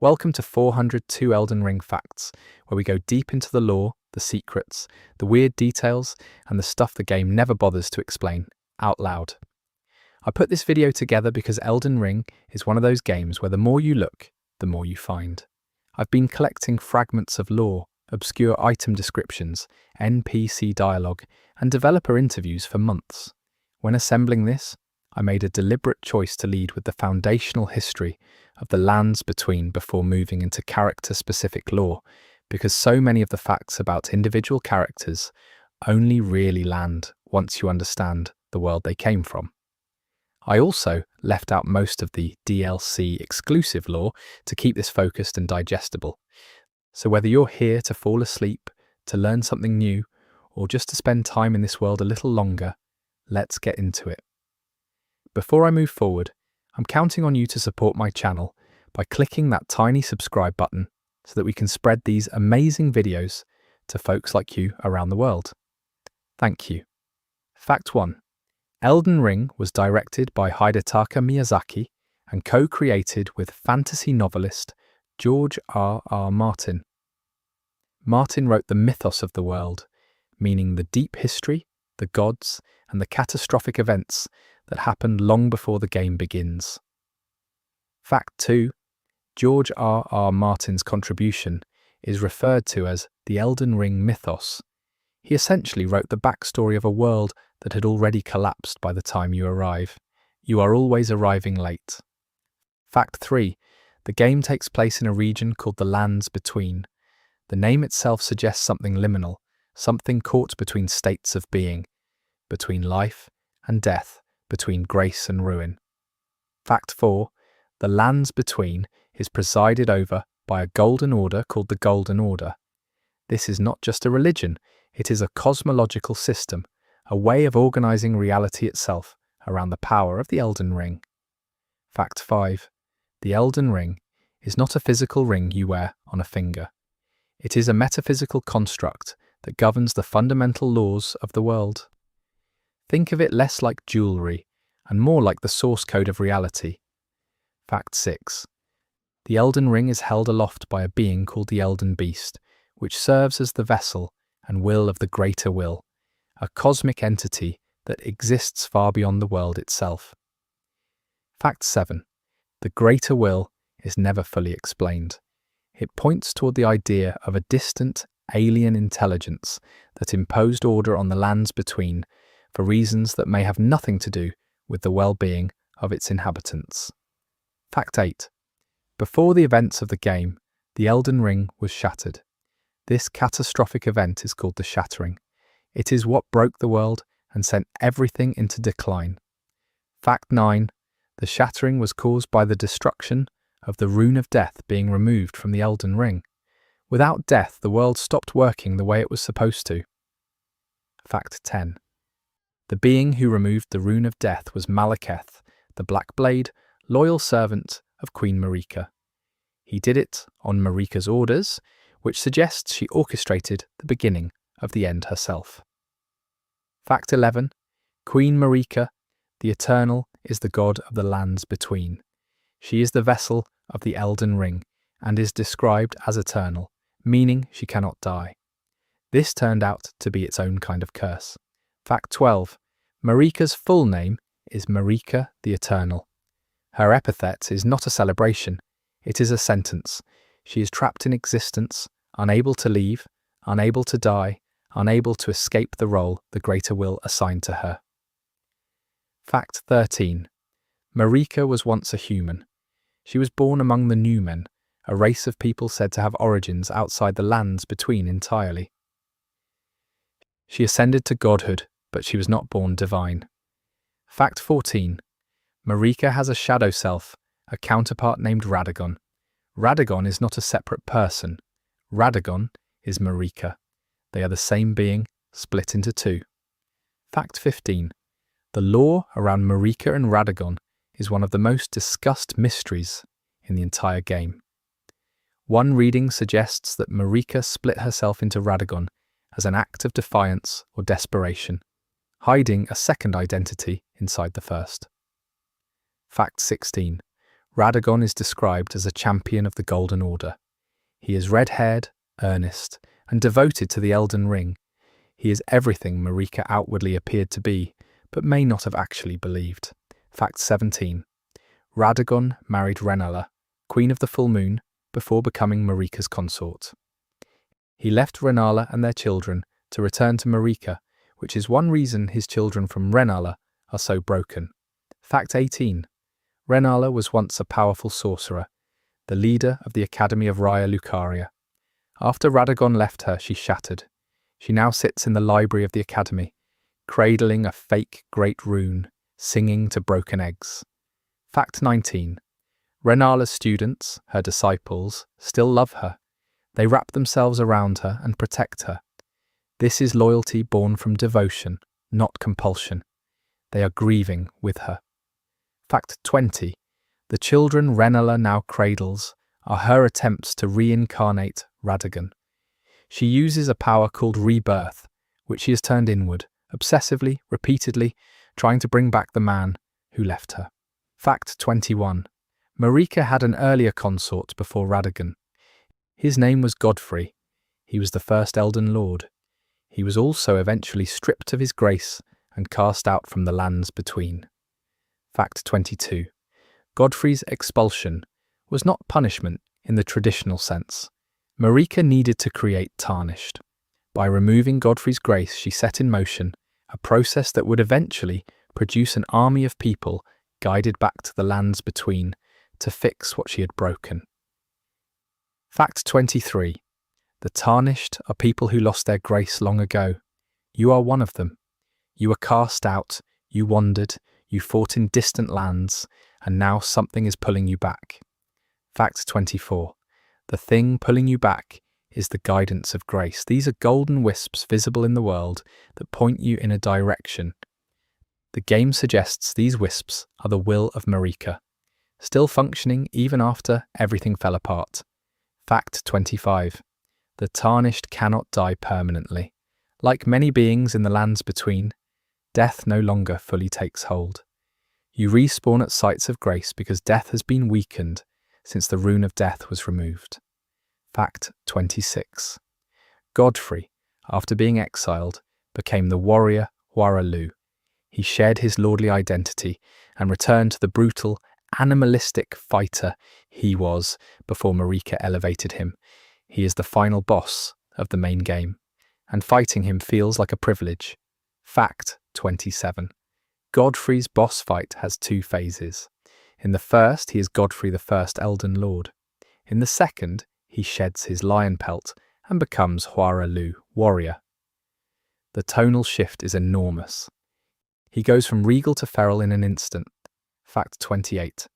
Welcome to 402 Elden Ring Facts, where we go deep into the lore, the secrets, the weird details, and the stuff the game never bothers to explain out loud. I put this video together because Elden Ring is one of those games where the more you look, the more you find. I've been collecting fragments of lore, obscure item descriptions, NPC dialogue, and developer interviews for months. When assembling this, I made a deliberate choice to lead with the foundational history of the lands between before moving into character-specific lore, because so many of the facts about individual characters only really land once you understand the world they came from. I also left out most of the DLC exclusive lore to keep this focused and digestible. So whether you're here to fall asleep, to learn something new, or just to spend time in this world a little longer, let's get into it. Before I move forward, I'm counting on you to support my channel by clicking that tiny subscribe button so that we can spread these amazing videos to folks like you around the world. Thank you. Fact 1. Elden Ring was directed by Hidetaka Miyazaki and co-created with fantasy novelist George R.R. Martin. Martin wrote the mythos of the world, meaning the deep history, the gods, and the catastrophic events that happened long before the game begins. Fact 2. George R.R. Martin's contribution is referred to as the Elden Ring mythos. He essentially wrote the backstory of a world that had already collapsed by the time you arrive. You are always arriving late. Fact 3. The game takes place in a region called the Lands Between. The name itself suggests something liminal, something caught between states of being, between life and death, between grace and ruin. Fact 4. The Lands Between is presided over by a golden order called the Golden Order. This is not just a religion, it is a cosmological system, a way of organizing reality itself around the power of the Elden Ring. Fact 5. The Elden Ring is not a physical ring you wear on a finger. It is a metaphysical construct that governs the fundamental laws of the world. Think of it less like jewelry and more like the source code of reality. Fact 6. The Elden Ring is held aloft by a being called the Elden Beast, which serves as the vessel and will of the Greater Will, a cosmic entity that exists far beyond the world itself. Fact 7. The Greater Will is never fully explained. It points toward the idea of a distant, alien intelligence that imposed order on the lands between for reasons that may have nothing to do with the well-being of its inhabitants. Fact 8. Before the events of the game, the Elden Ring was shattered. This catastrophic event is called the Shattering. It is what broke the world and sent everything into decline. Fact 9. The Shattering was caused by the destruction of the Rune of Death being removed from the Elden Ring. Without death, the world stopped working the way it was supposed to. Fact 10. The being who removed the Rune of Death was Malekith, the Black Blade, loyal servant of Queen Marika. He did it on Marika's orders, which suggests she orchestrated the beginning of the end herself. Fact 11. Queen Marika, the Eternal, is the god of the lands between. She is the vessel of the Elden Ring and is described as eternal, meaning she cannot die. This turned out to be its own kind of curse. Fact 12. Marika's full name is Marika the Eternal. Her epithet is not a celebration, it is a sentence. She is trapped in existence, unable to leave, unable to die, unable to escape the role the Greater Will assigned to her. Fact 13. Marika was once a human. She was born among the New Men, a race of people said to have origins outside the lands between entirely. She ascended to godhood, but she was not born divine. Fact 14. Marika has a shadow self, a counterpart named Radagon. Radagon is not a separate person. Radagon is Marika. They are the same being, split into two. Fact 15. The lore around Marika and Radagon is one of the most discussed mysteries in the entire game. One reading suggests that Marika split herself into Radagon as an act of defiance or desperation, hiding a second identity inside the first. Fact 16. Radagon is described as a champion of the Golden Order. He is red-haired, earnest, and devoted to the Elden Ring. He is everything Marika outwardly appeared to be, but may not have actually believed. Fact 17. Radagon married Renala, Queen of the Full Moon, before becoming Marika's consort. He left Renala and their children to return to Marika, which is one reason his children from Renala are so broken. Fact 18. Renala was once a powerful sorcerer, the leader of the Academy of Raya Lucaria. After Radagon left her, she shattered. She now sits in the library of the Academy, cradling a fake great rune, singing to broken eggs. Fact 19. Renala's students, her disciples, still love her. They wrap themselves around her and protect her. This is loyalty born from devotion, not compulsion. They are grieving with her. Fact 20. The children Renala now cradles are her attempts to reincarnate Radagon. She uses a power called rebirth, which she has turned inward, obsessively, repeatedly, trying to bring back the man who left her. Fact 21. Marika had an earlier consort before Radagon. His name was Godfrey. He was the first Elden Lord. He was also eventually stripped of his grace and cast out from the lands between. Fact 22. Godfrey's expulsion was not punishment in the traditional sense. Marika needed to create Tarnished. By removing Godfrey's grace, she set in motion a process that would eventually produce an army of people guided back to the lands between to fix what she had broken. Fact 23. The Tarnished are people who lost their grace long ago. You are one of them. You were cast out, you wandered, you fought in distant lands, and now something is pulling you back. Fact 24. The thing pulling you back is the guidance of grace. These are golden wisps visible in the world that point you in a direction. The game suggests these wisps are the will of Marika, still functioning even after everything fell apart. Fact 25. The Tarnished cannot die permanently. Like many beings in the lands between, death no longer fully takes hold. You respawn at sites of grace because death has been weakened since the rune of death was removed. Fact 26. Godfrey, after being exiled, became the warrior Huaralu. He shed his lordly identity and returned to the brutal, animalistic fighter he was before Marika elevated him. He is the final boss of the main game, and fighting him feels like a privilege. Fact 27. Godfrey's boss fight has two phases. In the first, he is Godfrey the First Elden Lord. In the second, he sheds his lion pelt and becomes Huaralu, warrior. The tonal shift is enormous. He goes from regal to feral in an instant. Fact 28.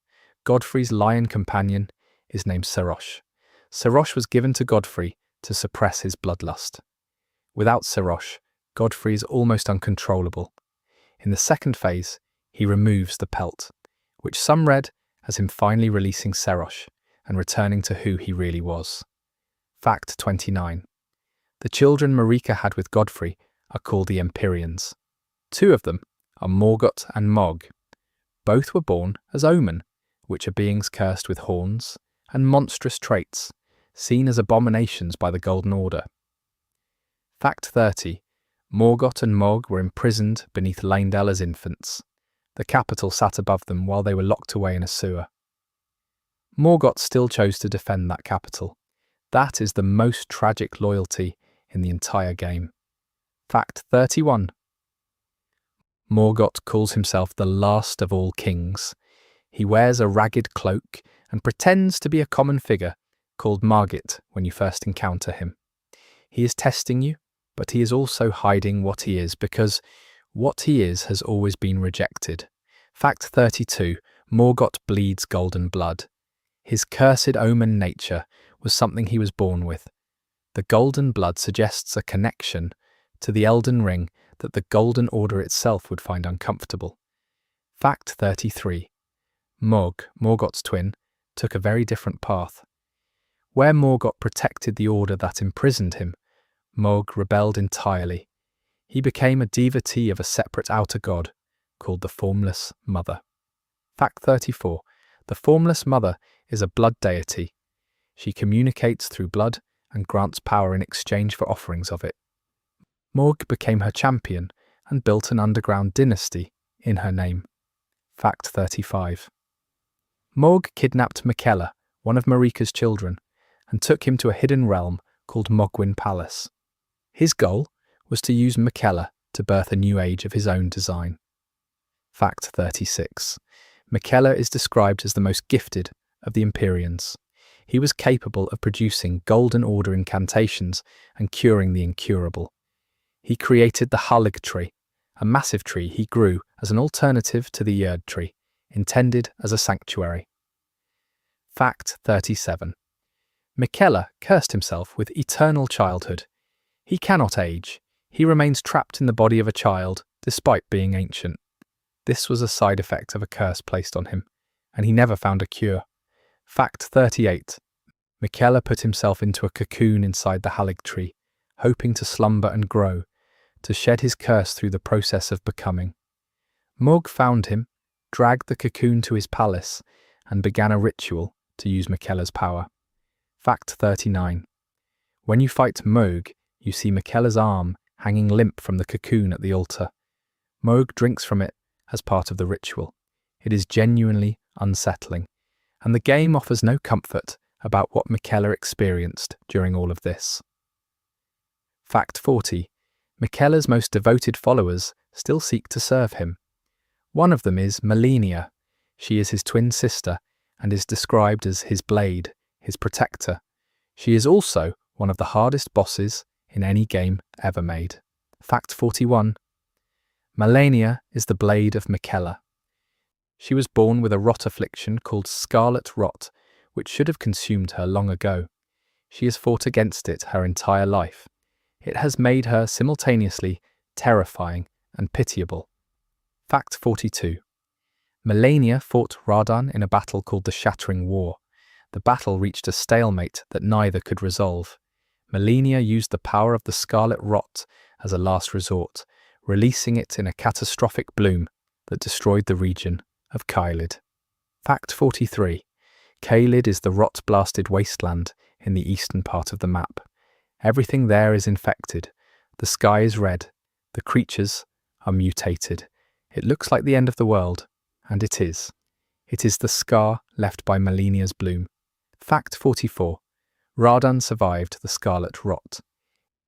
Godfrey's lion companion is named Serosh. Serosh was given to Godfrey to suppress his bloodlust. Without Serosh, Godfrey is almost uncontrollable. In the second phase, he removes the pelt, which some read as him finally releasing Serosh and returning to who he really was. Fact 29. The children Marika had with Godfrey are called the Empyreans. Two of them are Morgott and Mog. Both were born as Omen, which are beings cursed with horns and monstrous traits, seen as abominations by the Golden Order. Fact 30. Morgott and Mog were imprisoned beneath Leyndell as infants. The capital sat above them while they were locked away in a sewer. Morgott still chose to defend that capital. That is the most tragic loyalty in the entire game. Fact 31. Morgott calls himself the last of all kings. He wears a ragged cloak and pretends to be a common figure called Margit when you first encounter him. He is testing you, but he is also hiding what he is because what he is has always been rejected. Fact 32. Morgott bleeds golden blood. His cursed omen nature was something he was born with. The golden blood suggests a connection to the Elden Ring that the Golden Order itself would find uncomfortable. Fact 33. Morgott's twin, took a very different path. Where Morgott protected the order that imprisoned him, Mog rebelled entirely. He became a devotee of a separate outer god called the Formless Mother. Fact 34. The formless mother is a blood deity. She communicates through blood and grants power in exchange for offerings of it. Morg became her champion and built an underground dynasty in her name. Fact 35. Morg kidnapped Miquella, one of Marika's children, and took him to a hidden realm called Mogwin Palace. His goal was to use Miquella to birth a new age of his own design. Fact 36. Miquella is described as the most gifted of the Empyreans. He was capable of producing Golden Order incantations and curing the incurable. He created the Halig tree, a massive tree he grew as an alternative to the Erd tree, intended as a sanctuary. Fact 37. Miquella cursed himself with eternal childhood. He cannot age. He remains trapped in the body of a child, despite being ancient. This was a side effect of a curse placed on him, and he never found a cure. Fact 38. Miquella put himself into a cocoon inside the Halig tree, hoping to slumber and grow, to shed his curse through the process of becoming. Morg found him, dragged the cocoon to his palace, and began a ritual to use Miquella's power. Fact 39. When you fight Morg, you see Miquella's arm hanging limp from the cocoon at the altar. Morg drinks from it as part of the ritual. It is genuinely unsettling, and the game offers no comfort about what Miquella experienced during all of this. Fact 40. Miquella's most devoted followers still seek to serve him. One of them is Malenia. She is his twin sister and is described as his blade, his protector. She is also one of the hardest bosses in any game ever made. Fact 41. Malenia is the blade of Miquella. She was born with a rot affliction called scarlet rot, which should have consumed her long ago. She has fought against it her entire life. It has made her simultaneously terrifying and pitiable. Fact 42. Malenia fought Radahn in a battle called the Shattering War. The battle reached a stalemate that neither could resolve. Malenia used the power of the Scarlet Rot as a last resort, releasing it in a catastrophic bloom that destroyed the region of Caelid. Fact 43. Caelid is the rot-blasted wasteland in the eastern part of the map. Everything there is infected. The sky is red. The creatures are mutated. It looks like the end of the world, and it is. It is the scar left by Malenia's bloom. Fact 44. Radahn survived the Scarlet Rot.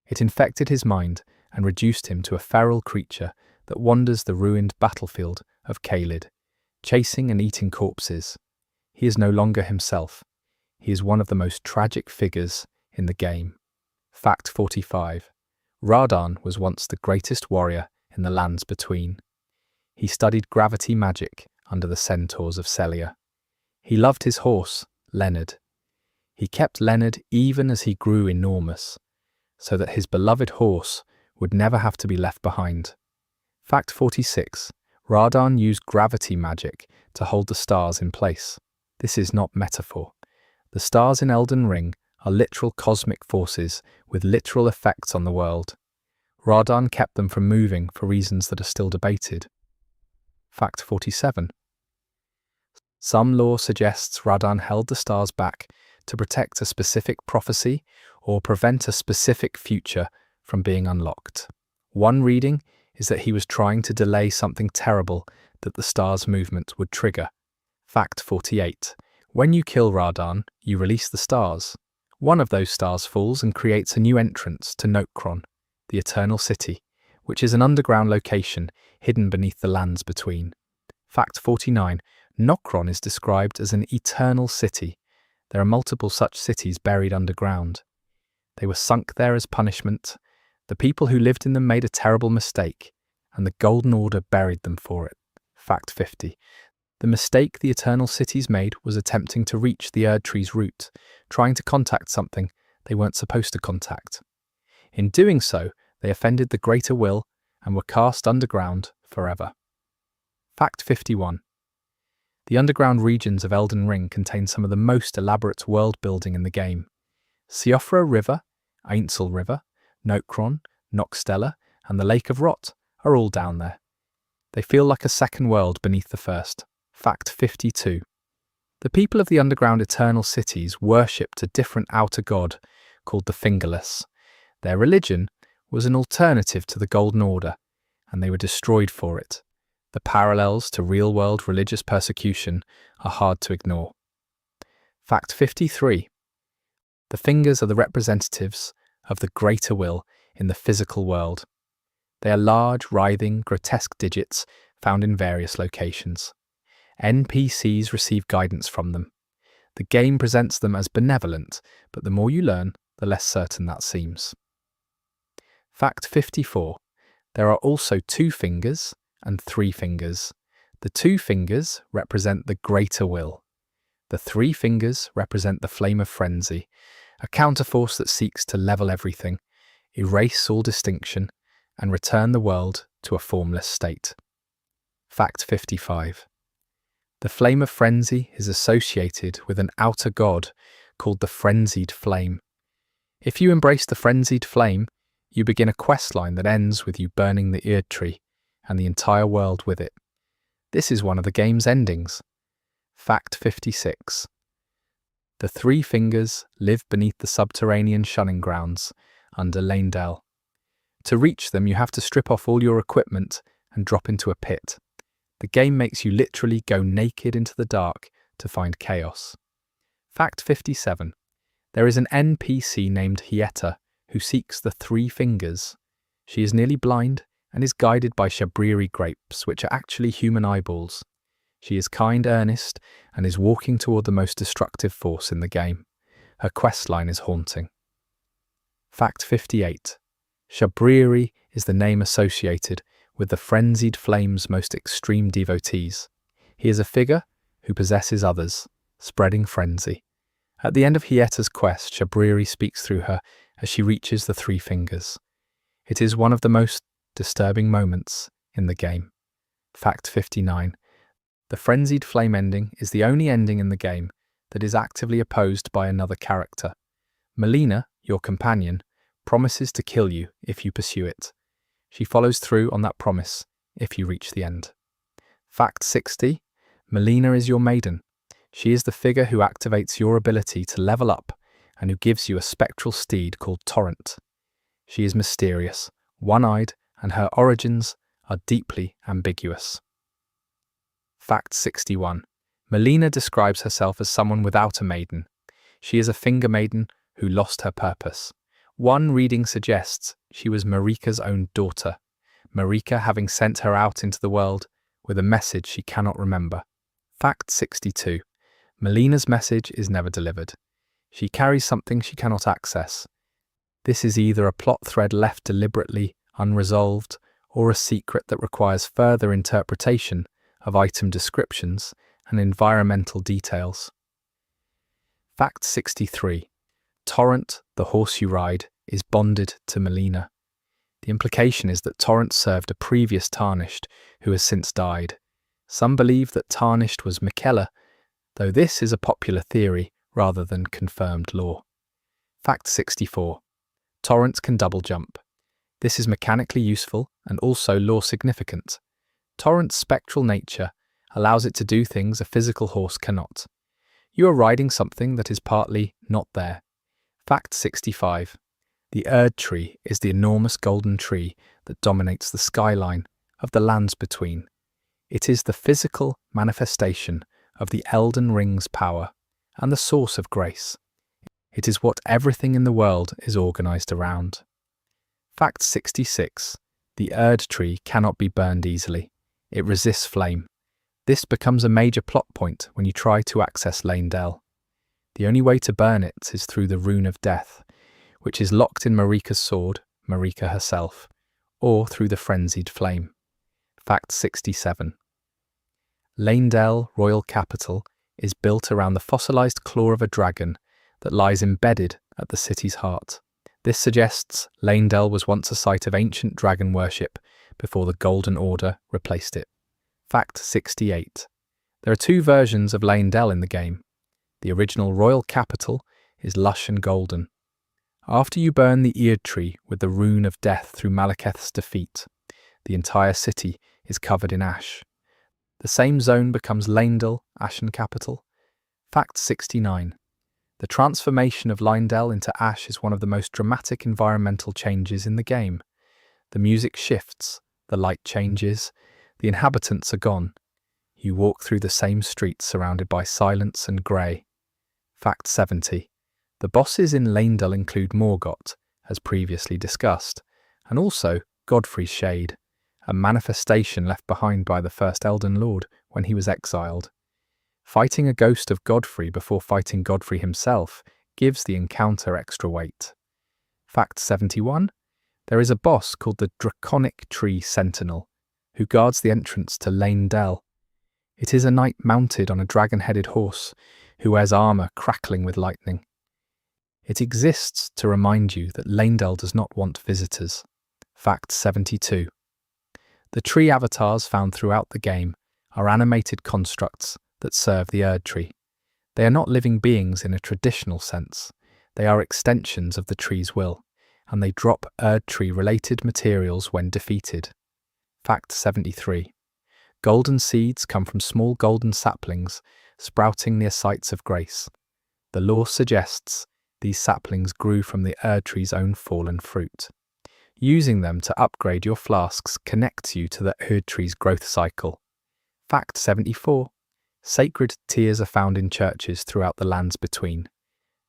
It infected his mind and reduced him to a feral creature that wanders the ruined battlefield of Caelid, chasing and eating corpses. He is no longer himself. He is one of the most tragic figures in the game. Fact 45. Radahn was once the greatest warrior in the lands between. He studied gravity magic under the centaurs of Celia. He loved his horse, Leonard. He kept Leonard even as he grew enormous, so that his beloved horse would never have to be left behind. Fact 46. Radahn used gravity magic to hold the stars in place. This is not metaphor. The stars in Elden Ring are literal cosmic forces with literal effects on the world. Radahn kept them from moving for reasons that are still debated. Fact 47. Some lore suggests Radahn held the stars back to protect a specific prophecy or prevent a specific future from being unlocked. One reading is that he was trying to delay something terrible that the stars' movement would trigger. Fact 48. When you kill Radahn, you release the stars. One of those stars falls and creates a new entrance to Nokron, the Eternal City, which is an underground location hidden beneath the lands between. Fact 49. Nokron is described as an eternal city. There are multiple such cities buried underground. They were sunk there as punishment. The people who lived in them made a terrible mistake, and the Golden Order buried them for it. Fact 50. The mistake the Eternal Cities made was attempting to reach the Erd Tree's root, trying to contact something they weren't supposed to contact. In doing so, they offended the Greater Will and were cast underground forever. Fact 51. The underground regions of Elden Ring contain some of the most elaborate world building in the game. Siofra River, Ainsel River, Nokron, Nokstella, and the Lake of Rot are all down there. They feel like a second world beneath the first. Fact 52. The people of the underground eternal cities worshipped a different outer god called the Fingerless. Their religion was an alternative to the Golden Order, and they were destroyed for it. The parallels to real-world religious persecution are hard to ignore. Fact 53. The fingers are the representatives of the greater will in the physical world. They are large, writhing, grotesque digits found in various locations. NPCs receive guidance from them. The game presents them as benevolent, but the more you learn, the less certain that seems. Fact 54. There are also 2 fingers and 3 fingers. The 2 fingers represent the greater will. The 3 fingers represent the flame of frenzy, a counterforce that seeks to level everything, erase all distinction, and return the world to a formless state. Fact 55. The flame of frenzy is associated with an outer god called the frenzied flame. If you embrace the frenzied flame, you begin a questline that ends with you burning the Erd tree and the entire world with it. This is one of the game's endings. Fact 56. The 3 fingers live beneath the subterranean shunning grounds under Leyndell. To reach them, you have to strip off all your equipment and drop into a pit. The game makes you literally go naked into the dark to find chaos. Fact 57. There is an NPC named Hieta who seeks the 3 fingers. She is nearly blind and is guided by shabriri grapes, which are actually human eyeballs. She is kind, earnest, and is walking toward the most destructive force in the game. Her questline is haunting. Fact 58. Shabriri is the name associated with the frenzied flame's most extreme devotees. He is a figure who possesses others, spreading frenzy. At the end of Hieta's quest, Shabriri speaks through her as she reaches the 3 fingers. It is one of the most disturbing moments in the game. Fact 59. The frenzied flame ending is the only ending in the game that is actively opposed by another character. Melina, your companion, promises to kill you if you pursue it. She follows through on that promise if you reach the end. Fact 60. Melina is your maiden. She is the figure who activates your ability to level up and who gives you a spectral steed called Torrent. She is mysterious, one-eyed, and her origins are deeply ambiguous. Fact 61. Melina describes herself as someone without a maiden. She is a finger maiden who lost her purpose. One reading suggests she was Marika's own daughter, Marika having sent her out into the world with a message she cannot remember. Fact 62. Melina's message is never delivered. She carries something she cannot access. This is either a plot thread left deliberately unresolved or a secret that requires further interpretation of item descriptions and environmental details. Fact 63. Torrent, the horse you ride, is bonded to Melina. The implication is that Torrent served a previous Tarnished who has since died. Some believe that Tarnished was Miquella, though this is a popular theory rather than confirmed lore. Fact 64. Torrent can double jump. This is mechanically useful and also lore significant. Torrent's spectral nature allows it to do things a physical horse cannot. You are riding something that is partly not there. Fact 65. The Erd tree is the enormous golden tree that dominates the skyline of the lands between. It is the physical manifestation of the Elden Ring's power and the source of grace. It is what everything in the world is organized around. Fact 66. The Erd tree cannot be burned easily. It resists flame. This becomes a major plot point when you try to access Leyndell. The only way to burn it is through the Rune of Death, which is locked in Marika's sword, Marika herself, or through the frenzied flame. Fact 67. Leyndell Royal Capital is built around the fossilized claw of a dragon that lies embedded at the city's heart. This suggests Leyndell was once a site of ancient dragon worship before the Golden Order replaced it. Fact 68. There are 2 versions of Leyndell in the game. The original royal capital is lush and golden. After you burn the Erd tree with the Rune of Death through Malekith's defeat, the entire city is covered in ash. The same zone becomes Leyndell, Ashen Capital. Fact 69. The transformation of Leyndell into ash is one of the most dramatic environmental changes in the game. The music shifts, the light changes, the inhabitants are gone. You walk through the same streets surrounded by silence and grey. Fact 70. The bosses in Leyndell include Morgott, as previously discussed, and also Godfrey's Shade, a manifestation left behind by the first Elden Lord when he was exiled. Fighting a ghost of Godfrey before fighting Godfrey himself gives the encounter extra weight. Fact 71. There is a boss called the Draconic Tree Sentinel, who guards the entrance to Leyndell. It is a knight mounted on a dragon-headed horse, who wears armour crackling with lightning. It exists to remind you that Leyndell does not want visitors. Fact 72. The tree avatars found throughout the game are animated constructs that serve the Erd Tree. They are not living beings in a traditional sense. They are extensions of the tree's will, and they drop Erd Tree-related materials when defeated. Fact 73. Golden seeds come from small golden saplings sprouting near sites of grace. The lore suggests these saplings grew from the Erd Tree's own fallen fruit. Using them to upgrade your flasks connects you to the Erd Tree's growth cycle. Fact 74. Sacred tears are found in churches throughout the lands between.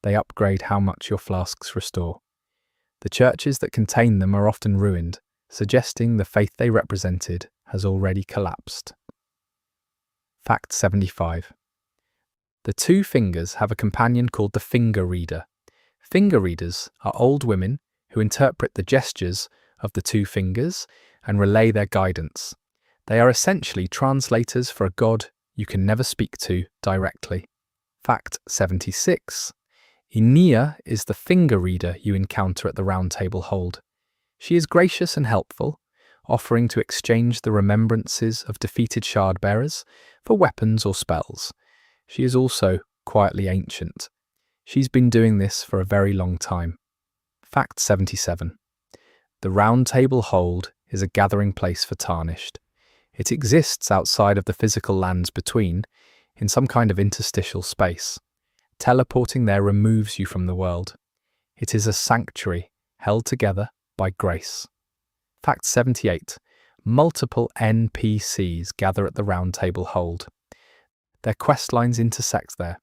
They upgrade how much your flasks restore. The churches that contain them are often ruined, suggesting the faith they represented has already collapsed. Fact 75. The two fingers have a companion called the finger reader. Finger readers are old women who interpret the gestures of the two fingers and relay their guidance. They are essentially translators for a god you can never speak to directly. Fact 76. Inia is the finger reader you encounter at the Round Table Hold. She is gracious and helpful, offering to exchange the remembrances of defeated shard-bearers for weapons or spells. She is also quietly ancient. She's been doing this for a very long time. Fact 77. The Round Table Hold is a gathering place for Tarnished. It exists outside of the physical lands between, in some kind of interstitial space. Teleporting there removes you from the world. It is a sanctuary held together by grace. Fact 78. Multiple NPCs gather at the Round Table Hold. Their quest lines intersect there.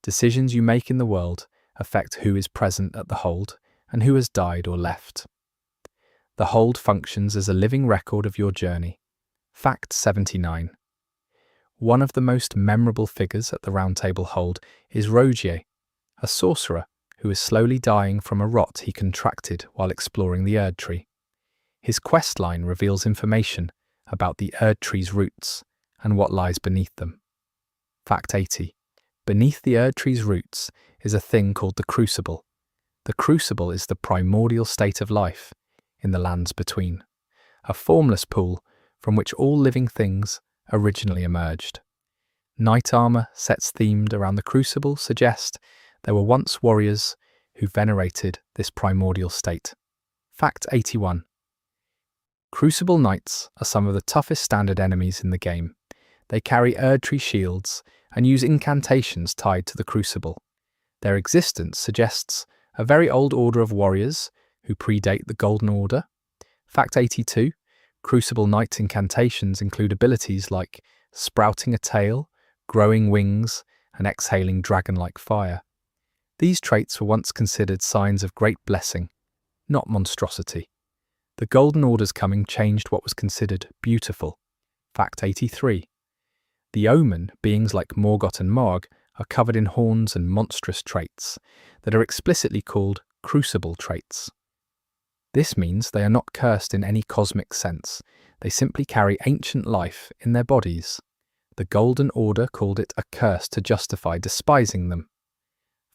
Decisions you make in the world affect who is present at the Hold and who has died or left. The Hold functions as a living record of your journey. Fact 79. One of the most memorable figures at the Round Table Hold is Rogier, a sorcerer who is slowly dying from a rot he contracted while exploring the Erd Tree. His questline reveals information about the Erd Tree's roots and what lies beneath them. Fact 80. Beneath the Erd Tree's roots is a thing called the Crucible. The Crucible is the primordial state of life in the lands between, a formless pool from which all living things originally emerged. Knight armour sets themed around the Crucible suggest there were once warriors who venerated this primordial state. Fact 81. Crucible Knights are some of the toughest standard enemies in the game. They carry Erd Tree shields and use incantations tied to the Crucible. Their existence suggests a very old order of warriors who predate the Golden Order. Fact 82. Crucible Knight incantations include abilities like sprouting a tail, growing wings, and exhaling dragon-like fire. These traits were once considered signs of great blessing, not monstrosity. The Golden Order's coming changed what was considered beautiful. Fact 83. The Omen, beings like Morgott and Marg, are covered in horns and monstrous traits that are explicitly called Crucible traits. This means they are not cursed in any cosmic sense. They simply carry ancient life in their bodies. The Golden Order called it a curse to justify despising them.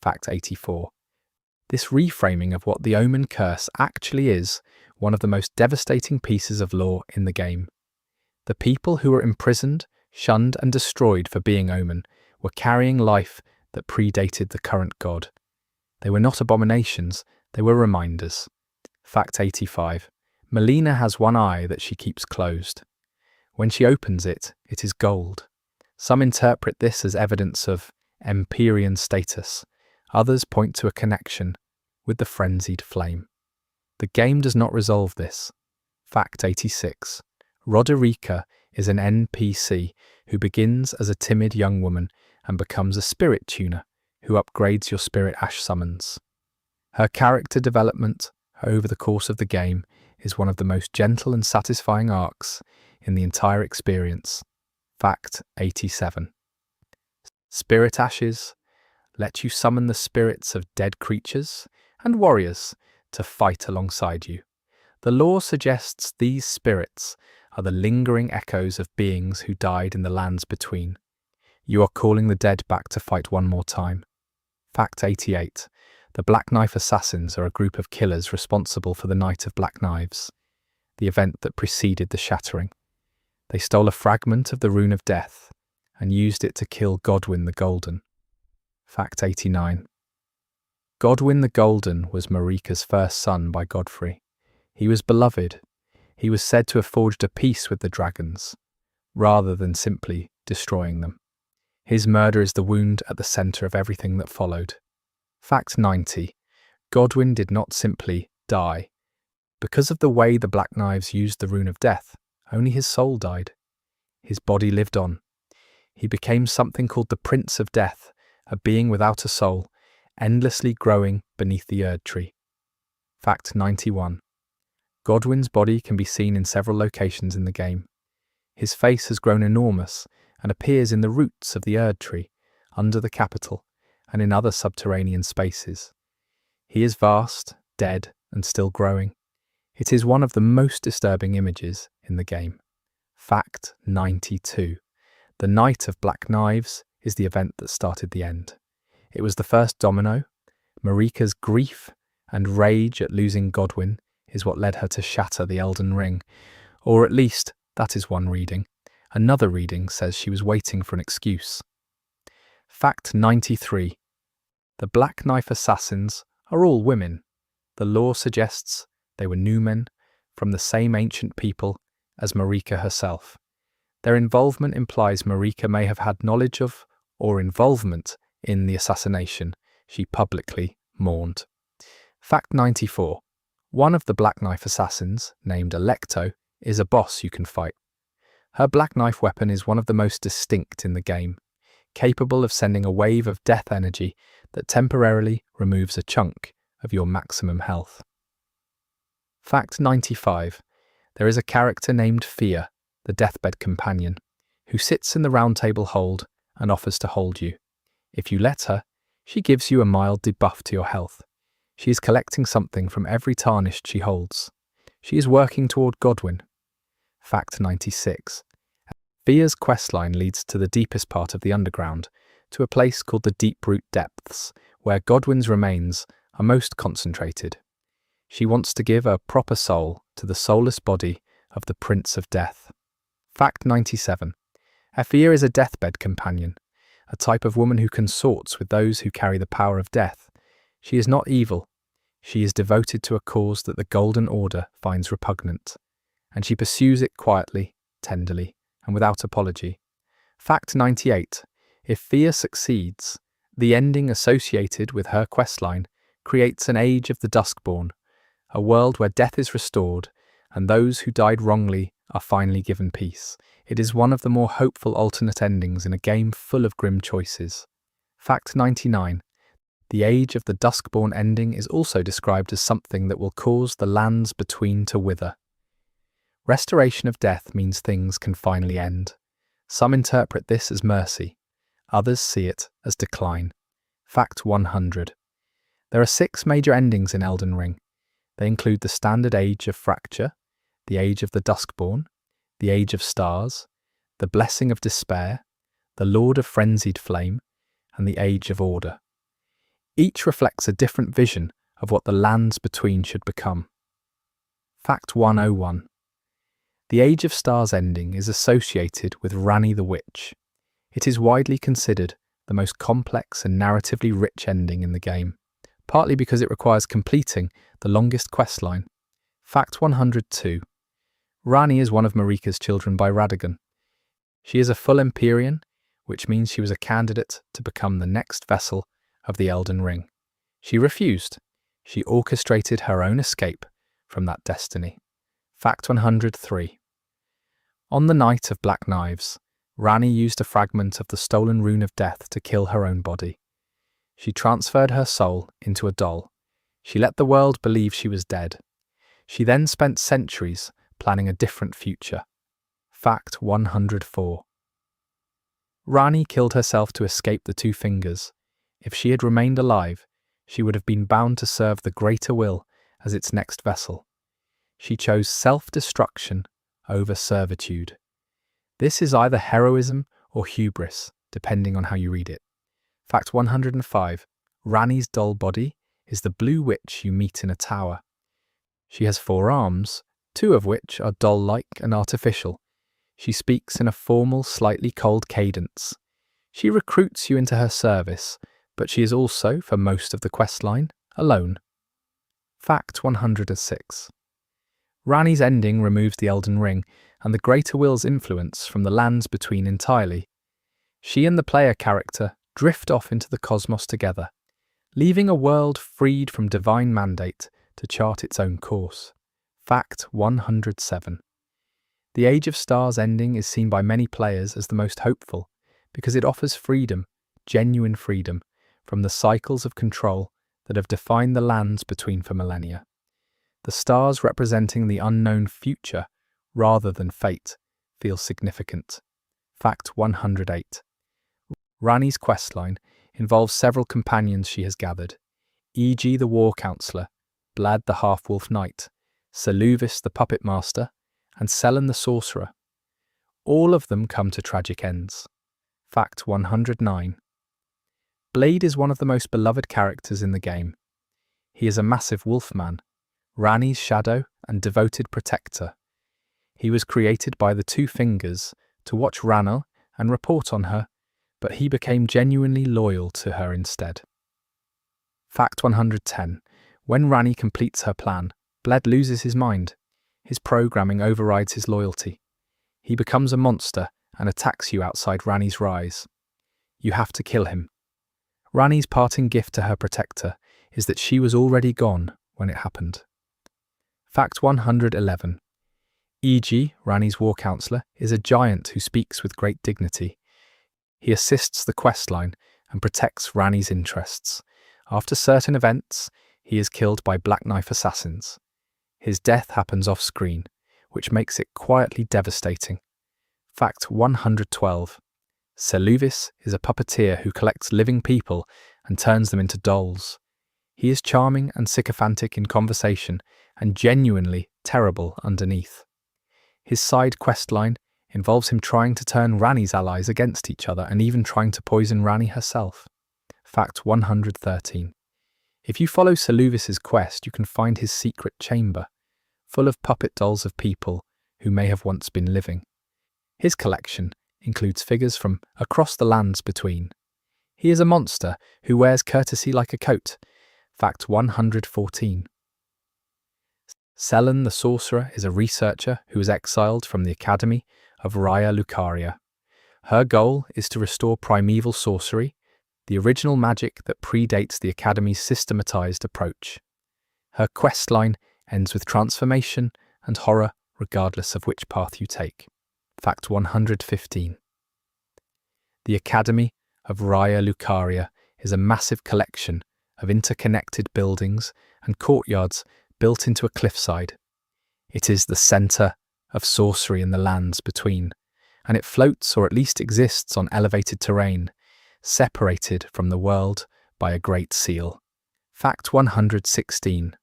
Fact 84. This reframing of what the Omen curse actually is one of the most devastating pieces of lore in the game. The people who were imprisoned, shunned and destroyed for being Omen were carrying life that predated the current god. They were not abominations, they were reminders. Fact 85. Melina has one eye that she keeps closed. When she opens it, it is gold. Some interpret this as evidence of Empyrean status. Others point to a connection with the frenzied flame. The game does not resolve this. Fact 86. Roderica is an NPC who begins as a timid young woman and becomes a spirit tuner who upgrades your spirit ash summons. Her character development over the course of the game is one of the most gentle and satisfying arcs in the entire experience. Fact 87. Spirit ashes let you summon the spirits of dead creatures and warriors to fight alongside you. The lore suggests these spirits are the lingering echoes of beings who died in the lands between. You are calling the dead back to fight one more time. Fact 88. The Black Knife Assassins are a group of killers responsible for the Night of Black Knives, the event that preceded the Shattering. They stole a fragment of the Rune of Death and used it to kill Godwyn the Golden. Fact 89. Godwyn the Golden was Marika's first son by Godfrey. He was beloved. He was said to have forged a peace with the dragons, rather than simply destroying them. His murder is the wound at the centre of everything that followed. Fact 90. Godwyn did not simply die. Because of the way the Black Knives used the Rune of Death, only his soul died. His body lived on. He became something called the Prince of Death, a being without a soul, endlessly growing beneath the Erd Tree. Fact 91. Godwyn's body can be seen in several locations in the game. His face has grown enormous and appears in the roots of the Erd Tree, under the capital, and in other subterranean spaces. He is vast, dead, and still growing. It is one of the most disturbing images in the game. Fact 92. The Night of Black Knives is the event that started the end. It was the first domino. Marika's grief and rage at losing Godwyn is what led her to shatter the Elden Ring, or at least that is one reading. Another reading says she was waiting for an excuse. Fact 93. The Black Knife Assassins are all women. The lore suggests they were Numen from the same ancient people as Marika herself. Their involvement implies Marika may have had knowledge of or involvement in the assassination she publicly mourned. Fact 94. One of the Black Knife Assassins, named Alecto, is a boss you can fight. Her black knife weapon is one of the most distinct in the game, capable of sending a wave of death energy that temporarily removes a chunk of your maximum health. Fact 95. There is a character named Fear, the deathbed companion, who sits in the round table hold and offers to hold you. If you let her, she gives you a mild debuff to your health. She is collecting something from every tarnished she holds. She is working toward Godwyn. Fact 96. Fear's questline leads to the deepest part of the underground, to a place called the Deep-Root Depths, where Godwyn's remains are most concentrated. She wants to give a proper soul to the soulless body of the Prince of Death. Fact 97. Fear is a deathbed companion, a type of woman who consorts with those who carry the power of death. She is not evil. She is devoted to a cause that the Golden Order finds repugnant, and she pursues it quietly, tenderly, and without apology. Fact 98. If Fear succeeds, the ending associated with her questline creates an age of the Duskborn, a world where death is restored and those who died wrongly are finally given peace. It is one of the more hopeful alternate endings in a game full of grim choices. Fact 99. The Age of the Duskborn ending is also described as something that will cause the lands between to wither. Restoration of death means things can finally end. Some interpret this as mercy. Others see it as decline. Fact 100. There are 6 major endings in Elden Ring. They include the Standard Age of Fracture, the Age of the Duskborn, the Age of Stars, the Blessing of Despair, the Lord of Frenzied Flame, and the Age of Order. Each reflects a different vision of what the lands between should become. Fact 101. The Age of Stars ending is associated with Ranni the Witch. It is widely considered the most complex and narratively rich ending in the game, partly because it requires completing the longest questline. Fact 102. Ranni is one of Marika's children by Radagon. She is a full Empyrean, which means she was a candidate to become the next vessel of the Elden Ring. She refused. She orchestrated her own escape from that destiny. Fact 103. On the night of Black Knives, Ranni used a fragment of the stolen rune of death to kill her own body. She transferred her soul into a doll. She let the world believe she was dead. She then spent centuries planning a different future. Fact 104. Ranni killed herself to escape the Two Fingers. If she had remained alive, she would have been bound to serve the greater will as its next vessel. She chose self-destruction over servitude. This is either heroism or hubris, depending on how you read it. Fact 105. Ranni's doll body is the blue witch you meet in a tower. She has 4 arms, 2 of which are doll-like and artificial. She speaks in a formal, slightly cold cadence. She recruits you into her service, but she is also, for most of the questline, alone. Fact 106. Ranni's ending removes the Elden Ring and the Greater Will's influence from the lands between entirely. She and the player character drift off into the cosmos together, leaving a world freed from divine mandate to chart its own course. Fact 107. The Age of Stars ending is seen by many players as the most hopeful because it offers freedom, genuine freedom, from the cycles of control that have defined the lands between for millennia. The stars representing the unknown future rather than fate feel significant. Fact 108. Ranni's questline involves several companions she has gathered, e.g. the War Counselor, Blad the Half-Wolf Knight, Seluvis the Puppet Master, and Selen the Sorcerer. All of them come to tragic ends. Fact 109. Blade is one of the most beloved characters in the game. He is a massive wolfman, Ranni's shadow and devoted protector. He was created by the Two Fingers to watch Ranni and report on her, but he became genuinely loyal to her instead. Fact 110. When Ranni completes her plan, Bled loses his mind. His programming overrides his loyalty. He becomes a monster and attacks you outside Ranni's rise. You have to kill him. Ranni's parting gift to her protector is that she was already gone when it happened. Fact 111. E.g., Ranni's War Counselor is a giant who speaks with great dignity. He assists the questline and protects Ranni's interests. After certain events, he is killed by Black Knife assassins. His death happens off-screen, which makes it quietly devastating. Fact 112. Seluvis is a puppeteer who collects living people and turns them into dolls. He is charming and sycophantic in conversation and genuinely terrible underneath. His side questline involves him trying to turn Ranni's allies against each other and even trying to poison Ranni herself. Fact 113. If you follow Seluvis's quest, you can find his secret chamber, full of puppet dolls of people who may have once been living. His collection includes figures from across the lands between. He is a monster who wears courtesy like a coat. Fact 114. Selen the Sorcerer is a researcher who is exiled from the Academy of Raya Lucaria. Her goal is to restore primeval sorcery, the original magic that predates the Academy's systematized approach. Her questline ends with transformation and horror regardless of which path you take. Fact 115. The Academy of Raya Lucaria is a massive collection of interconnected buildings and courtyards built into a cliffside. It is the centre of sorcery in the lands between, and it floats or at least exists on elevated terrain, separated from the world by a great seal. Fact 116.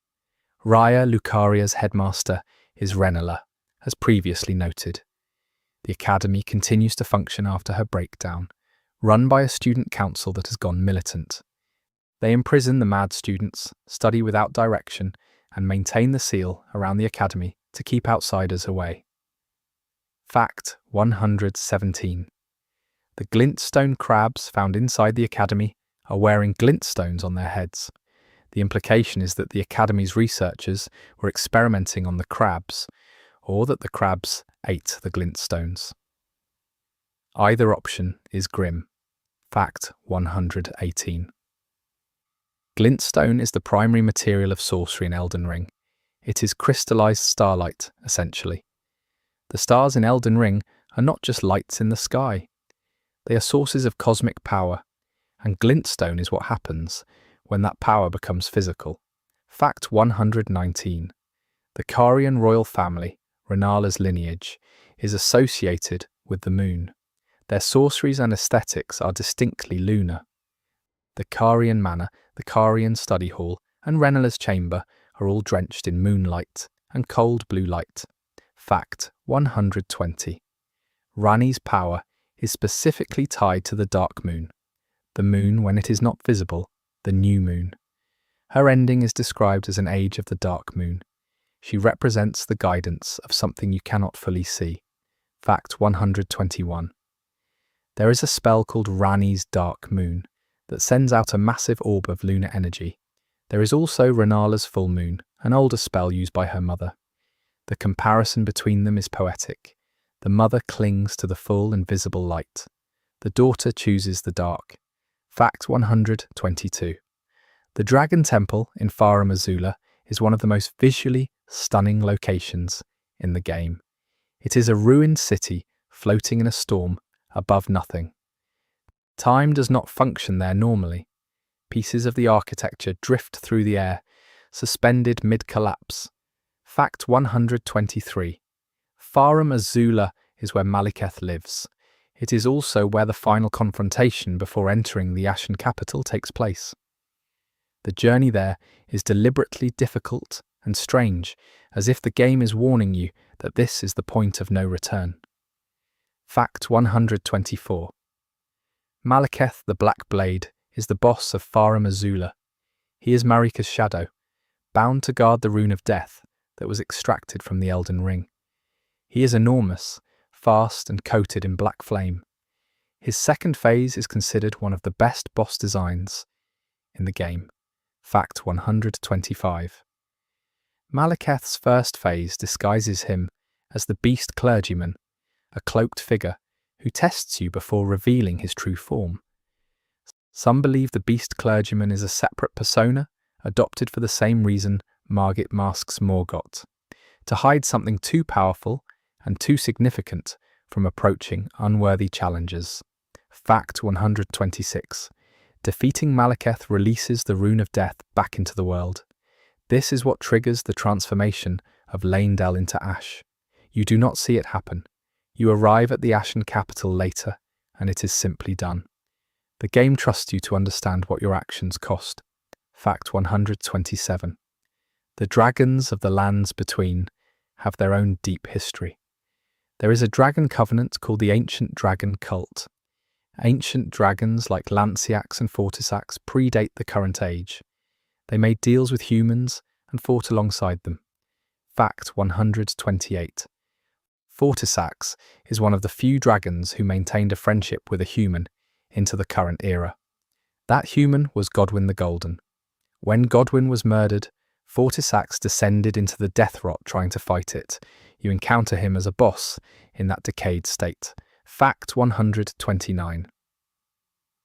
Raya Lucaria's headmaster is Renala, as previously noted. The Academy continues to function after her breakdown, run by a student council that has gone militant. They imprison the mad students, study without direction, and maintain the seal around the Academy to keep outsiders away. Fact 117. The glintstone crabs found inside the Academy are wearing glintstones on their heads. The implication is that the Academy's researchers were experimenting on the crabs, or that the crabs ate the glintstones. Either option is grim. Fact 118. Glintstone is the primary material of sorcery in Elden Ring. It is crystallized starlight, essentially. The stars in Elden Ring are not just lights in the sky. They are sources of cosmic power, and glintstone is what happens when that power becomes physical. Fact 119. The Carian royal family, Renala's lineage, is associated with the moon. Their sorceries and aesthetics are distinctly lunar. The Carian manor, the Carian study hall, and Renala's chamber are all drenched in moonlight and cold blue light. Fact 120. Ranni's power is specifically tied to the dark moon. The moon when it is not visible, the new moon. Her ending is described as an age of the dark moon. She represents the guidance of something you cannot fully see. Fact 121. There is a spell called Ranni's Dark Moon that sends out a massive orb of lunar energy. There is also Renala's full moon, an older spell used by her mother. The comparison between them is poetic. The mother clings to the full and visible light. The daughter chooses the dark. Fact 122. The Dragon Temple in Farum Azula is one of the most visually stunning locations in the game. It is a ruined city floating in a storm above nothing. Time does not function there normally. Pieces of the architecture drift through the air, suspended mid-collapse. Fact 123. Farum Azula is where Maliketh lives. It is also where the final confrontation before entering the Ashen capital takes place. The journey there is deliberately difficult and strange, as if the game is warning you that this is the point of no return. Fact 124. Maliketh the Black Blade is the boss of Farum Azula. He is Marika's shadow, bound to guard the rune of death that was extracted from the Elden Ring. He is enormous, fast and coated in black flame. His second phase is considered one of the best boss designs in the game. Fact 125. Maliketh's first phase disguises him as the Beast Clergyman, a cloaked figure who tests you before revealing his true form. Some believe the Beast Clergyman is a separate persona, adopted for the same reason Margit masks Morgott, to hide something too powerful and too significant from approaching unworthy challengers. Fact 126. Defeating Maliketh releases the Rune of Death back into the world. This is what triggers the transformation of Leyndell into ash. You do not see it happen. You arrive at the Ashen capital later, and it is simply done. The game trusts you to understand what your actions cost. Fact 127. The dragons of the lands between have their own deep history. There is a dragon covenant called the Ancient Dragon Cult. Ancient dragons like Lanciax and Fortisax predate the current age. They made deals with humans and fought alongside them. Fact 128. Fortisax is one of the few dragons who maintained a friendship with a human into the current era. That human was Godwyn the Golden. When Godwyn was murdered, Fortisax descended into the death rot trying to fight it. You encounter him as a boss in that decayed state. Fact 129.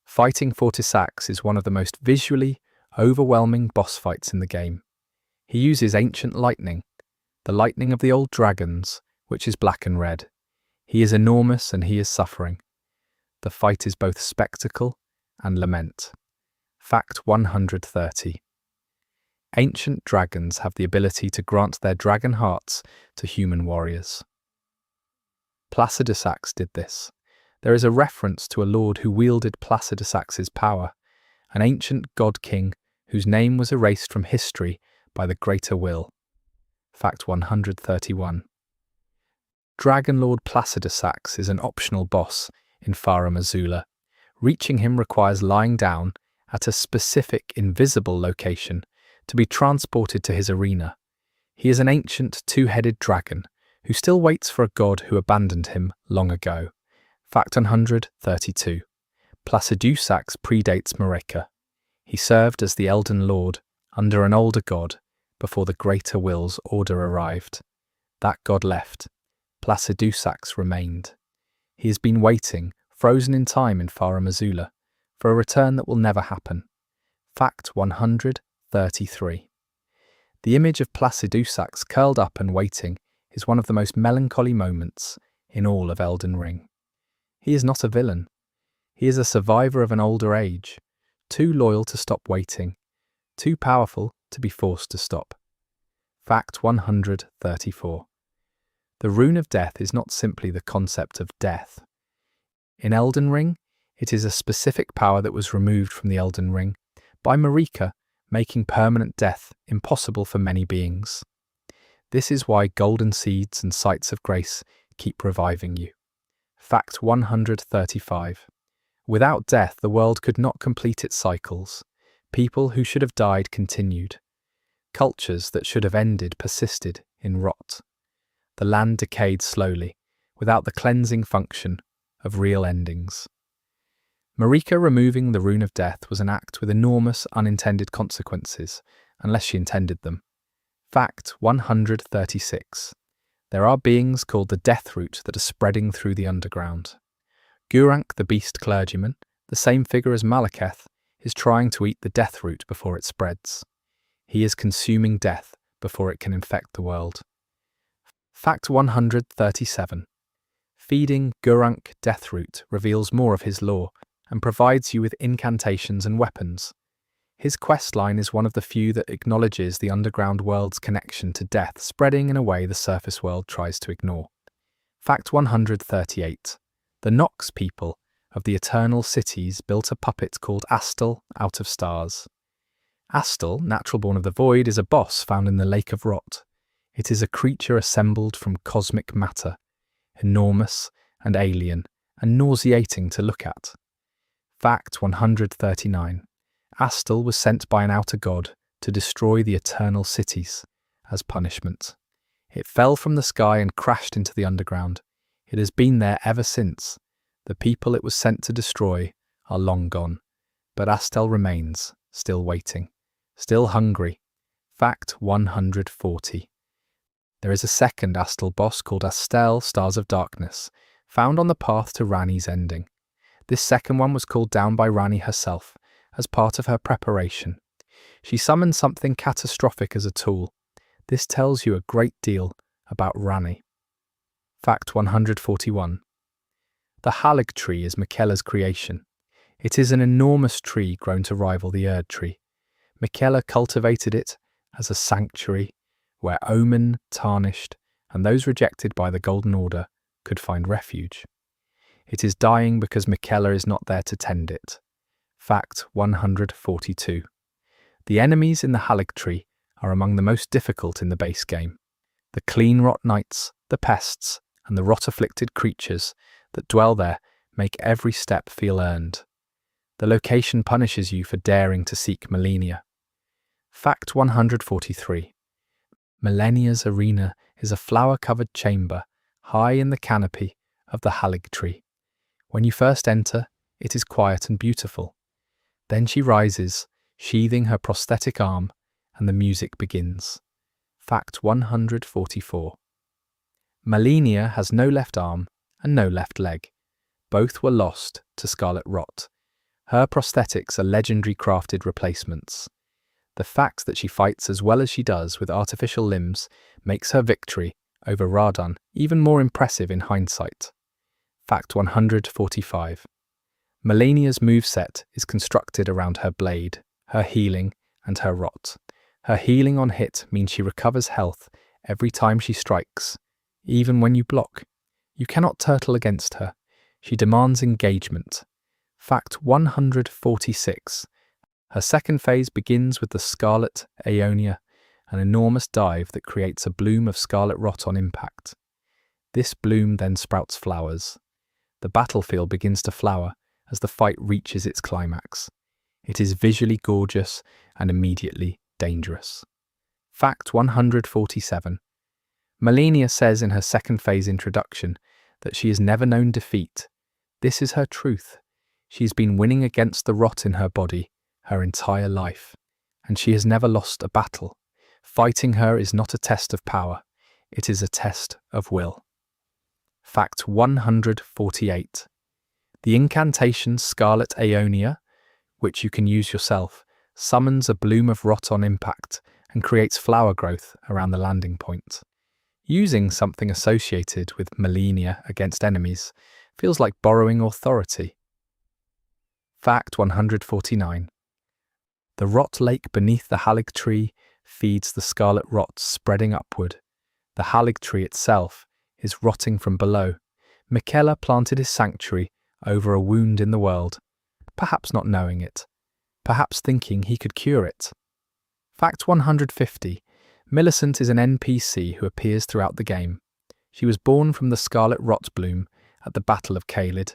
Fighting Fortisax is one of the most visually overwhelming boss fights in the game. He uses ancient lightning, the lightning of the old dragons, which is black and red. He is enormous and he is suffering. The fight is both spectacle and lament. Fact 130. Ancient dragons have the ability to grant their dragon hearts to human warriors. Placidusax did this. There is a reference to a lord who wielded Placidusax's power, an ancient god-king whose name was erased from history by the Greater Will. Fact 131. Dragon Lord Placidusax is an optional boss in Farum Azula. Reaching him requires lying down at a specific invisible location to be transported to his arena. He is an ancient two-headed dragon who still waits for a god who abandoned him long ago. Fact 132. Placidusax predates Marika. He served as the Elden Lord under an older god before the Greater Will's order arrived. That god left. Placidusax remained. He has been waiting frozen in time in Farah Missoula, for a return that will never happen. Fact 133. The image of Placidusax curled up and waiting is one of the most melancholy moments in all of Elden Ring. He is not a villain. He is a survivor of an older age, too loyal to stop waiting, too powerful to be forced to stop. Fact 134. The Rune of Death is not simply the concept of death. In Elden Ring, it is a specific power that was removed from the Elden Ring by Marika, making permanent death impossible for many beings. This is why golden seeds and sights of grace keep reviving you. Fact 135. Without death, the world could not complete its cycles. People who should have died continued. Cultures that should have ended persisted in rot. The land decayed slowly, without the cleansing function of real endings. Marika removing the Rune of Death was an act with enormous unintended consequences, unless she intended them. Fact 136. There are beings called the Death Root that are spreading through the underground. Gurranq, the beast clergyman, the same figure as Malekith, is trying to eat the Death Root before it spreads. He is consuming death before it can infect the world. Fact 137. Feeding Gurranq Deathroot reveals more of his lore and provides you with incantations and weapons. His questline is one of the few that acknowledges the underground world's connection to death spreading in a way the surface world tries to ignore. Fact 138. The Nox people of the Eternal Cities built a puppet called Astal out of stars. Astal, natural born of the void, is a boss found in the Lake of Rot. It is a creature assembled from cosmic matter, enormous and alien and nauseating to look at. Fact 139. Astal was sent by an outer god to destroy the Eternal Cities as punishment. It fell from the sky and crashed into the underground. It has been there ever since. The people it was sent to destroy are long gone, but Astal remains, still waiting, still hungry. Fact 140. There is a second Astal boss called Astel, Stars of Darkness, found on the path to Ranni's ending. This second one was called down by Ranni herself, as part of her preparation. She summoned something catastrophic as a tool. This tells you a great deal about Ranni. Fact 141. The Halig tree is Miquella's creation. It is an enormous tree grown to rival the Erd tree. Miquella cultivated it as a sanctuary where Omen, Tarnished, and those rejected by the Golden Order could find refuge. It is dying because Miquella is not there to tend it. Fact 142. The enemies in the Halig tree are among the most difficult in the base game. The clean rot knights, the pests, and the rot-afflicted creatures that dwell there make every step feel earned. The location punishes you for daring to seek Malenia. Fact 143. Malenia's arena is a flower-covered chamber high in the canopy of the Halig tree. When you first enter, it is quiet and beautiful. Then she rises, sheathing her prosthetic arm, and the music begins. Fact 144. Malenia has no left arm and no left leg. Both were lost to scarlet rot. Her prosthetics are legendary crafted replacements. The fact that she fights as well as she does with artificial limbs makes her victory over Radahn even more impressive in hindsight. Fact 145. Malenia's moveset is constructed around her blade, her healing, and her rot. Her healing on hit means she recovers health every time she strikes, even when you block. You cannot turtle against her. She demands engagement. Fact 146. Her second phase begins with the Scarlet Aeonia, an enormous dive that creates a bloom of scarlet rot on impact. This bloom then sprouts flowers. The battlefield begins to flower as the fight reaches its climax. It is visually gorgeous and immediately dangerous. Fact 147. Malenia says in her second phase introduction that she has never known defeat. This is her truth. She's been winning against the rot in her body her entire life, and she has never lost a battle. Fighting her is not a test of power, it is a test of will. Fact 148. The incantation Scarlet Aeonia, which you can use yourself, summons a bloom of rot on impact and creates flower growth around the landing point. Using something associated with Malenia against enemies feels like borrowing authority. Fact 149. The rot lake beneath the halig tree feeds the scarlet rot spreading upward. The halig tree itself is rotting from below. Miquella planted his sanctuary over a wound in the world, perhaps not knowing it, perhaps thinking he could cure it. Fact 150. Millicent is an NPC who appears throughout the game. She was born from the scarlet rot bloom at the Battle of Caelid.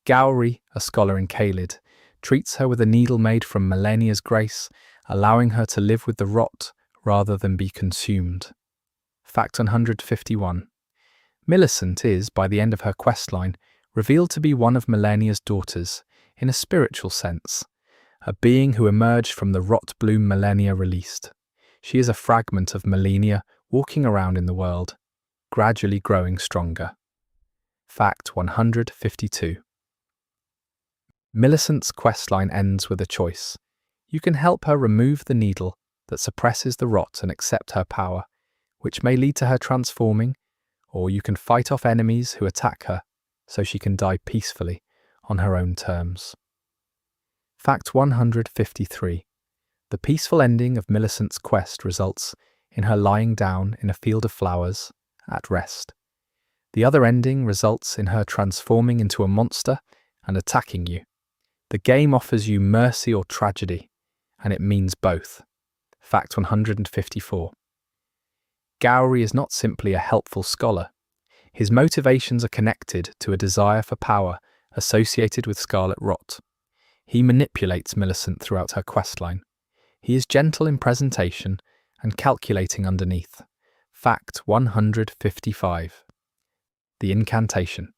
Gowry, a scholar in Caelid, treats her with a needle made from Malenia's grace, allowing her to live with the rot rather than be consumed. Fact 151. Millicent is, by the end of her questline, revealed to be one of Malenia's daughters, in a spiritual sense, a being who emerged from the rot bloom Malenia released. She is a fragment of Malenia walking around in the world, gradually growing stronger. Fact 152. Millicent's questline ends with a choice. You can help her remove the needle that suppresses the rot and accept her power, which may lead to her transforming, or you can fight off enemies who attack her so she can die peacefully on her own terms. Fact 153. The peaceful ending of Millicent's quest results in her lying down in a field of flowers, at rest. The other ending results in her transforming into a monster and attacking you. The game offers you mercy or tragedy, and it means both. Fact 154. Gowry is not simply a helpful scholar. His motivations are connected to a desire for power associated with scarlet rot. He manipulates Millicent throughout her questline. He is gentle in presentation and calculating underneath. Fact 155. The incantation.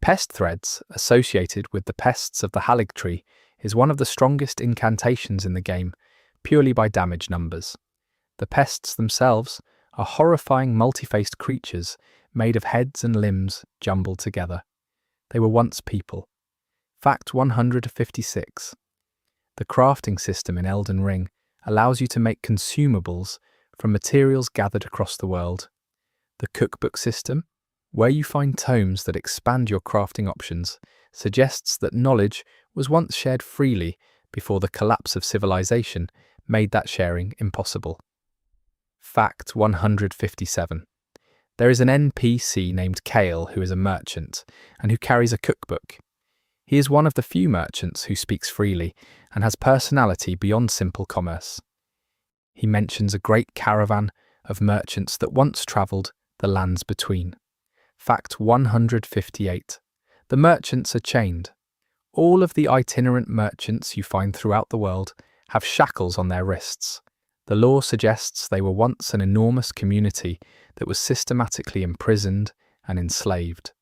Pest threads associated with the pests of the halig tree is one of the strongest incantations in the game, purely by damage numbers. The pests themselves are horrifying multi-faced creatures made of heads and limbs jumbled together. They were once people. Fact 156. The crafting system in Elden Ring allows you to make consumables from materials gathered across the world. The cookbook system, where you find tomes that expand your crafting options, suggests that knowledge was once shared freely before the collapse of civilization made that sharing impossible. Fact 157. There is an NPC named Kale who is a merchant and who carries a cookbook. He is one of the few merchants who speaks freely and has personality beyond simple commerce. He mentions a great caravan of merchants that once travelled the lands between. Fact 158. The merchants are chained. All of the itinerant merchants you find throughout the world have shackles on their wrists. The lore suggests they were once an enormous community that was systematically imprisoned and enslaved.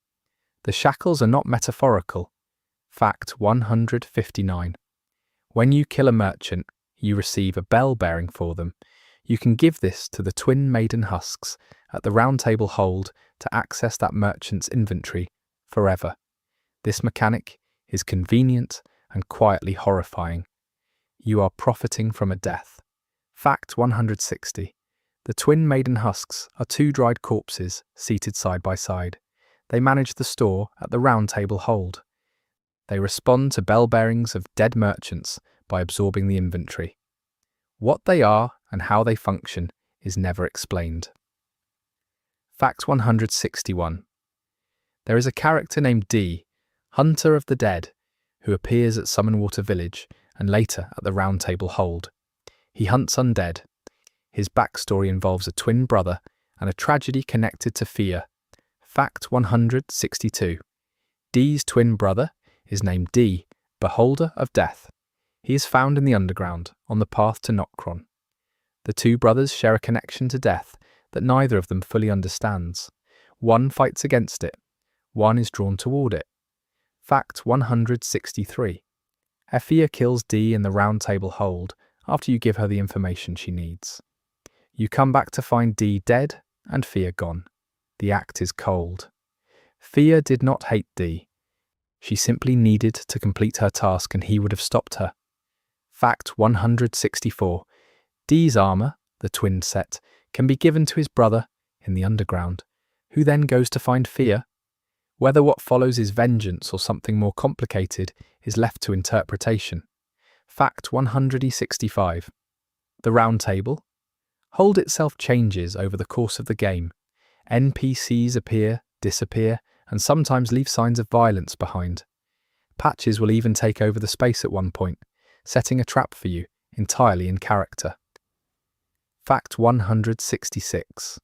The shackles are not metaphorical. Fact 159. When you kill a merchant, you receive a bell bearing for them. You can give this to the twin maiden husks at the round table hold to access that merchant's inventory forever. This mechanic is convenient and quietly horrifying. You are profiting from a death. Fact 160. The twin maiden husks are two dried corpses seated side by side. They manage the store at the round table hold. They respond to bell bearings of dead merchants by absorbing the inventory. What they are and how they function is never explained. Fact 161. There is a character named Dee, Hunter of the Dead, who appears at Summonwater Village and later at the Round Table Hold. He hunts undead. His backstory involves a twin brother and a tragedy connected to fear. Fact 162. Dee's twin brother is named Dee, Beholder of Death. He is found in the underground, on the path to Nocron. The two brothers share a connection to death that neither of them fully understands. One fights against it. One is drawn toward it. Fact 163. Effia kills Dee in the Round Table Hold after you give her the information she needs. You come back to find Dee dead and Fia gone. The act is cold. Fia did not hate Dee. She simply needed to complete her task and he would have stopped her. Fact 164. Dee's armor, the twin set, can be given to his brother in the underground, who then goes to find Fia. Whether what follows is vengeance or something more complicated is left to interpretation. Fact 165. The Round Table. Hold itself changes over the course of the game. NPCs appear, disappear, and sometimes leave signs of violence behind. Patches will even take over the space at one point, setting a trap for you, entirely in character. Fact 166.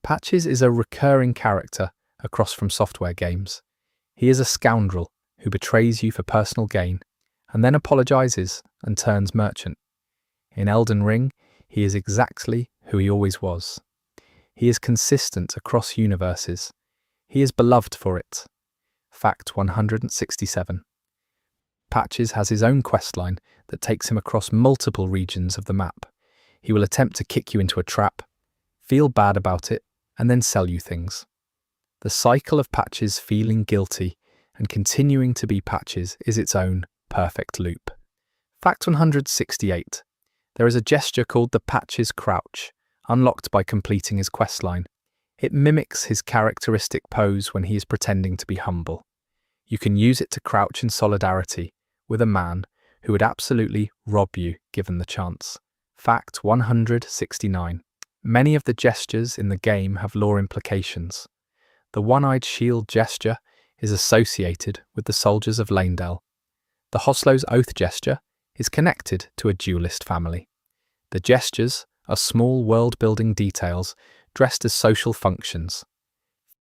Patches is a recurring character across From Software games. He is a scoundrel who betrays you for personal gain, and then apologizes and turns merchant. In Elden Ring, he is exactly who he always was. He is consistent across universes. He is beloved for it. Fact 167. Patches has his own questline that takes him across multiple regions of the map. He will attempt to kick you into a trap, feel bad about it, and then sell you things. The cycle of Patches feeling guilty and continuing to be Patches is its own perfect loop. Fact 168. There is a gesture called the Patches Crouch, unlocked by completing his questline. It mimics his characteristic pose when he is pretending to be humble. You can use it to crouch in solidarity with a man who would absolutely rob you given the chance. Fact 169. Many of the gestures in the game have lore implications. The one-eyed shield gesture is associated with the soldiers of Leyndell. The Hoslow's Oath gesture is connected to a duelist family. The gestures are small world-building details dressed as social functions.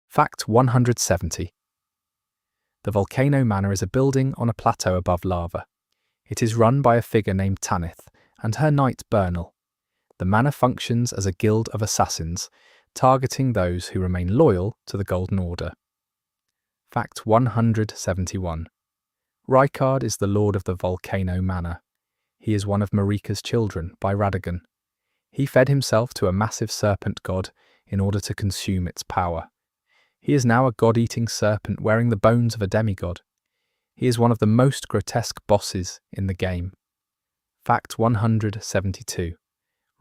Fact 170. The Volcano Manor is a building on a plateau above lava. It is run by a figure named Tanith and her knight Bernal. The manor functions as a guild of assassins, targeting those who remain loyal to the Golden Order. Fact 171. Rykard is the lord of the Volcano Manor. He is one of Marika's children by Radagon. He fed himself to a massive serpent god in order to consume its power. He is now a god-eating serpent wearing the bones of a demigod. He is one of the most grotesque bosses in the game. Fact 172.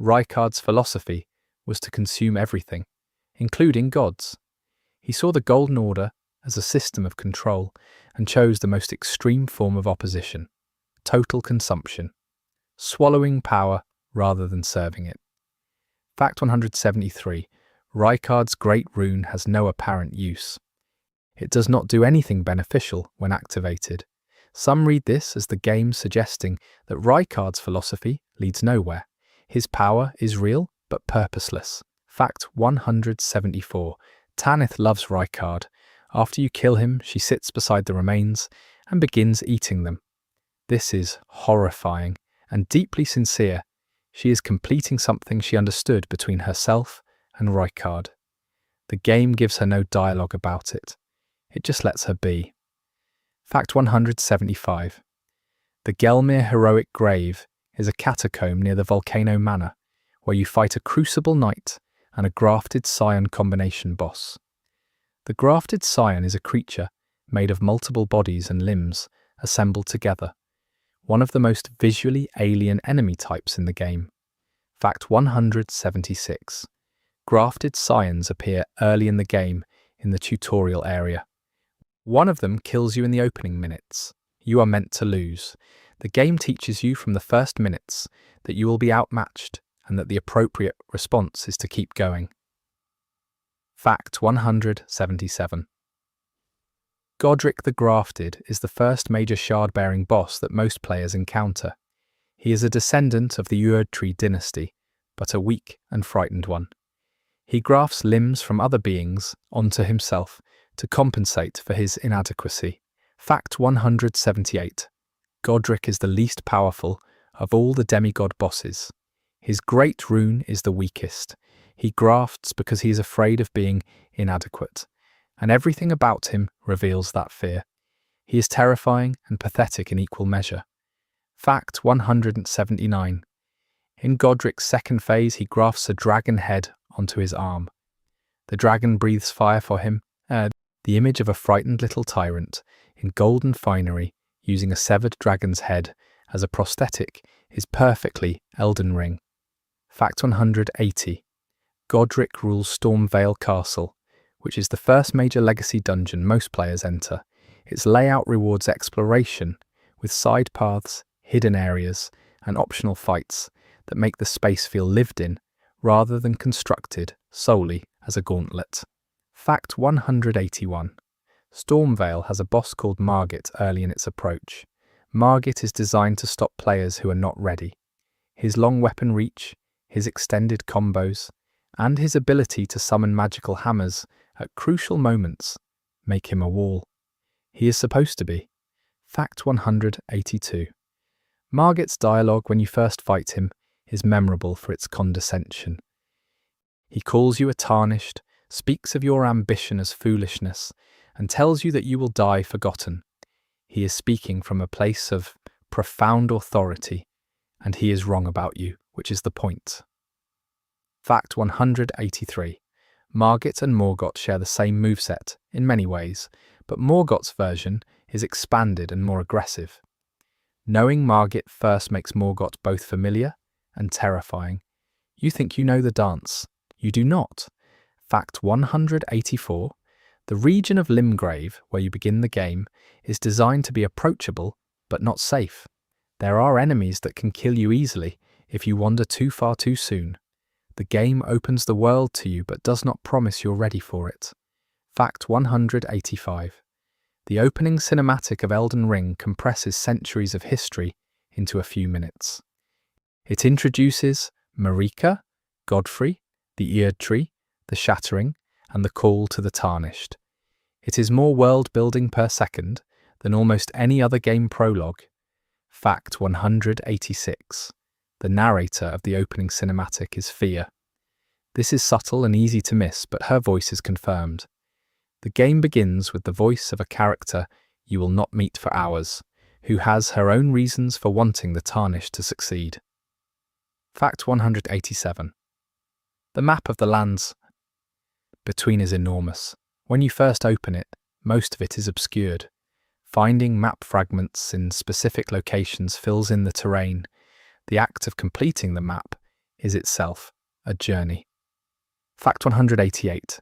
Rykard's philosophy was to consume everything, including gods. He saw the Golden Order as a system of control and chose the most extreme form of opposition: total consumption, swallowing power rather than serving it. Fact 173. Rykard's Great Rune has no apparent use. It does not do anything beneficial when activated. Some read this as the game suggesting that Rykard's philosophy leads nowhere. His power is real but purposeless. Fact 174. Tanith loves Rykard. After you kill him, she sits beside the remains and begins eating them. This is horrifying and deeply sincere. She is completing something she understood between herself and Rykard. The game gives her no dialogue about it. It just lets her be. Fact 175. The Gelmir Heroic Grave is a catacomb near the Volcano Manor, where you fight a Crucible Knight and a Grafted Scion combination boss. The Grafted Scion is a creature made of multiple bodies and limbs assembled together, one of the most visually alien enemy types in the game. Fact 176. Grafted Scions appear early in the game in the tutorial area. One of them kills you in the opening minutes. You are meant to lose. The game teaches you from the first minutes that you will be outmatched and that the appropriate response is to keep going. Fact 177. Godric the Grafted is the first major shard-bearing boss that most players encounter. He is a descendant of the Urdtree dynasty, but a weak and frightened one. He grafts limbs from other beings onto himself to compensate for his inadequacy. Fact 178. Godric is the least powerful of all the demigod bosses. His Great Rune is the weakest. He grafts because he is afraid of being inadequate, and everything about him reveals that fear. He is terrifying and pathetic in equal measure. Fact 179. In Godric's second phase, he grafts a dragon head onto his arm. The dragon breathes fire for him. The The image of a frightened little tyrant in golden finery using a severed dragon's head as a prosthetic is perfectly Elden Ring. Fact 180. Godric rules Stormvale Castle, which is the first major legacy dungeon most players enter. Its layout rewards exploration, with side paths, hidden areas, and optional fights that make the space feel lived in, rather than constructed solely as a gauntlet. Fact 181. Stormvale has a boss called Margit early in its approach. Margit is designed to stop players who are not ready. His long weapon reach, his extended combos, and his ability to summon magical hammers at crucial moments make him a wall. He is supposed to be. Fact 182. Margit's dialogue when you first fight him is memorable for its condescension. He calls you a tarnished, speaks of your ambition as foolishness, and tells you that you will die forgotten. He is speaking from a place of profound authority, and he is wrong about you, which is the point. Fact 183. Margit and Morgott share the same moveset in many ways, but Morgott's version is expanded and more aggressive. Knowing Margit first makes Morgott both familiar and terrifying. You think you know the dance. You do not. Fact 184. The region of Limgrave, where you begin the game, is designed to be approachable but not safe. There are enemies that can kill you easily if you wander too far too soon. The game opens the world to you but does not promise you're ready for it. Fact 185. The opening cinematic of Elden Ring compresses centuries of history into a few minutes. It introduces Marika, Godfrey, the Erdtree, the Shattering, and the Call to the Tarnished. It is more world-building per second than almost any other game prologue. Fact 186. The narrator of the opening cinematic is Fia. This is subtle and easy to miss, but her voice is confirmed. The game begins with the voice of a character you will not meet for hours, who has her own reasons for wanting the Tarnished to succeed. Fact 187. The map of the lands between is enormous. When you first open it, most of it is obscured. Finding map fragments in specific locations fills in the terrain. The act of completing the map is itself a journey. Fact 188.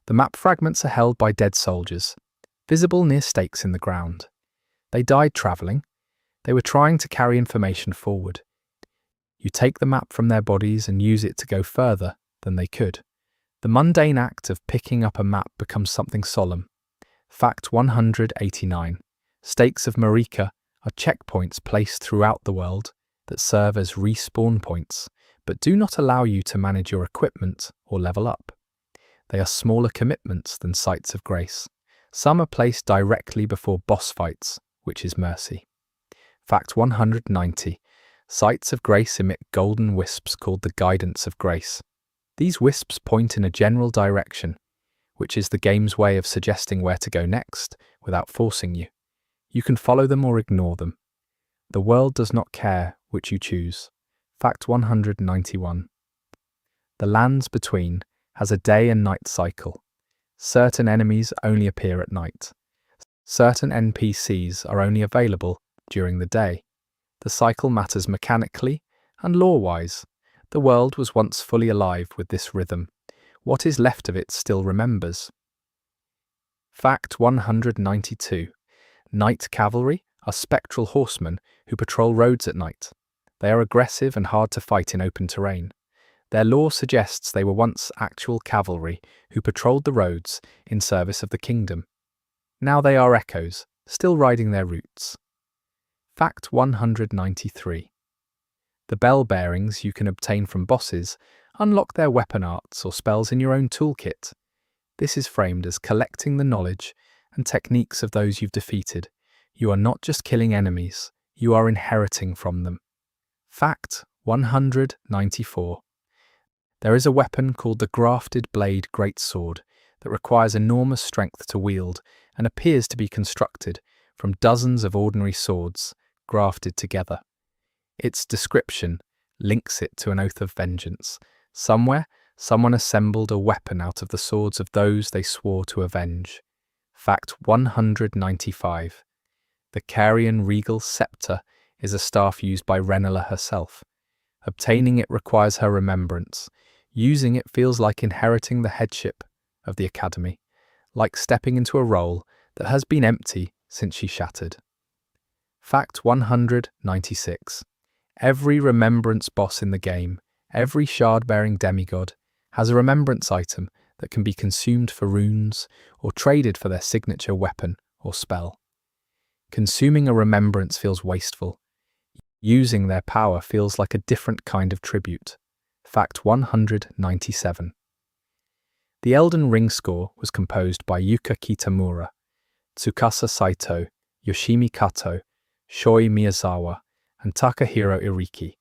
The map fragments are held by dead soldiers, visible near stakes in the ground. They died travelling. They were trying to carry information forward. You take the map from their bodies and use it to go further than they could. The mundane act of picking up a map becomes something solemn. Fact 189. Stakes of Marika are checkpoints placed throughout the world that serve as respawn points, but do not allow you to manage your equipment or level up. They are smaller commitments than sites of grace. Some are placed directly before boss fights, which is mercy. Fact 190. Sites of grace emit golden wisps called the guidance of grace. These wisps point in a general direction, which is the game's way of suggesting where to go next without forcing you. You can follow them or ignore them. The world does not care which you choose. Fact 191. The lands between has a day and night cycle. Certain enemies only appear at night. Certain NPCs are only available during the day. The cycle matters mechanically and lore-wise. The world was once fully alive with this rhythm. What is left of it still remembers. Fact 192. Night cavalry are spectral horsemen who patrol roads at night. They are aggressive and hard to fight in open terrain. Their lore suggests they were once actual cavalry who patrolled the roads in service of the kingdom. Now they are echoes, still riding their routes. Fact 193. The bell bearings you can obtain from bosses unlock their weapon arts or spells in your own toolkit. This is framed as collecting the knowledge and techniques of those you've defeated. You are not just killing enemies, you are inheriting from them. Fact 194. There is a weapon called the Grafted Blade Greatsword that requires enormous strength to wield and appears to be constructed from dozens of ordinary swords grafted together. Its description links it to an oath of vengeance. Somewhere, someone assembled a weapon out of the swords of those they swore to avenge. Fact 195. The Carian regal scepter is a staff used by Renala herself. Obtaining it requires her remembrance. Using it feels like inheriting the headship of the Academy, like stepping into a role that has been empty since she shattered. Fact 196. Every remembrance boss in the game, every shard-bearing demigod, has a remembrance item that can be consumed for runes or traded for their signature weapon or spell. Consuming a remembrance feels wasteful. Using their power feels like a different kind of tribute. Fact 197. The Elden Ring score was composed by Yuka Kitamura, Tsukasa Saito, Yoshimi Kato, Shoi Miyazawa, and Takahiro Iriki.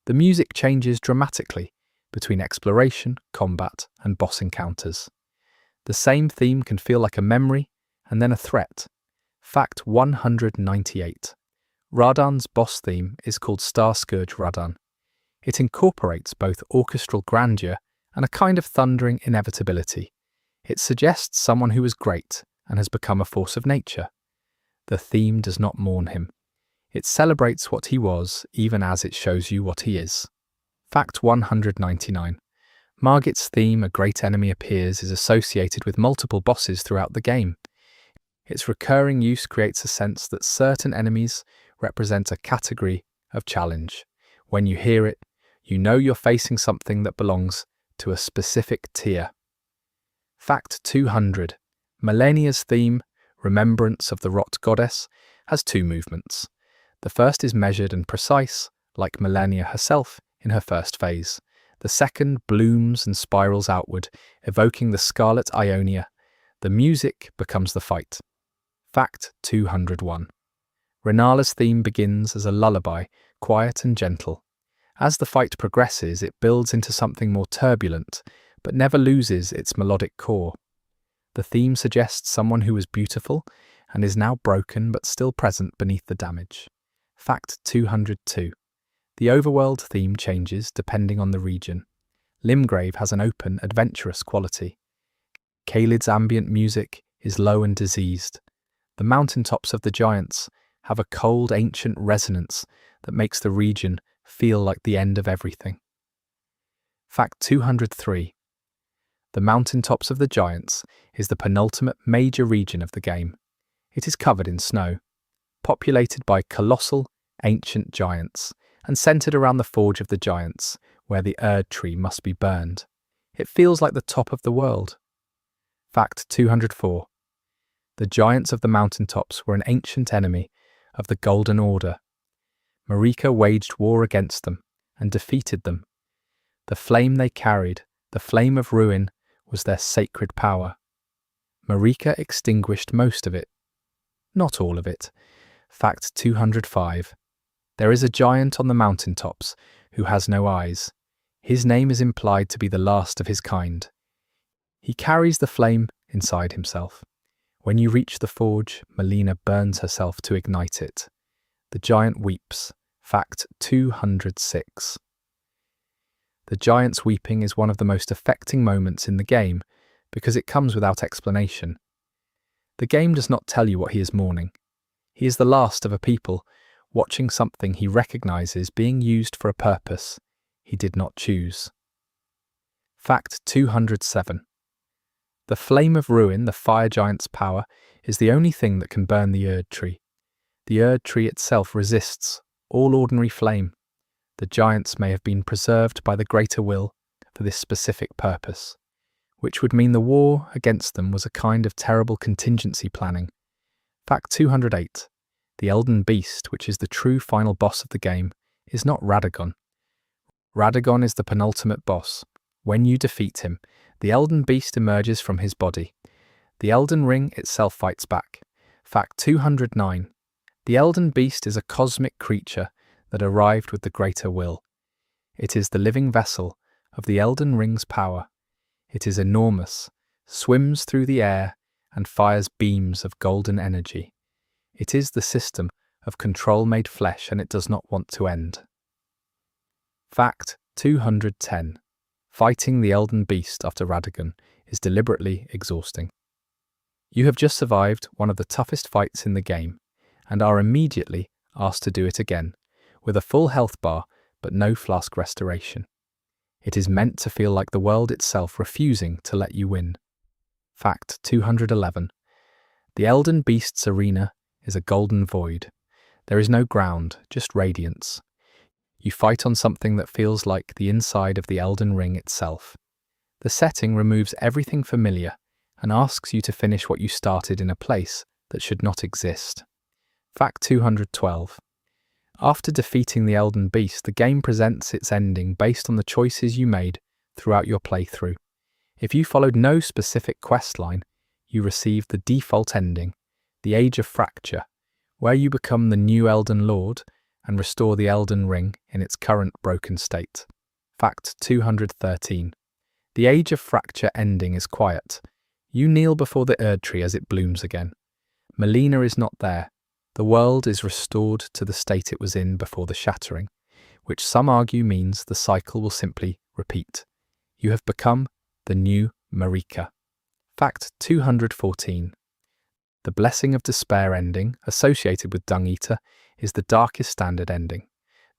The music changes dramatically between exploration, combat, and boss encounters. The same theme can feel like a memory and then a threat. Fact 198. Radahn's boss theme is called Star Scourge Radahn. It incorporates both orchestral grandeur and a kind of thundering inevitability. It suggests someone who is great and has become a force of nature. The theme does not mourn him. It celebrates what he was, even as it shows you what he is. Fact 199. Margit's theme, A Great Enemy Appears, is associated with multiple bosses throughout the game. Its recurring use creates a sense that certain enemies represent a category of challenge. When you hear it, you know you're facing something that belongs to a specific tier. Fact 200. Malenia's theme, Remembrance of the Rot Goddess, has two movements. The first is measured and precise, like Malenia herself in her first phase. The second blooms and spirals outward, evoking the Scarlet Ionia. The music becomes the fight. Fact 201. Renala's theme begins as a lullaby, quiet and gentle. As the fight progresses, it builds into something more turbulent, but never loses its melodic core. The theme suggests someone who was beautiful and is now broken but still present beneath the damage. Fact 202. The overworld theme changes depending on the region. Limgrave has an open, adventurous quality. Caelid's ambient music is low and diseased. The mountaintops of the giants have a cold, ancient resonance that makes the region feel like the end of everything. Fact 203. The mountaintops of the giants is the penultimate major region of the game. It is covered in snow, populated by colossal, ancient giants, and centered around the Forge of the Giants, where the Erd tree must be burned. It feels like the top of the world. Fact 204. The giants of the mountaintops were an ancient enemy of the Golden Order. Marika waged war against them and defeated them. The flame they carried, the flame of ruin, was their sacred power. Marika extinguished most of it. Not all of it. Fact 205. There is a giant on the mountaintops who has no eyes. His name is implied to be the last of his kind. He carries the flame inside himself. When you reach the forge, Melina burns herself to ignite it. The giant weeps. Fact 206. The giant's weeping is one of the most affecting moments in the game because it comes without explanation. The game does not tell you what he is mourning. He is the last of a people, watching something he recognizes being used for a purpose he did not choose. Fact 207. The flame of ruin, the fire giant's power, is the only thing that can burn the Erd tree. The Erd tree itself resists all ordinary flame. The giants may have been preserved by the greater will for this specific purpose, which would mean the war against them was a kind of terrible contingency planning. Fact 208. The Elden Beast, which is the true final boss of the game, is not Radagon. Radagon is the penultimate boss. When you defeat him, the Elden Beast emerges from his body. The Elden Ring itself fights back. Fact 209. The Elden Beast is a cosmic creature that arrived with the greater will. It is the living vessel of the Elden Ring's power. It is enormous, swims through the air, and fires beams of golden energy. It is the system of control made flesh, and it does not want to end. Fact 210. Fighting the Elden Beast after Radagon is deliberately exhausting. You have just survived one of the toughest fights in the game, and are immediately asked to do it again, with a full health bar but no flask restoration. It is meant to feel like the world itself refusing to let you win. Fact 211. The Elden Beast's arena is a golden void. There is no ground, just radiance. You fight on something that feels like the inside of the Elden Ring itself. The setting removes everything familiar and asks you to finish what you started in a place that should not exist. Fact 212. After defeating the Elden Beast, the game presents its ending based on the choices you made throughout your playthrough. If you followed no specific questline, you receive the default ending, the Age of Fracture, where you become the new Elden Lord and restore the Elden Ring in its current broken state. Fact 213. The Age of Fracture ending is quiet. You kneel before the Erd Tree as it blooms again. Melina is not there. The world is restored to the state it was in before the shattering, which some argue means the cycle will simply repeat. You have become the new Marika. Fact 214. The Blessing of Despair ending, associated with Dung Eater, is the darkest standard ending.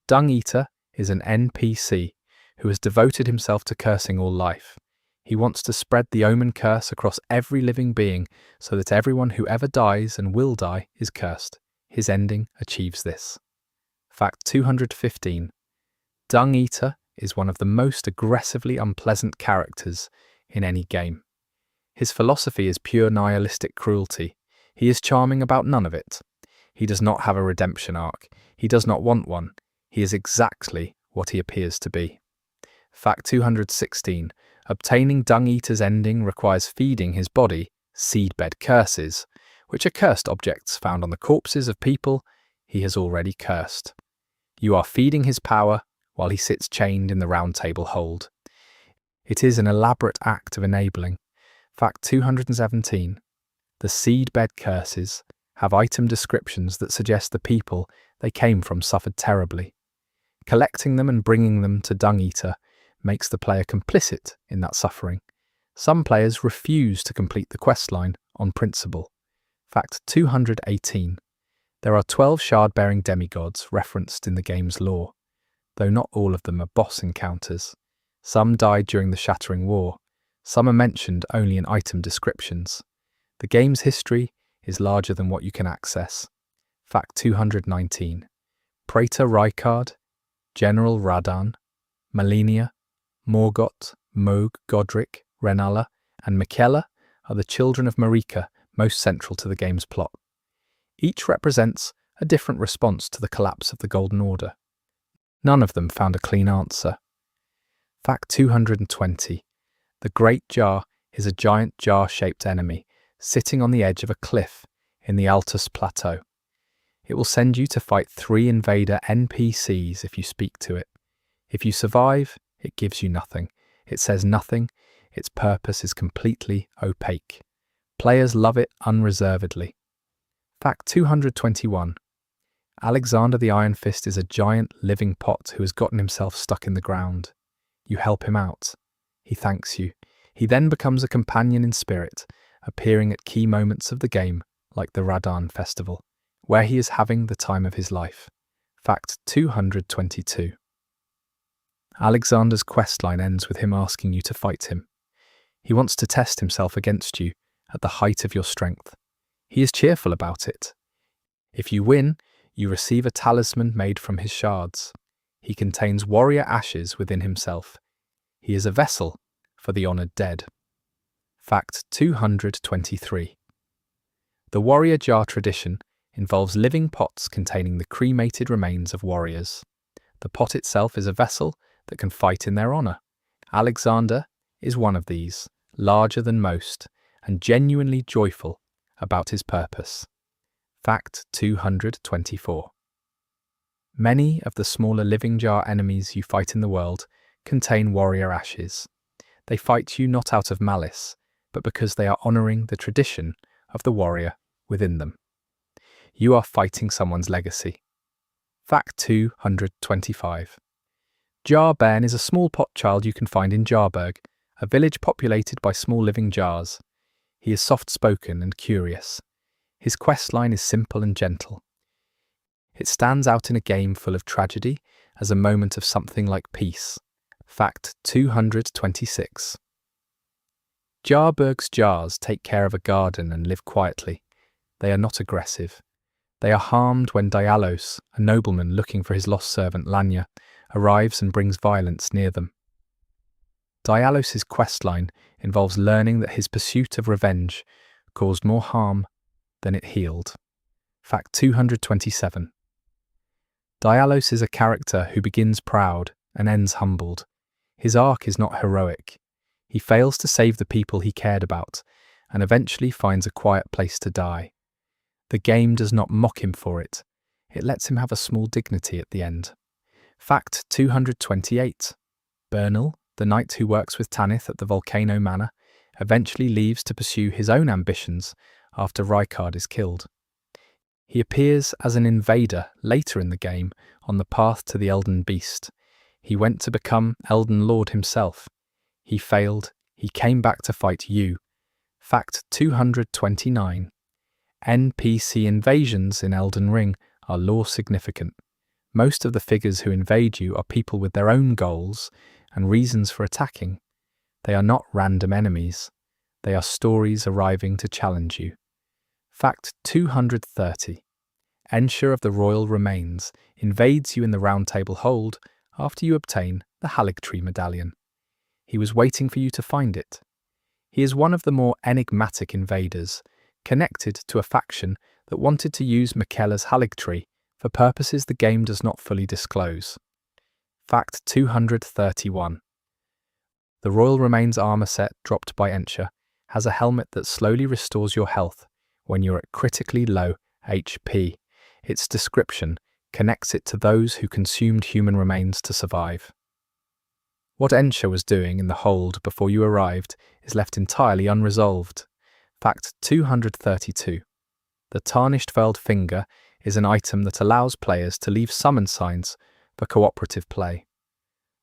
Dung Eater is an NPC who has devoted himself to cursing all life. He wants to spread the Omen curse across every living being so that everyone who ever dies and will die is cursed. His ending achieves this. Fact 215. Dung Eater is one of the most aggressively unpleasant characters in any game. His philosophy is pure nihilistic cruelty. He is charming about none of it. He does not have a redemption arc. He does not want one. He is exactly what he appears to be. Fact 216. Obtaining Dung Eater's ending requires feeding his body seedbed curses, which are cursed objects found on the corpses of people he has already cursed. You are feeding his power while he sits chained in the Round Table hold. It is an elaborate act of enabling. Fact 217. The seedbed curses have item descriptions that suggest the people they came from suffered terribly. Collecting them and bringing them to Dung Eater makes the player complicit in that suffering. Some players refuse to complete the questline on principle. Fact 218. There are 12 shard-bearing demigods referenced in the game's lore, though not all of them are boss encounters. Some died during the Shattering War. Some are mentioned only in item descriptions. The game's history is larger than what you can access. Fact 219. Praetor Rykard, General Radahn, Malenia, Morgott, Mohg, Godric, Renala, and Miquella are the children of Marika most central to the game's plot. Each represents a different response to the collapse of the Golden Order. None of them found a clean answer. Fact 220. The Great Jar is a giant jar-shaped enemy sitting on the edge of a cliff in the Altus Plateau. It will send you to fight 3 invader NPCs if you speak to it. If you survive, it gives you nothing. It says nothing. Its purpose is completely opaque. Players love it unreservedly. Fact 221. Alexander the Iron Fist is a giant living pot who has gotten himself stuck in the ground. You help him out. He thanks you. He then becomes a companion in spirit, appearing at key moments of the game, like the Radahn Festival, where he is having the time of his life. Fact 222. Alexander's questline ends with him asking you to fight him. He wants to test himself against you at the height of your strength. He is cheerful about it. If you win, you receive a talisman made from his shards. He contains warrior ashes within himself. He is a vessel for the honoured dead. Fact 223. The warrior jar tradition involves living pots containing the cremated remains of warriors. The pot itself is a vessel that can fight in their honour. Alexander is one of these, larger than most, and genuinely joyful about his purpose. Fact 224. Many of the smaller living jar enemies you fight in the world contain warrior ashes. They fight you not out of malice, but because they are honouring the tradition of the warrior within them. You are fighting someone's legacy. Fact 225. Jarben is a small pot child you can find in Jarberg, a village populated by small living jars. He is soft-spoken and curious. His questline is simple and gentle. It stands out in a game full of tragedy as a moment of something like peace. Fact 226. Jarburg's jars take care of a garden and live quietly. They are not aggressive. They are harmed when Dialos, a nobleman looking for his lost servant Lanya, arrives and brings violence near them. Dialos's questline involves learning that his pursuit of revenge caused more harm than it healed. Fact 227. Dialos is a character who begins proud and ends humbled. His arc is not heroic. He fails to save the people he cared about and eventually finds a quiet place to die. The game does not mock him for it. It lets him have a small dignity at the end. Fact 228. Bernal, the knight who works with Tanith at the Volcano Manor, eventually leaves to pursue his own ambitions after Rykard is killed. He appears as an invader later in the game on the path to the Elden Beast. He went to become Elden Lord himself. He failed. He came back to fight you. Fact 229. NPC invasions in Elden Ring are lore significant. Most of the figures who invade you are people with their own goals and reasons for attacking. They are not random enemies. They are stories arriving to challenge you. Fact 230. Ensure of the Royal Remains invades you in the Round Table Hold after you obtain the Haligtree Medallion. He was waiting for you to find it. He is one of the more enigmatic invaders, connected to a faction that wanted to use Miquella's Haligtree for purposes the game does not fully disclose. Fact 231. The Royal Remains armor set dropped by Ensure has a helmet that slowly restores your health when you're at critically low HP. Its description connects it to those who consumed human remains to survive. What Ensure was doing in the hold before you arrived is left entirely unresolved. Fact 232. The Tarnished Furled Finger is an item that allows players to leave summon signs for cooperative play.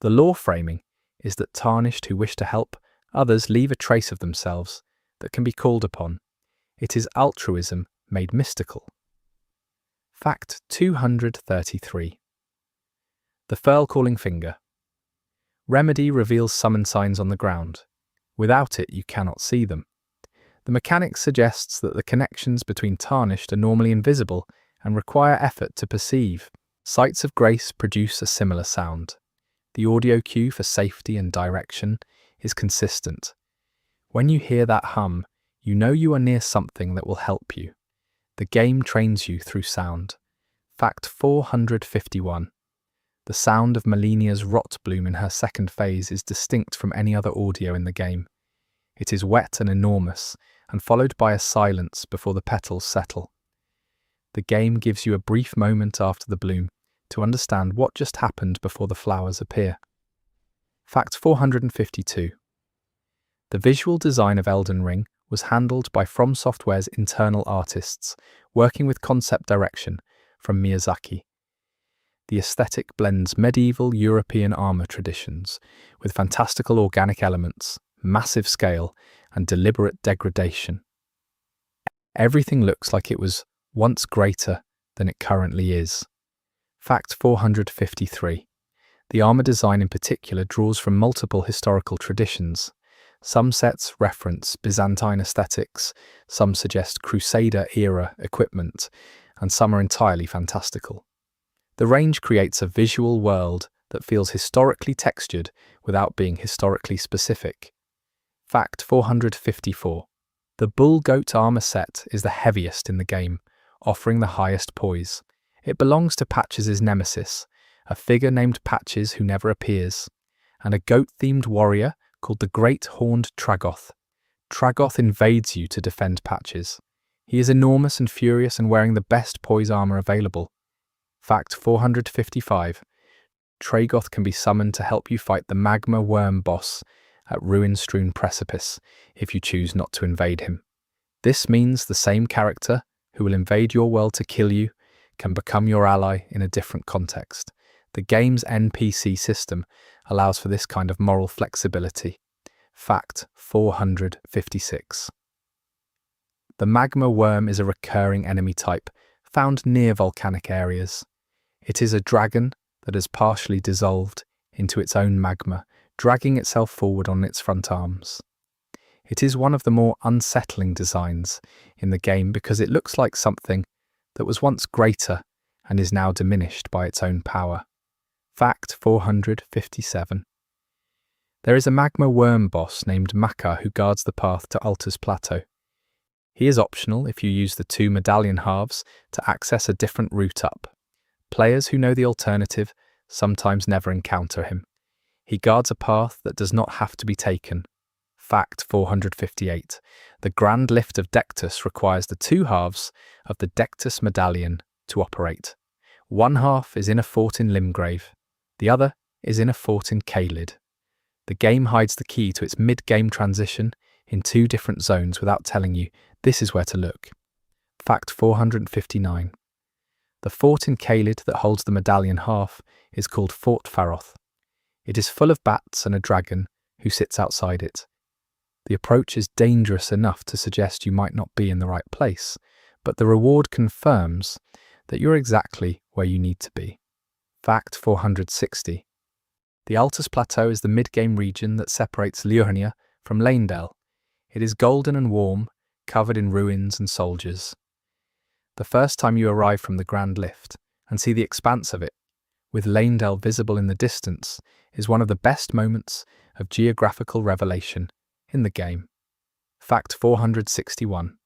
The lore framing is that Tarnished who wish to help others leave a trace of themselves that can be called upon. It is altruism made mystical. Fact 233. The Furl-Calling Finger. Remedy reveals summon signs on the ground. Without it, you cannot see them. The mechanic suggests that the connections between Tarnished are normally invisible and require effort to perceive. Sights of Grace produce a similar sound. The audio cue for safety and direction is consistent. When you hear that hum, you know you are near something that will help you. The game trains you through sound. Fact 451. The sound of Melinia's rot bloom in her second phase is distinct from any other audio in the game. It is wet and enormous, and followed by a silence before the petals settle. The game gives you a brief moment after the bloom to understand what just happened before the flowers appear. Fact 452. The visual design of Elden Ring was handled by From Software's internal artists, working with concept direction from Miyazaki. The aesthetic blends medieval European armor traditions with fantastical organic elements, massive scale, and deliberate degradation. Everything looks like it was once greater than it currently is. Fact 453. The armor design in particular draws from multiple historical traditions. Some sets reference Byzantine aesthetics, some suggest Crusader-era equipment, and some are entirely fantastical. The range creates a visual world that feels historically textured without being historically specific. Fact 454. The Bull-Goat armor set is the heaviest in the game, offering the highest poise. It belongs to Patches' nemesis, a figure named Patches who never appears, and a goat-themed warrior called the Great Horned Tragoth. Tragoth invades you to defend Patches. He is enormous and furious and wearing the best poise armor available. Fact 455. Tragoth can be summoned to help you fight the Magma Worm boss at Ruin-Strewn Precipice if you choose not to invade him. This means the same character who will invade your world to kill you can become your ally in a different context. The game's NPC system allows for this kind of moral flexibility. Fact 456. The magma worm is a recurring enemy type found near volcanic areas. It is a dragon that has partially dissolved into its own magma, dragging itself forward on its front arms. It is one of the more unsettling designs in the game because it looks like something that was once greater and is now diminished by its own power. Fact 457. There is a magma worm boss named Maka who guards the path to Altus Plateau. He is optional if you use the 2 medallion halves to access a different route up. Players who know the alternative sometimes never encounter him. He guards a path that does not have to be taken. Fact 458. The Grand Lift of Dectus requires the 2 halves of the Dectus medallion to operate. One half is in a fort in Limgrave. The other is in a fort in Caelid. The game hides the key to its mid-game transition in 2 different zones without telling you this is where to look. Fact 459. The fort in Caelid that holds the medallion half is called Fort Faroth. It is full of bats and a dragon who sits outside it. The approach is dangerous enough to suggest you might not be in the right place, but the reward confirms that you're exactly where you need to be. Fact 460. The Altus Plateau is the mid-game region that separates Liurnia from Leyndell. It is golden and warm, covered in ruins and soldiers. The first time you arrive from the Grand Lift and see the expanse of it, with Leyndell visible in the distance, is one of the best moments of geographical revelation in the game. Fact 461.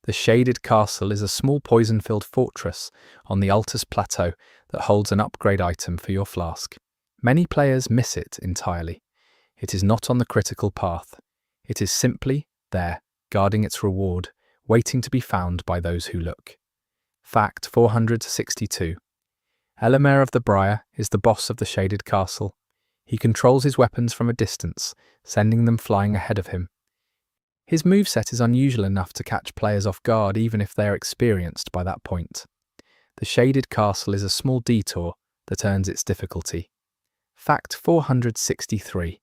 The Shaded Castle is a small poison-filled fortress on the Altus Plateau that holds an upgrade item for your flask. Many players miss it entirely. It is not on the critical path. It is simply there, guarding its reward, waiting to be found by those who look. Fact 462. Elemer of the Briar is the boss of the Shaded Castle. He controls his weapons from a distance, sending them flying ahead of him. His moveset is unusual enough to catch players off guard even if they are experienced by that point. The Shaded Castle is a small detour that earns its difficulty. Fact 463.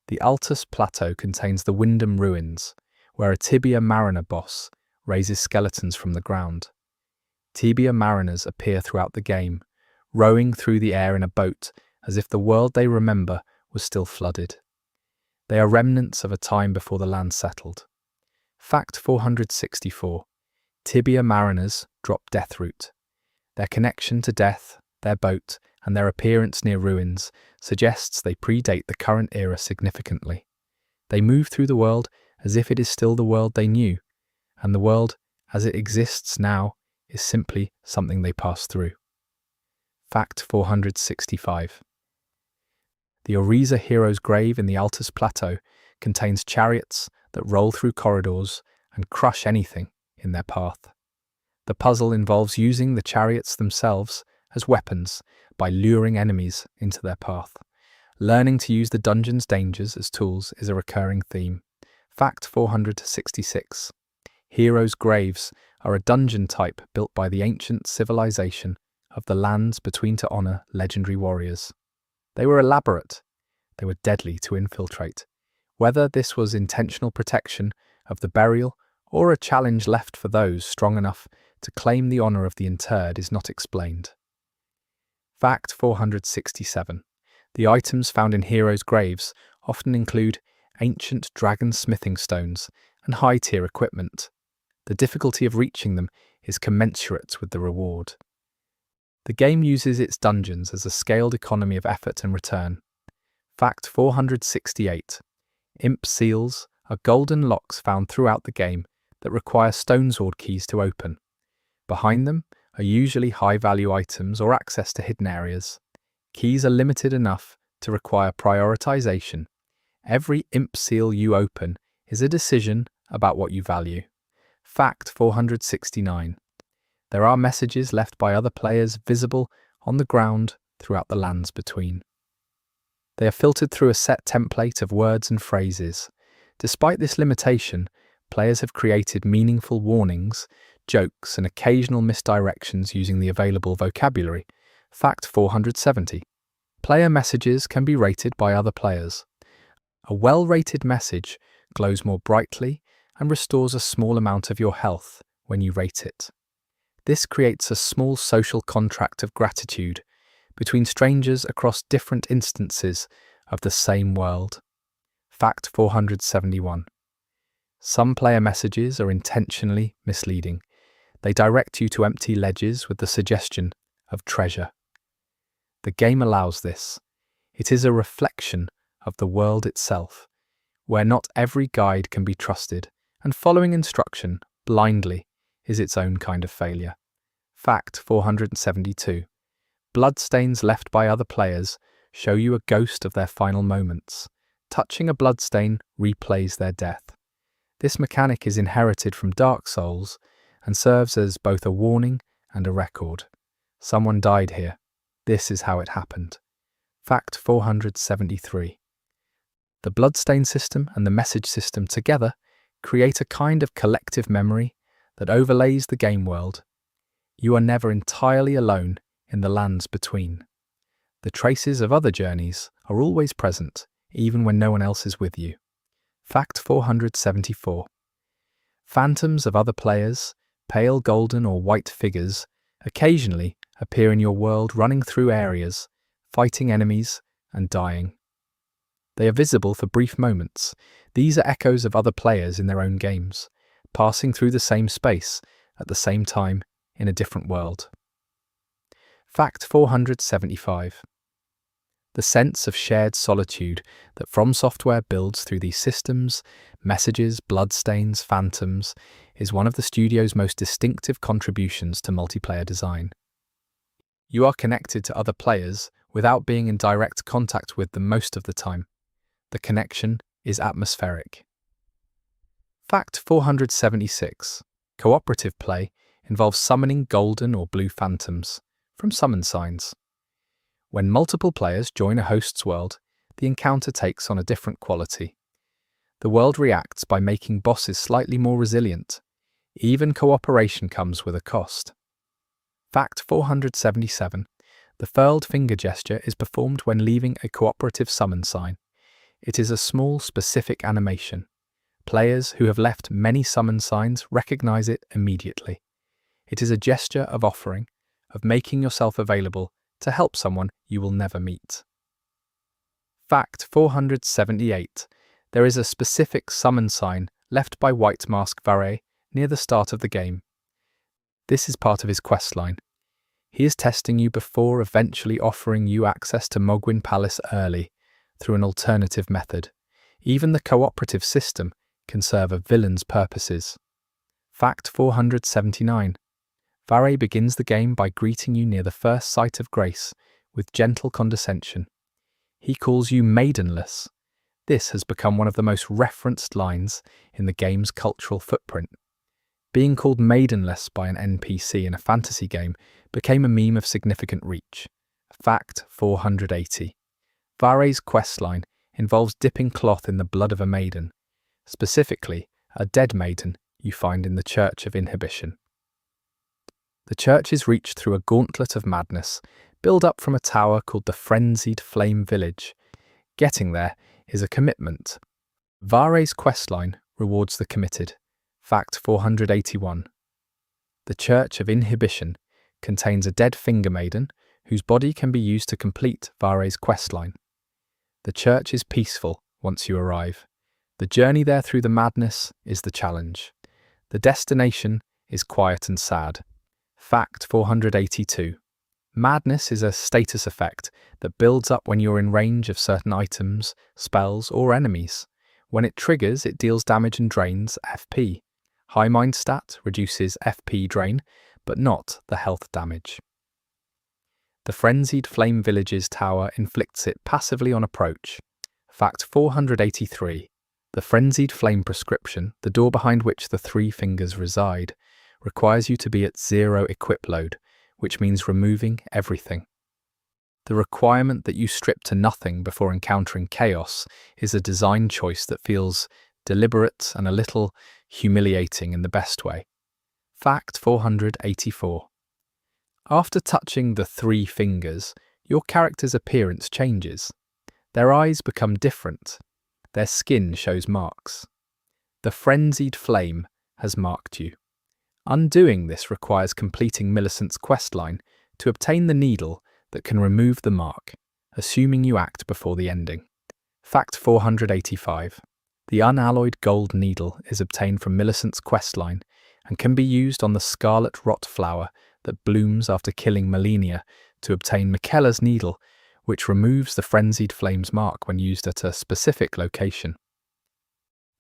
The Altus Plateau contains the Windham Ruins, where a Tibia Mariner boss raises skeletons from the ground. Tibia Mariners appear throughout the game, rowing through the air in a boat as if the world they remember was still flooded. They are remnants of a time before the land settled. Fact 464. Tibia Mariners drop Deathroot. Their connection to death, their boat, and their appearance near ruins suggests they predate the current era significantly. They move through the world as if it is still the world they knew, and the world as it exists now is simply something they pass through. Fact 465. The Oriza hero's grave in the Altus Plateau contains chariots that roll through corridors and crush anything in their path. The puzzle involves using the chariots themselves as weapons by luring enemies into their path. Learning to use the dungeon's dangers as tools is a recurring theme. Fact 466. Heroes' graves are a dungeon type built by the ancient civilization of the lands between to honour legendary warriors. They were elaborate. They were deadly to infiltrate. Whether this was intentional protection of the burial or a challenge left for those strong enough to claim the honour of the interred is not explained. Fact 467. The items found in heroes' graves often include ancient dragon smithing stones and high-tier equipment. The difficulty of reaching them is commensurate with the reward. The game uses its dungeons as a scaled economy of effort and return. Fact 468. Imp seals are golden locks found throughout the game that require stone sword keys to open. Behind them are usually high-value items or access to hidden areas. Keys are limited enough to require prioritization. Every imp seal you open is a decision about what you value. Fact 469. There are messages left by other players visible on the ground throughout the lands between. They are filtered through a set template of words and phrases. Despite this limitation, players have created meaningful warnings, jokes, and occasional misdirections using the available vocabulary. Fact 470. Player messages can be rated by other players. A well-rated message glows more brightly and restores a small amount of your health when you rate it. This creates a small social contract of gratitude between strangers across different instances of the same world. Fact 471. Some player messages are intentionally misleading. They direct you to empty ledges with the suggestion of treasure. The game allows this. It is a reflection of the world itself, where not every guide can be trusted, and following instruction blindly is its own kind of failure. Fact 472. Bloodstains left by other players show you a ghost of their final moments. Touching a bloodstain replays their death. This mechanic is inherited from Dark Souls and serves as both a warning and a record. Someone died here. This is how it happened. Fact 473. The bloodstain system and the message system together create a kind of collective memory that overlays the game world. You are never entirely alone in the lands between. The traces of other journeys are always present, even when no one else is with you. Fact 474. Phantoms of other players, pale golden or white figures, occasionally appear in your world, running through areas, fighting enemies, and dying. They are visible for brief moments. These are echoes of other players in their own games, passing through the same space at the same time in a different world. Fact 475. The sense of shared solitude that From Software builds through these systems, messages, bloodstains, phantoms, is one of the studio's most distinctive contributions to multiplayer design. You are connected to other players without being in direct contact with them most of the time. The connection is atmospheric. Fact 476. Cooperative play involves summoning golden or blue phantoms from summon signs. When multiple players join a host's world, the encounter takes on a different quality. The world reacts by making bosses slightly more resilient. Even cooperation comes with a cost. Fact 477. The furled finger gesture is performed when leaving a cooperative summon sign. It is a small, specific animation. Players who have left many summon signs recognize it immediately. It is a gesture of offering, of making yourself available to help someone you will never meet. Fact 478. There is a specific summon sign left by White Mask Varé near the start of the game. This is part of his questline. He is testing you before eventually offering you access to Mogwin Palace early, through an alternative method. Even the cooperative system can serve a villain's purposes. Fact 479. Varé begins the game by greeting you near the first sight of grace with gentle condescension. He calls you maidenless. This has become one of the most referenced lines in the game's cultural footprint. Being called maidenless by an NPC in a fantasy game became a meme of significant reach. Fact 480. Varé's questline involves dipping cloth in the blood of a maiden, specifically a dead maiden you find in the Church of Inhibition. The church is reached through a gauntlet of madness, built up from a tower called the Frenzied Flame Village. Getting there is a commitment. Varé's questline rewards the committed. Fact 481. The Church of Inhibition contains a dead finger maiden whose body can be used to complete Varé's questline. The church is peaceful once you arrive. The journey there through the madness is the challenge. The destination is quiet and sad. Fact 482. Madness is a status effect that builds up when you're in range of certain items, spells, or enemies. When it triggers, it deals damage and drains FP. High Mind stat reduces FP drain, but not the health damage. The Frenzied Flame Village's tower inflicts it passively on approach. Fact 483. The Frenzied Flame prescription, the door behind which the three fingers reside, requires you to be at 0 equip load, which means removing everything. The requirement that you strip to nothing before encountering chaos is a design choice that feels deliberate and a little humiliating in the best way. Fact 484. After touching the three fingers, your character's appearance changes. Their eyes become different. Their skin shows marks. The frenzied flame has marked you. Undoing this requires completing Millicent's questline to obtain the needle that can remove the mark, assuming you act before the ending. Fact 485. The unalloyed gold needle is obtained from Millicent's questline and can be used on the scarlet rot flower that blooms after killing Melania to obtain Miquella's needle, which removes the frenzied flame's mark when used at a specific location.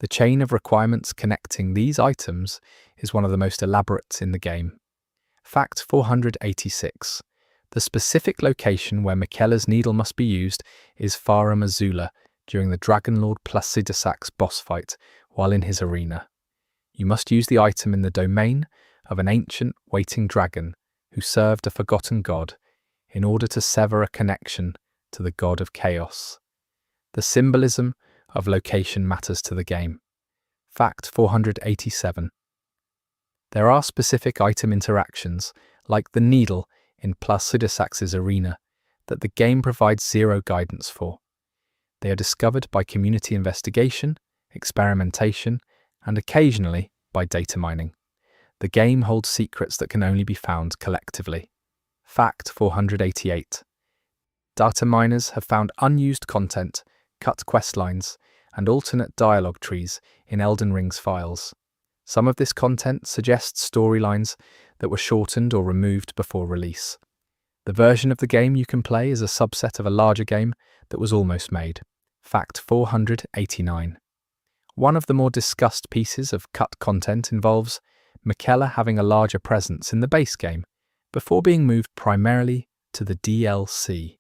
The chain of requirements connecting these items is one of the most elaborate in the game. Fact 486. The specific location where Miquella's needle must be used is Farum Azula during the Dragonlord Placidusac's boss fight while in his arena. You must use the item in the domain of an ancient waiting dragon who served a forgotten god in order to sever a connection to the god of chaos. The symbolism of location matters to the game. Fact 487. There are specific item interactions, like the needle in Placidusac's arena, that the game provides zero guidance for. They are discovered by community investigation, experimentation, and occasionally by data mining. The game holds secrets that can only be found collectively. Fact 488. Data miners have found unused content, cut questlines, and alternate dialogue trees in Elden Ring's files. Some of this content suggests storylines that were shortened or removed before release. The version of the game you can play is a subset of a larger game that was almost made. Fact 489. One of the more discussed pieces of cut content involves Miquella having a larger presence in the base game before being moved primarily to the DLC.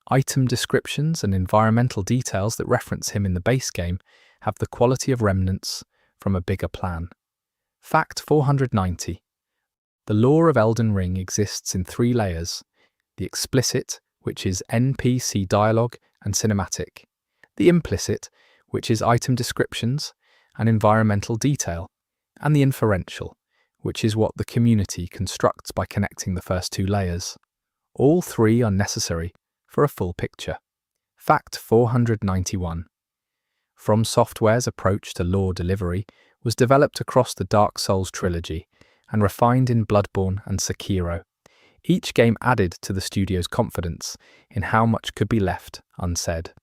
Item descriptions and environmental details that reference him in the base game have the quality of remnants from a bigger plan. Fact 490. The lore of Elden Ring exists in 3 layers: the explicit, which is NPC dialogue and cinematic; the implicit, which is item descriptions and environmental detail; and the inferential, which is what the community constructs by connecting the first 2 layers. All 3 are necessary for a full picture. Fact 491. From Software's approach to lore delivery was developed across the Dark Souls trilogy and refined in Bloodborne and Sekiro. Each game added to the studio's confidence in how much could be left unsaid.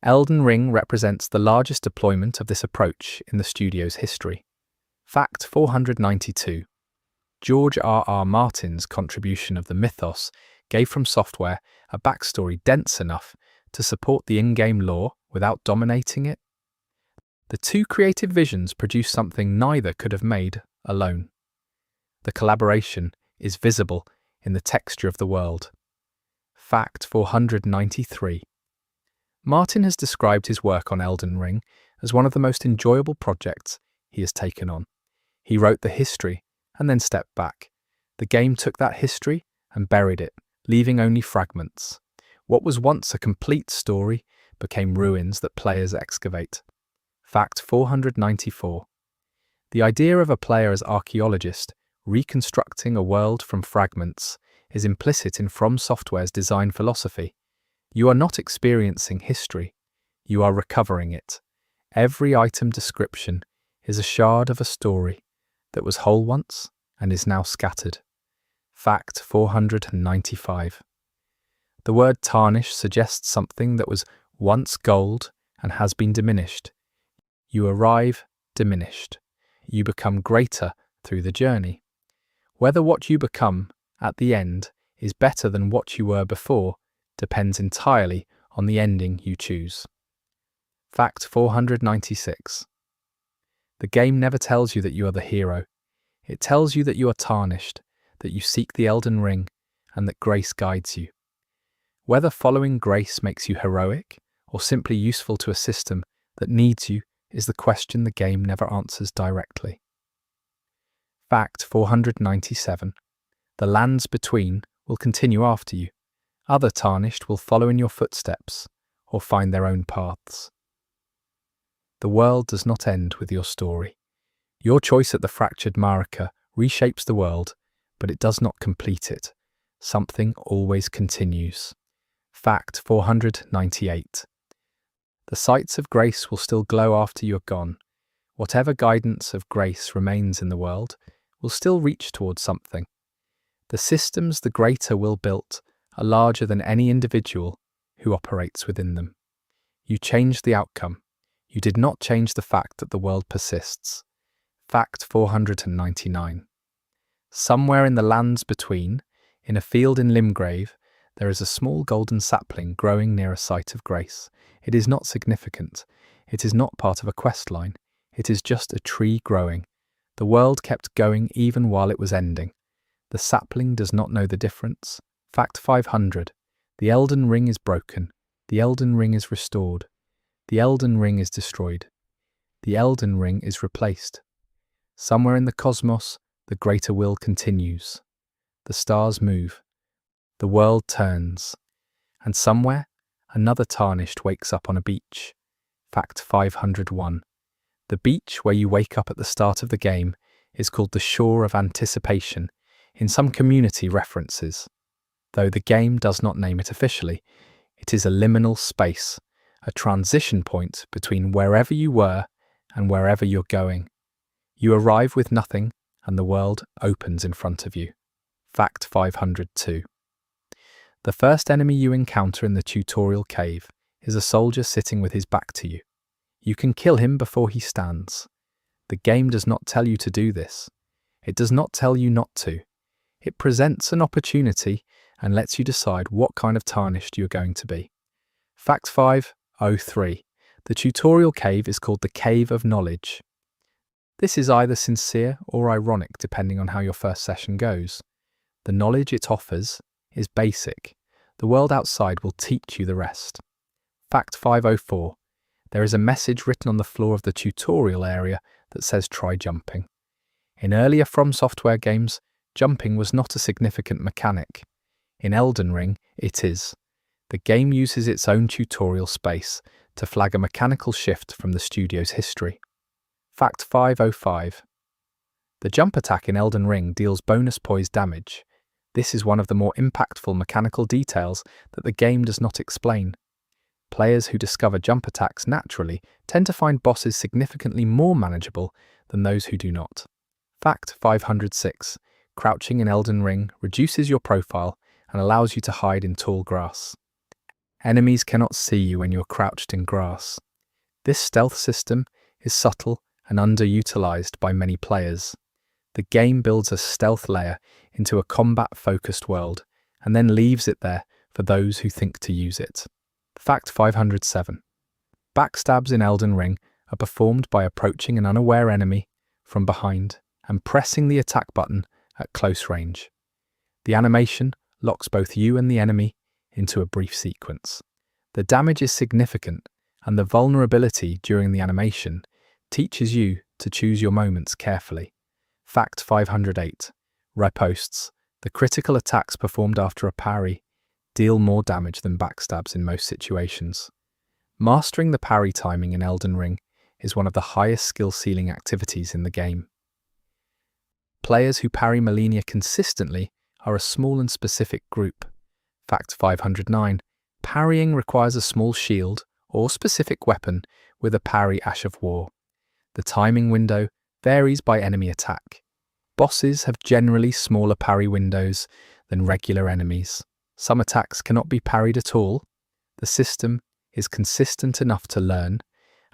Elden Ring represents the largest deployment of this approach in the studio's history. Fact 492. George R.R. Martin's contribution of the mythos gave From Software a backstory dense enough to support the in-game lore without dominating it. The 2 creative visions produce something neither could have made alone. The collaboration is visible in the texture of the world. Fact 493. Martin has described his work on Elden Ring as one of the most enjoyable projects he has taken on. He wrote the history and then stepped back. The game took that history and buried it, leaving only fragments. What was once a complete story became ruins that players excavate. Fact 494. The idea of a player as archaeologist reconstructing a world from fragments is implicit in From Software's design philosophy. You are not experiencing history, you are recovering it. Every item description is a shard of a story that was whole once and is now scattered. Fact 495. The word tarnish suggests something that was once gold and has been diminished. You arrive diminished. You become greater through the journey. Whether what you become at the end is better than what you were before depends entirely on the ending you choose. Fact 496. The game never tells you that you are the hero. It tells you that you are tarnished, that you seek the Elden Ring, and that grace guides you. Whether following grace makes you heroic or simply useful to a system that needs you is the question the game never answers directly. Fact 497. The lands between will continue after you. Other tarnished will follow in your footsteps or find their own paths. The world does not end with your story. Your choice at the fractured Marika reshapes the world, but it does not complete it. Something always continues. Fact 498. The sights of grace will still glow after you are gone. Whatever guidance of grace remains in the world will still reach towards something. The systems the greater will built are larger than any individual who operates within them. You changed the outcome. You did not change the fact that the world persists. Fact 499. Somewhere in the lands between, in a field in Limgrave, there is a small golden sapling growing near a site of grace. It is not significant. It is not part of a quest line. It is just a tree growing. The world kept going even while it was ending. The sapling does not know the difference. Fact 500. The Elden Ring is broken. The Elden Ring is restored. The Elden Ring is destroyed. The Elden Ring is replaced. Somewhere in the cosmos, the greater will continues. The stars move. The world turns. And somewhere, another tarnished wakes up on a beach. Fact 501. The beach where you wake up at the start of the game is called the Shore of Anticipation in some community references. Though the game does not name it officially, it is a liminal space, a transition point between wherever you were and wherever you're going. You arrive with nothing and the world opens in front of you. Fact 502. The first enemy you encounter in the tutorial cave is a soldier sitting with his back to you. You can kill him before he stands. The game does not tell you to do this. It does not tell you not to. It presents an opportunity and lets you decide what kind of tarnished you're going to be. Fact 503. The tutorial cave is called the Cave of Knowledge. This is either sincere or ironic depending on how your first session goes. The knowledge it offers is basic. The world outside will teach you the rest. Fact 504. There is a message written on the floor of the tutorial area that says try jumping. In earlier From Software games, jumping was not a significant mechanic. In Elden Ring, it is. The game uses its own tutorial space to flag a mechanical shift from the studio's history. Fact 505. The jump attack in Elden Ring deals bonus poise damage. This is one of the more impactful mechanical details that the game does not explain. Players who discover jump attacks naturally tend to find bosses significantly more manageable than those who do not. Fact 506. Crouching in Elden Ring reduces your profile and allows you to hide in tall grass. Enemies cannot see you when you're crouched in grass. This stealth system is subtle and underutilized by many players. The game builds a stealth layer into a combat-focused world and then leaves it there for those who think to use it. Fact 507. Backstabs in Elden Ring are performed by approaching an unaware enemy from behind and pressing the attack button at close range. The animation locks both you and the enemy into a brief sequence. The damage is significant, and the vulnerability during the animation teaches you to choose your moments carefully. Fact 508. Ripostes, the critical attacks performed after a parry, deal more damage than backstabs in most situations. Mastering the parry timing in Elden Ring is one of the highest skill ceiling activities in the game. Players who parry Malenia consistently are a small and specific group. Fact 509. Parrying requires a small shield or specific weapon with a parry Ash of War. The timing window varies by enemy attack. Bosses have generally smaller parry windows than regular enemies. Some attacks cannot be parried at all. The system is consistent enough to learn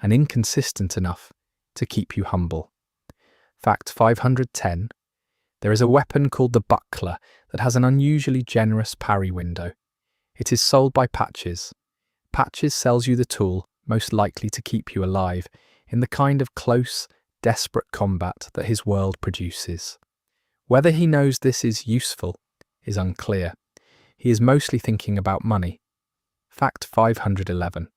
and inconsistent enough to keep you humble. Fact 510. There is a weapon called the Buckler that has an unusually generous parry window. It is sold by Patches. Patches sells you the tool most likely to keep you alive in the kind of close, desperate combat that his world produces. Whether he knows this is useful is unclear. He is mostly thinking about money. Fact 511.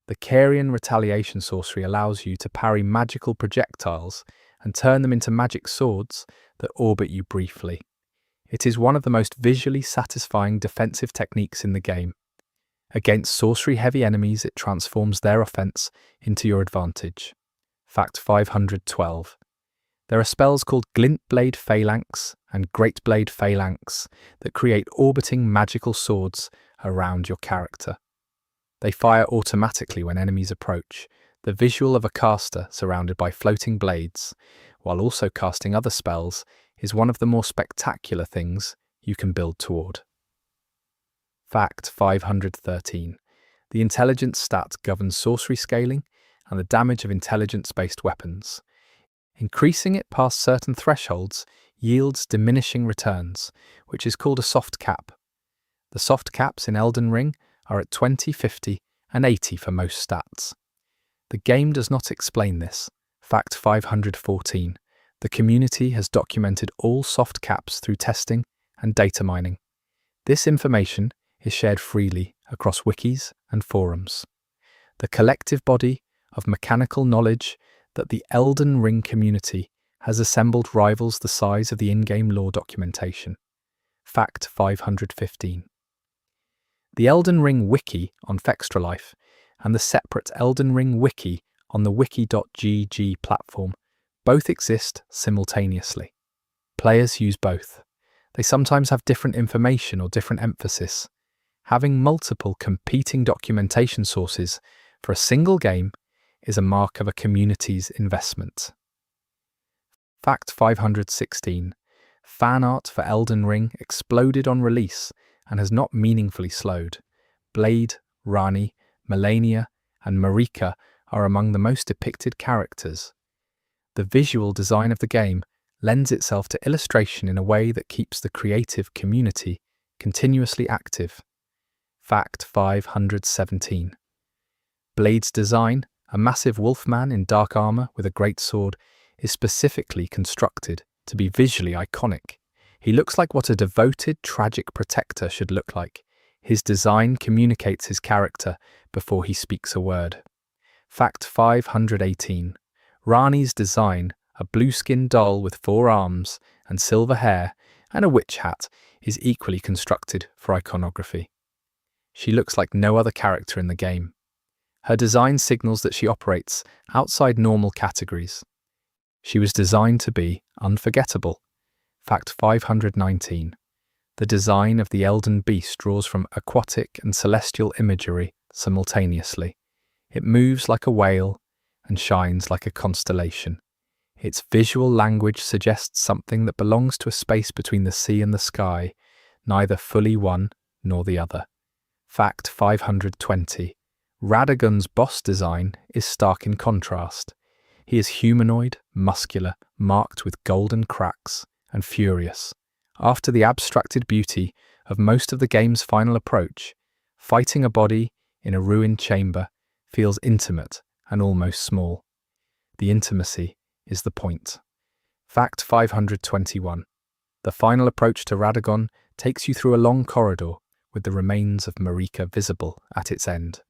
The Carian Retaliation Sorcery allows you to parry magical projectiles and turn them into magic swords that orbit you briefly. It is one of the most visually satisfying defensive techniques in the game. Against sorcery-heavy enemies, it transforms their offense into your advantage. Fact 512. There are spells called Glint Blade Phalanx and Great Blade Phalanx that create orbiting magical swords around your character. They fire automatically when enemies approach, The visual of a caster surrounded by floating blades, while also casting other spells, is one of the more spectacular things you can build toward. Fact 513. The intelligence stat governs sorcery scaling and the damage of intelligence-based weapons. Increasing it past certain thresholds yields diminishing returns, which is called a soft cap. The soft caps in Elden Ring are at 20, 50, and 80 for most stats. The game does not explain this. Fact 514. The community has documented all soft caps through testing and data mining. This information is shared freely across wikis and forums. The collective body of mechanical knowledge that the Elden Ring community has assembled rivals the size of the in-game lore documentation. Fact 515. The Elden Ring wiki on Fextralife and the separate Elden Ring wiki on the wiki.gg platform both exist simultaneously. Players use both. They sometimes have different information or different emphasis. Having multiple competing documentation sources for a single game is a mark of a community's investment. Fact 516. Fan art for Elden Ring exploded on release and has not meaningfully slowed. Blade, Rani, Melania, and Marika are among the most depicted characters. The visual design of the game lends itself to illustration in a way that keeps the creative community continuously active. Fact 517. Blade's design, a massive wolfman in dark armor with a great sword, is specifically constructed to be visually iconic. He looks like what a devoted, tragic protector should look like. His design communicates his character before he speaks a word. Fact 518. Rani's design, a blue-skinned doll with 4 arms and silver hair and a witch hat, is equally constructed for iconography. She looks like no other character in the game. Her design signals that she operates outside normal categories. She was designed to be unforgettable. Fact 519. The design of the Elden Beast draws from aquatic and celestial imagery simultaneously. It moves like a whale and shines like a constellation. Its visual language suggests something that belongs to a space between the sea and the sky, neither fully one nor the other. Fact 520. Radagon's boss design is stark in contrast. He is humanoid, muscular, marked with golden cracks, and furious. After the abstracted beauty of most of the game's final approach, fighting a body in a ruined chamber feels intimate and almost small. The intimacy is the point. Fact 521. The final approach to Radagon takes you through a long corridor with the remains of Marika visible at its end.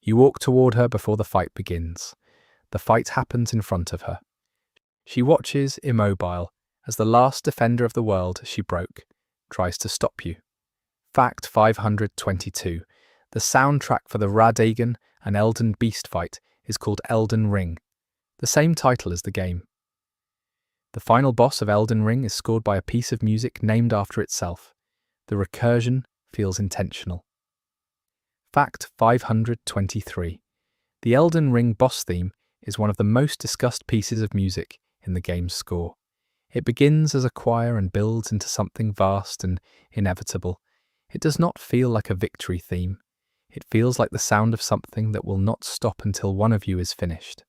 You walk toward her before the fight begins. The fight happens in front of her. She watches, immobile, as the last defender of the world she broke tries to stop you. Fact 522. The soundtrack for the Radagon and Elden Beast fight is called Elden Ring, the same title as the game. The final boss of Elden Ring is scored by a piece of music named after itself. The recursion feels intentional. Fact 523. The Elden Ring boss theme is one of the most discussed pieces of music in the game's score. It begins as a choir and builds into something vast and inevitable. It does not feel like a victory theme. It feels like the sound of something that will not stop until one of you is finished.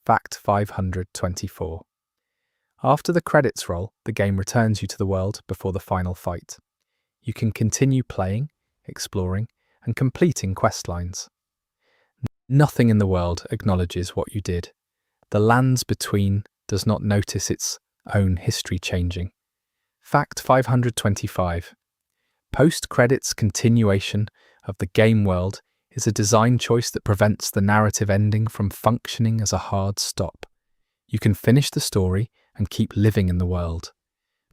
Fact 524. After the credits roll, the game returns you to the world before the final fight. You can continue playing, exploring, and completing questlines. Nothing in the world acknowledges what you did. The lands between does not notice its own history changing. Fact 525. Post-credits continuation of the game world is a design choice that prevents the narrative ending from functioning as a hard stop. You can finish the story and keep living in the world.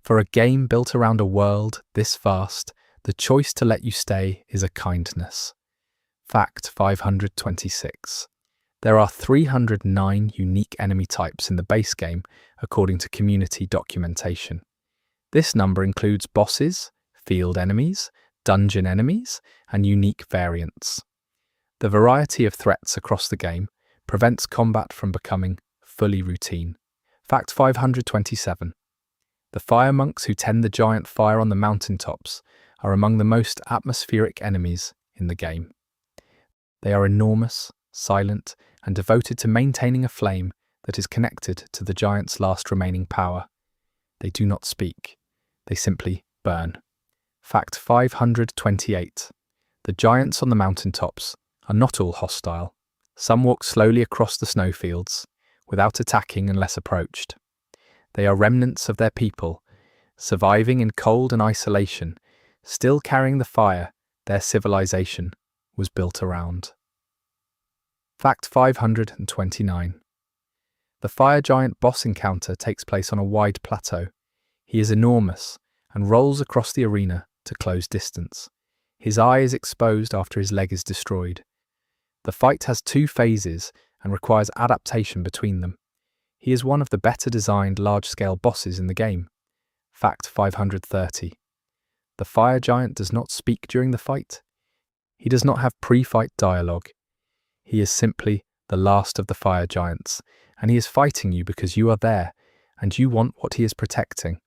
For a game built around a world this vast, the choice to let you stay is a kindness. Fact 526. There are 309 unique enemy types in the base game, according to community documentation. This number includes bosses, field enemies, dungeon enemies, and unique variants. The variety of threats across the game prevents combat from becoming fully routine. Fact 527. The fire monks who tend the giant fire on the mountaintops are among the most atmospheric enemies in the game. They are enormous, silent, and devoted to maintaining a flame that is connected to the giant's last remaining power. They do not speak. They simply burn. Fact 528. The giants on the mountaintops are not all hostile. Some walk slowly across the snowfields, without attacking unless approached. They are remnants of their people, surviving in cold and isolation, still carrying the fire their civilization was built around. Fact 529. The fire giant boss encounter takes place on a wide plateau. He is enormous and rolls across the arena to close distance. His eye is exposed after his leg is destroyed. The fight has two phases and requires adaptation between them. He is one of the better designed large-scale bosses in the game. Fact 530. The fire giant does not speak during the fight. He does not have pre-fight dialogue. He is simply the last of the fire giants, and he is fighting you because you are there, and you want what he is protecting.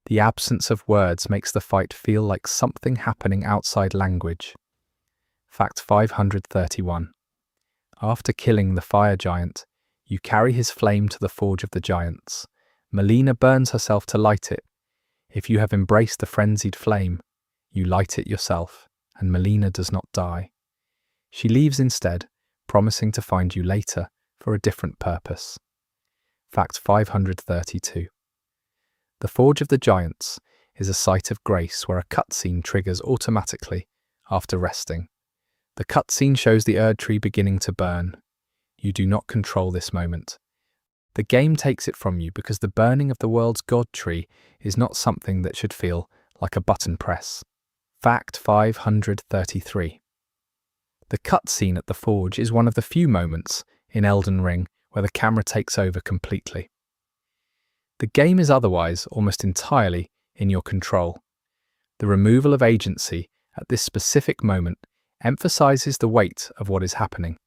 The absence of words makes the fight feel like something happening outside language. Fact 531. After killing the fire giant, you carry his flame to the Forge of the Giants. Melina burns herself to light it. If you have embraced the frenzied flame, you light it yourself, and Melina does not die. She leaves instead, promising to find you later for a different purpose. Fact 532. The Forge of the Giants is a site of grace where a cutscene triggers automatically after resting. The cutscene shows the Erd tree beginning to burn. You do not control this moment. The game takes it from you because the burning of the world's god tree is not something that should feel like a button press. Fact 533. The cutscene at the Forge is one of the few moments in Elden Ring where the camera takes over completely. The game is otherwise almost entirely in your control. The removal of agency at this specific moment emphasizes the weight of what is happening.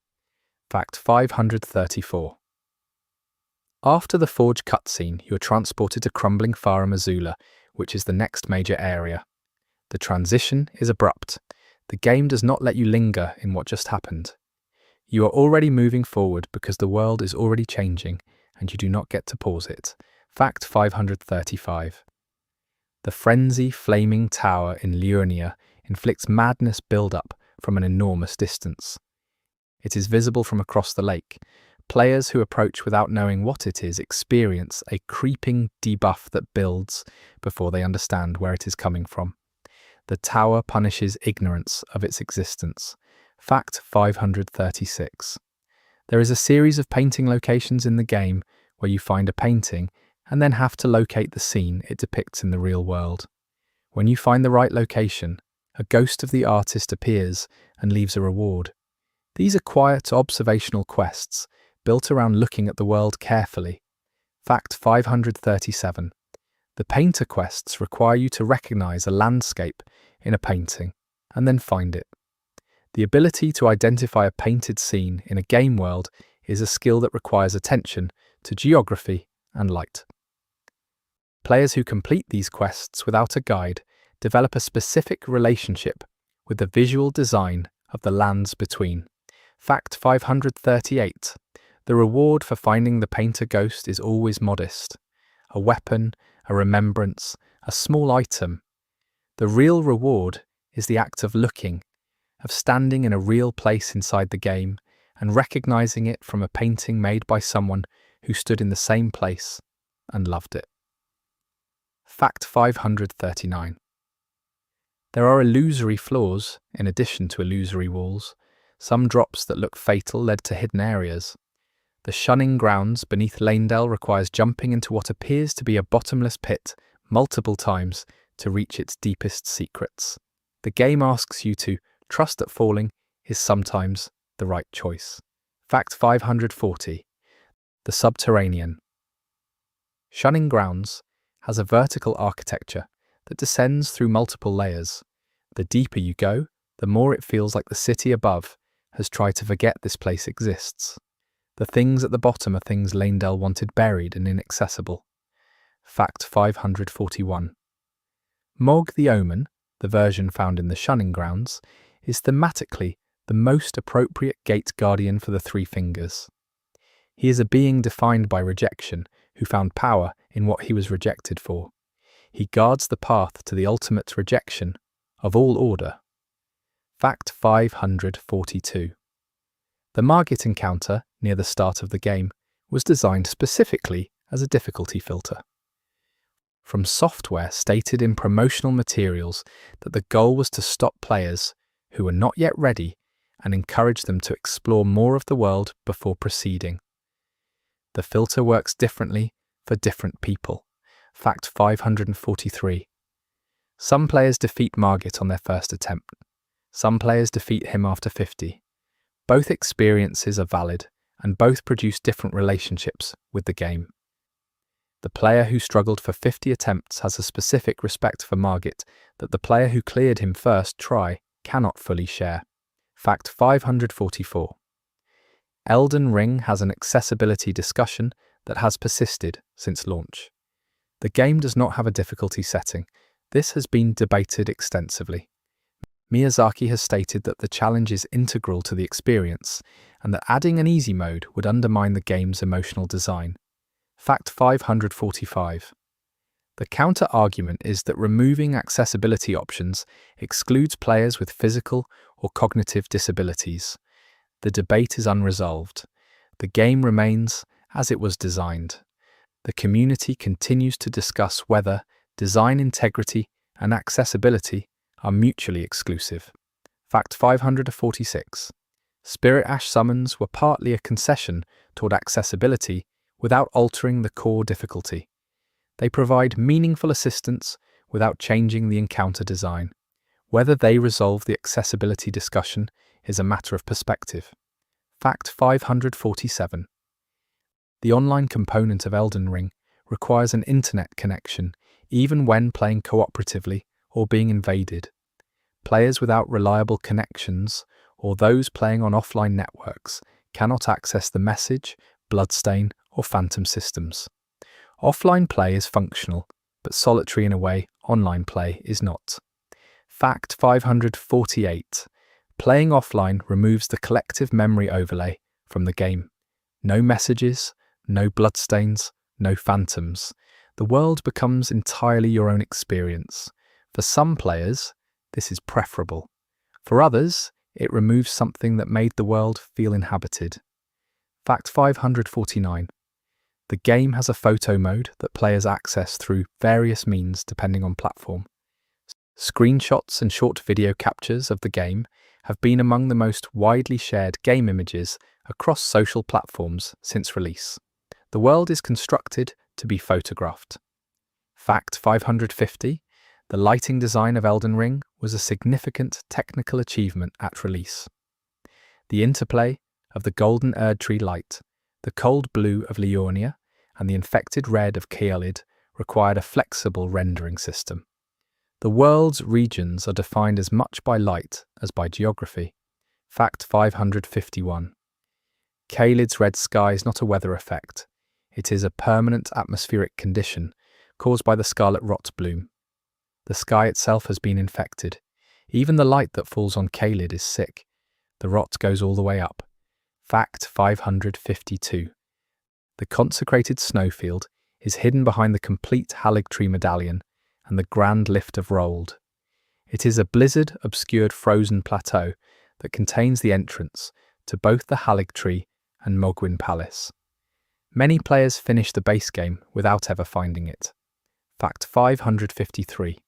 Fact 534. After the Forge cutscene, you are transported to crumbling Fara Missoula, which is the next major area. The transition is abrupt. The game does not let you linger in what just happened. You are already moving forward because the world is already changing, and you do not get to pause it. Fact 535. The frenzy flaming tower in Liurnia inflicts madness build-up from an enormous distance. It is visible from across the lake. Players who approach without knowing what it is experience a creeping debuff that builds before they understand where it is coming from. The tower punishes ignorance of its existence. Fact 536. There is a series of painting locations in the game where you find a painting and then have to locate the scene it depicts in the real world. When you find the right location, a ghost of the artist appears and leaves a reward. These are quiet observational quests built around looking at the world carefully. Fact 537. The painter quests require you to recognize a landscape in a painting and then find it. The ability to identify a painted scene in a game world is a skill that requires attention to geography and light. Players who complete these quests without a guide develop a specific relationship with the visual design of the lands between. Fact 538. The reward for finding the painter ghost is always modest. A weapon, a remembrance, a small item. The real reward is the act of looking, of standing in a real place inside the game and recognizing it from a painting made by someone who stood in the same place and loved it. Fact 539. There are illusory floors in addition to illusory walls. Some drops that look fatal led to hidden areas. The shunning grounds beneath Lanedale requires jumping into what appears to be a bottomless pit multiple times to reach its deepest secrets. The game asks you to trust that falling is sometimes the right choice. Fact 540. The Subterranean. Shunning Grounds has a vertical architecture that descends through multiple layers. The deeper you go, the more it feels like the city above has tried to forget this place exists. The things at the bottom are things Leyndell wanted buried and inaccessible. Fact 541. Mog the Omen, the version found in the Shunning Grounds, is thematically the most appropriate gate guardian for the Three Fingers. He is a being defined by rejection, who found power in what he was rejected for. He guards the path to the ultimate rejection of all order. Fact 542. The Margit encounter, near the start of the game, was designed specifically as a difficulty filter. From software stated in promotional materials that the goal was to stop players who were not yet ready and encourage them to explore more of the world before proceeding. The filter works differently for different people. Fact 543. Some players defeat Margit on their first attempt. Some players defeat him after 50. Both experiences are valid, and both produce different relationships with the game. The player who struggled for 50 attempts has a specific respect for Margit that the player who cleared him first try cannot fully share. Fact 544. Elden Ring has an accessibility discussion that has persisted since launch. The game does not have a difficulty setting. This has been debated extensively. Miyazaki has stated that the challenge is integral to the experience and that adding an easy mode would undermine the game's emotional design. Fact 545. The counter-argument is that removing accessibility options excludes players with physical or cognitive disabilities. The debate is unresolved. The game remains as it was designed. The community continues to discuss whether design integrity and accessibility are mutually exclusive. Fact 546. Spirit Ash summons were partly a concession toward accessibility without altering the core difficulty. They provide meaningful assistance without changing the encounter design. Whether they resolve the accessibility discussion is a matter of perspective. Fact 547. The online component of Elden Ring requires an internet connection even when playing cooperatively or being invaded. Players without reliable connections or those playing on offline networks cannot access the message, bloodstain, or phantom systems. Offline play is functional, but solitary in a way online play is not. Fact 548. Playing offline removes the collective memory overlay from the game. No messages, no bloodstains, no phantoms. The world becomes entirely your own experience. For some players, this is preferable. For others, it removes something that made the world feel inhabited. Fact 549. The game has a photo mode that players access through various means depending on platform. Screenshots and short video captures of the game have been among the most widely shared game images across social platforms since release. The world is constructed to be photographed. Fact 550. The lighting design of Elden Ring was a significant technical achievement at release. The interplay of the golden Erdtree light, the cold blue of Liurnia, and the infected red of Caelid required a flexible rendering system. The world's regions are defined as much by light as by geography. Fact 551. Caelid's red sky is not a weather effect. It is a permanent atmospheric condition caused by the scarlet rot bloom. The sky itself has been infected. Even the light that falls on Caelid is sick. The rot goes all the way up. Fact 552. The consecrated snowfield is hidden behind the complete Haligtree medallion and the grand lift of Rold. It is a blizzard-obscured frozen plateau that contains the entrance to both the Haligtree and Mogwyn Palace. Many players finish the base game without ever finding it. Fact 553.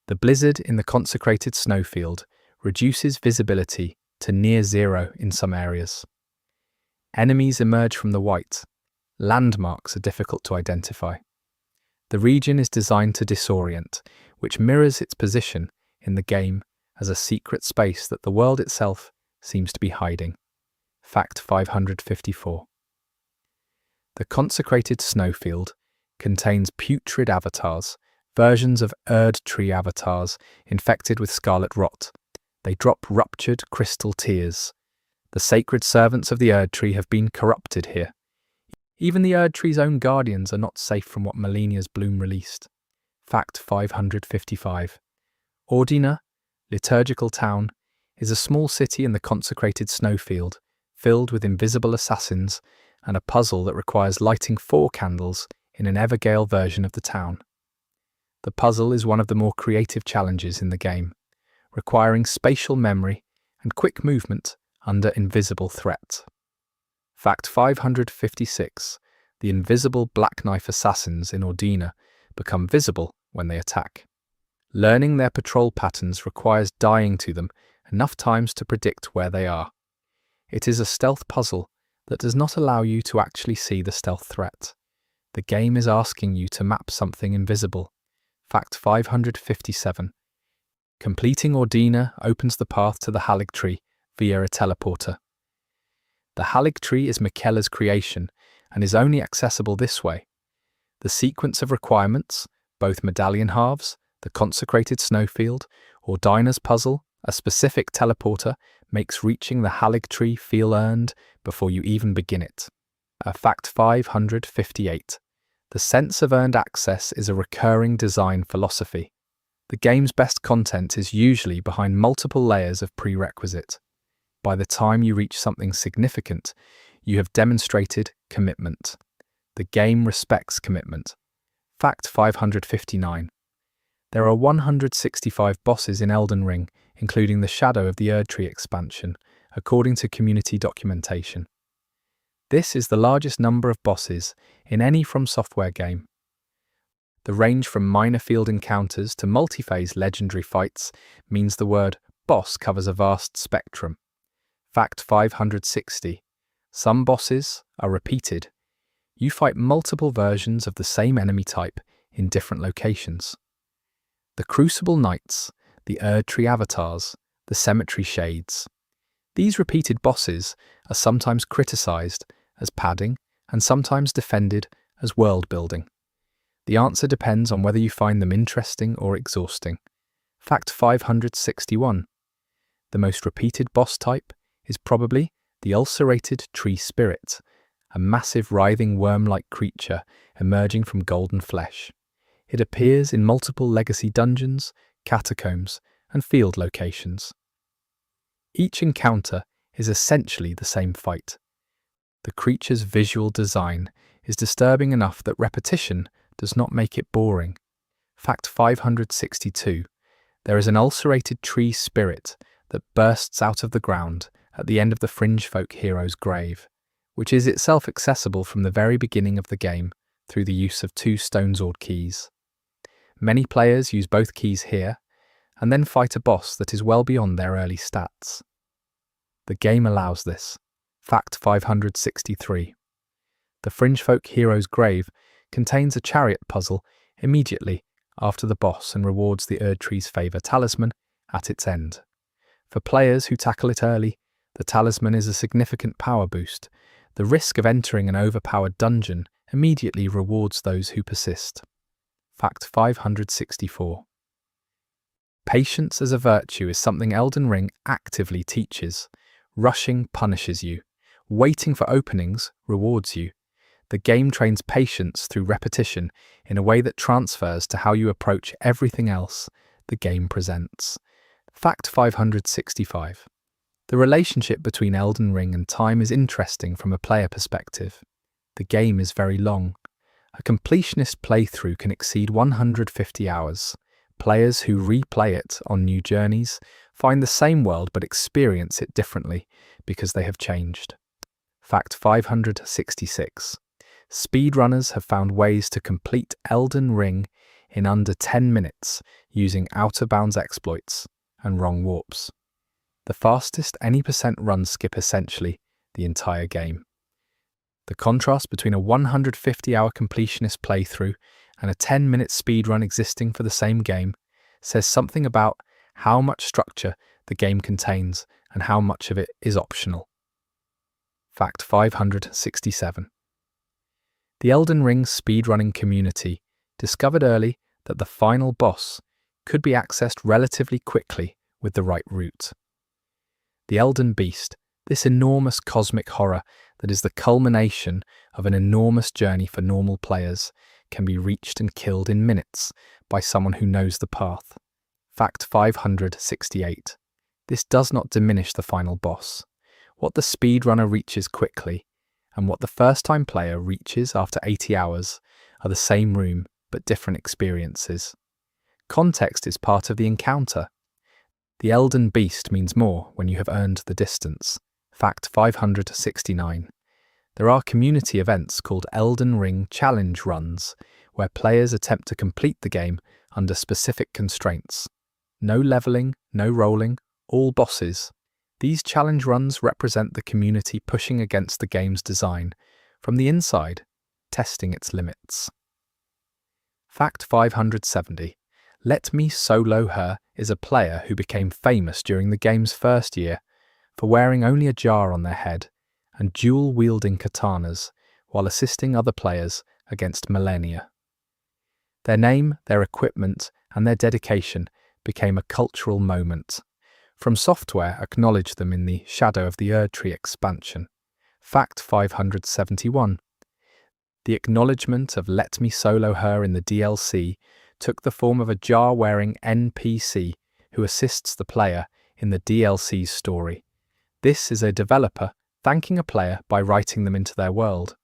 The blizzard in the consecrated snowfield reduces visibility to near zero in some areas. Enemies emerge from the white. Landmarks are difficult to identify. The region is designed to disorient, which mirrors its position in the game as a secret space that the world itself seems to be hiding. Fact 554. The consecrated snowfield contains putrid avatars, versions of Erdtree avatars infected with scarlet rot. They drop ruptured crystal tears. The sacred servants of the Erd Tree have been corrupted here. Even the Erd Tree's own guardians are not safe from what Malenia's bloom released. Fact 555. Ordina, liturgical town, is a small city in the consecrated snowfield, filled with invisible assassins and a puzzle that requires lighting 4 candles in an Evergale version of the town. The puzzle is one of the more creative challenges in the game, requiring spatial memory and quick movement under invisible threat. Fact 556. The invisible Black Knife assassins in Ordina become visible when they attack. Learning their patrol patterns requires dying to them enough times to predict where they are. It is a stealth puzzle that does not allow you to actually see the stealth threat. The game is asking you to map something invisible. Fact 557. Completing Ordina opens the path to the Halig Tree via a teleporter. The Halig Tree is Miquella's creation and is only accessible this way. The sequence of requirements, both medallion halves, the consecrated snowfield, or Ordina's puzzle, a specific teleporter, makes reaching the Halig Tree feel earned before you even begin it. Fact 558. The sense of earned access is a recurring design philosophy. The game's best content is usually behind multiple layers of prerequisite. By the time you reach something significant, you have demonstrated commitment. The game respects commitment. Fact 559. There are 165 bosses in Elden Ring, including the Shadow of the Erd Tree expansion, according to community documentation. This is the largest number of bosses in any From Software game. The range from minor field encounters to multi-phase legendary fights means the word boss covers a vast spectrum. Fact 560. Some bosses are repeated. You fight multiple versions of the same enemy type in different locations. The Crucible Knights, the Erd Tree avatars, the Cemetery Shades. These repeated bosses are sometimes criticized as padding and sometimes defended as world building. The answer depends on whether you find them interesting or exhausting. Fact 561. The most repeated boss type is probably the ulcerated tree spirit, a massive writhing worm-like creature emerging from golden flesh. It appears in multiple legacy dungeons, catacombs, and field locations. Each encounter is essentially the same fight. The creature's visual design is disturbing enough that repetition does not make it boring. Fact 562. There is an ulcerated tree spirit that bursts out of the ground at the end of the Fringe Folk hero's grave, which is itself accessible from the very beginning of the game through the use of 2 Stonesword keys. Many players use both keys here, and then fight a boss that is well beyond their early stats. The game allows this. Fact 563. The Fringe Folk hero's grave contains a chariot puzzle immediately after the boss and rewards the Erd Tree's favour talisman at its end. For players who tackle it early, the talisman is a significant power boost. The risk of entering an overpowered dungeon immediately rewards those who persist. Fact 564. Patience as a virtue is something Elden Ring actively teaches. Rushing punishes you. Waiting for openings rewards you. The game trains patience through repetition in a way that transfers to how you approach everything else the game presents. Fact 565. The relationship between Elden Ring and time is interesting from a player perspective. The game is very long. A completionist playthrough can exceed 150 hours. Players who replay it on new journeys find the same world but experience it differently because they have changed. Fact 566. Speedrunners have found ways to complete Elden Ring in under 10 minutes using out-of-bounds exploits and wrong warps. The fastest any % runs skip essentially the entire game. The contrast between a 150-hour completionist playthrough and a 10-minute speedrun existing for the same game says something about how much structure the game contains and how much of it is optional. Fact 567. The Elden Ring speedrunning community discovered early that the final boss could be accessed relatively quickly with the right route. The Elden Beast, This enormous cosmic horror that is the culmination of an enormous journey for normal players can be reached and killed in minutes by someone who knows the path. Fact 568. This does not diminish the final boss. What the speedrunner reaches quickly and what the first-time player reaches after 80 hours are the same room but different experiences. Context is part of the encounter. The Elden Beast means more when you have earned the distance. Fact 569. There are community events called Elden Ring challenge runs, where players attempt to complete the game under specific constraints. No leveling, no rolling, all bosses. These challenge runs represent the community pushing against the game's design from the inside, testing its limits. Fact 570. Let Me Solo Her is a player who became famous during the game's first year for wearing only a jar on their head and dual-wielding katanas while assisting other players against millennia. Their name, their equipment, and their dedication became a cultural moment. From Software acknowledged them in the Shadow of the Erdtree expansion. Fact 571. The acknowledgement of Let Me Solo Her in the DLC took the form of a jar-wearing NPC who assists the player in the DLC's story. This is a developer thanking a player by writing them into their world.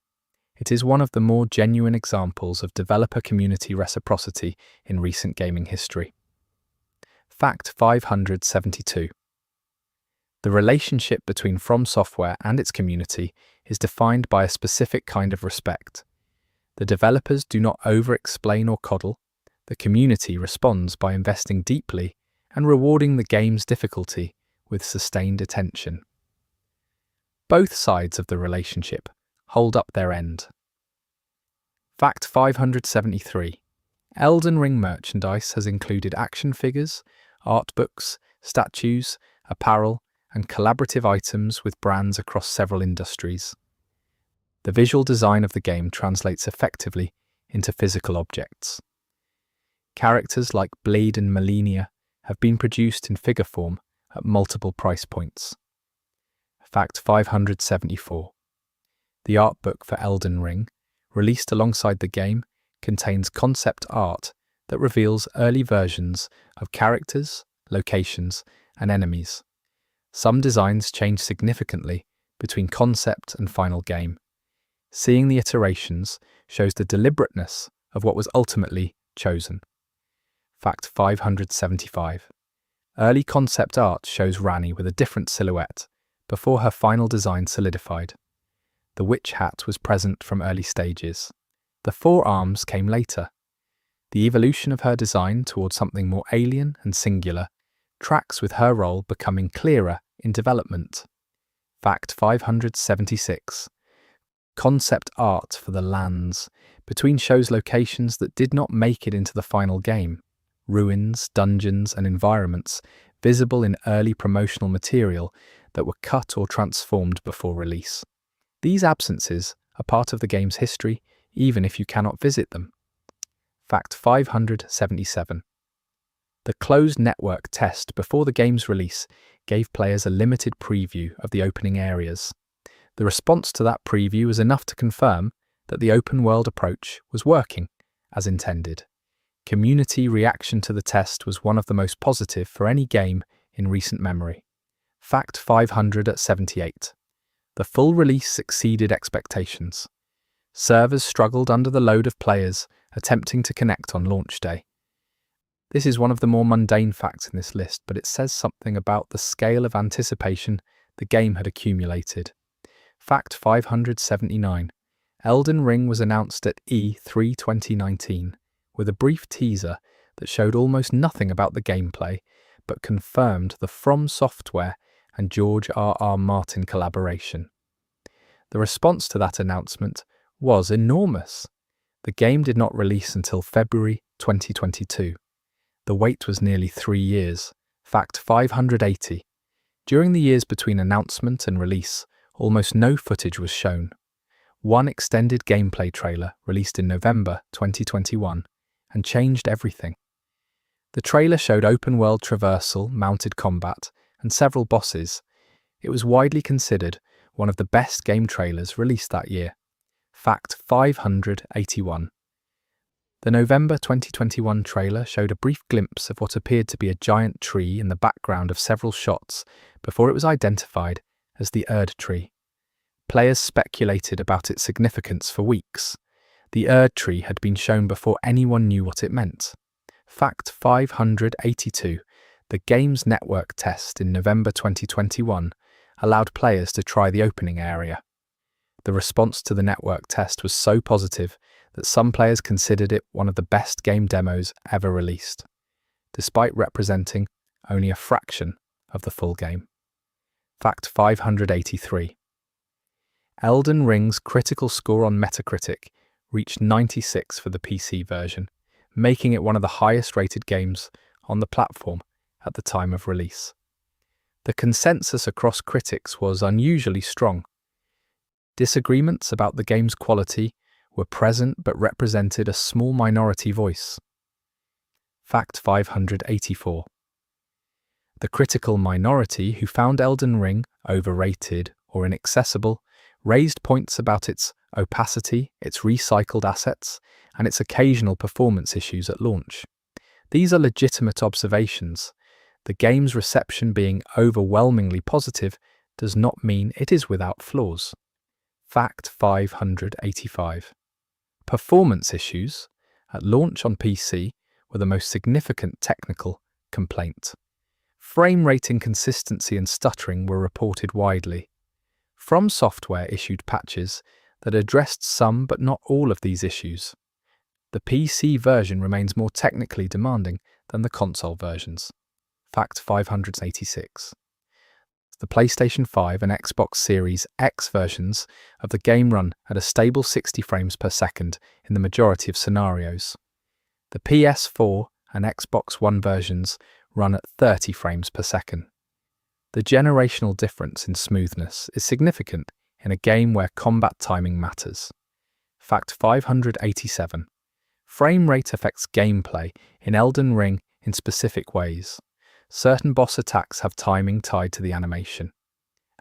It is one of the more genuine examples of developer-community reciprocity in recent gaming history. Fact 572. The relationship between From Software and its community is defined by a specific kind of respect. The developers do not over-explain or coddle. The community responds by investing deeply and rewarding the game's difficulty with sustained attention. Both sides of the relationship hold up their end. Fact 573. Elden Ring merchandise has included action figures, art books, statues, apparel, and collaborative items with brands across several industries. The visual design of the game translates effectively into physical objects. Characters like Blade and Malenia have been produced in figure form at multiple price points. Fact 574. The art book for Elden Ring, released alongside the game, contains concept art that reveals early versions of characters, locations, and enemies. Some designs change significantly between concept and final game. Seeing the iterations shows the deliberateness of what was ultimately chosen. Fact 575. Early concept art shows Ranni with a different silhouette before her final design solidified. The witch hat was present from early stages. The forearms came later. The evolution of her design towards something more alien and singular tracks with her role becoming clearer in development. Fact 576. Concept art for the lands between shows locations that did not make it into the final game. Ruins, dungeons, and environments visible in early promotional material that were cut or transformed before release. These absences are part of the game's history, even if you cannot visit them. Fact 577. The closed network test before the game's release gave players a limited preview of the opening areas. The response to that preview was enough to confirm that the open-world approach was working as intended. Community reaction to the test was one of the most positive for any game in recent memory. Fact 578. The full release exceeded expectations. Servers struggled under the load of players attempting to connect on launch day. This is one of the more mundane facts in this list, but it says something about the scale of anticipation the game had accumulated. Fact 579. Elden Ring was announced at E3 2019 with a brief teaser that showed almost nothing about the gameplay, but confirmed the From Software and George R.R. Martin collaboration. The response to that announcement was enormous. The game did not release until February 2022. The wait was nearly 3 years. Fact 580. During the years between announcement and release, almost no footage was shown. One extended gameplay trailer released in November 2021 and changed everything. The trailer showed open-world traversal, mounted combat, and several bosses. It was widely considered one of the best game trailers released that year. Fact 581. The November 2021 trailer showed a brief glimpse of what appeared to be a giant tree in the background of several shots before it was identified as the Erd tree. Players speculated about its significance for weeks. The Erd tree had been shown before anyone knew what it meant. Fact 582. The game's network test in November 2021 allowed players to try the opening area. The response to the network test was so positive that some players considered it one of the best game demos ever released, despite representing only a fraction of the full game. Fact 583. Elden Ring's critical score on Metacritic reached 96 for the PC version, making it one of the highest-rated games on the platform at the time of release. The consensus across critics was unusually strong. Disagreements about the game's quality were present but represented a small minority voice. Fact 584. The critical minority who found Elden Ring overrated or inaccessible raised points about its opacity, its recycled assets, and its occasional performance issues at launch. These are legitimate observations. The game's reception being overwhelmingly positive does not mean it is without flaws. Fact 585. Performance issues at launch on PC were the most significant technical complaint. Frame rate inconsistency and stuttering were reported widely. From Software issued patches that addressed some but not all of these issues. The PC version remains more technically demanding than the console versions. Fact 586. The PlayStation 5 and Xbox Series X versions of the game run at a stable 60 frames per second in the majority of scenarios. The PS4 and Xbox One versions run at 30 frames per second. The generational difference in smoothness is significant in a game where combat timing matters. Fact 587. Frame rate affects gameplay in Elden Ring in specific ways. Certain boss attacks have timing tied to the animation.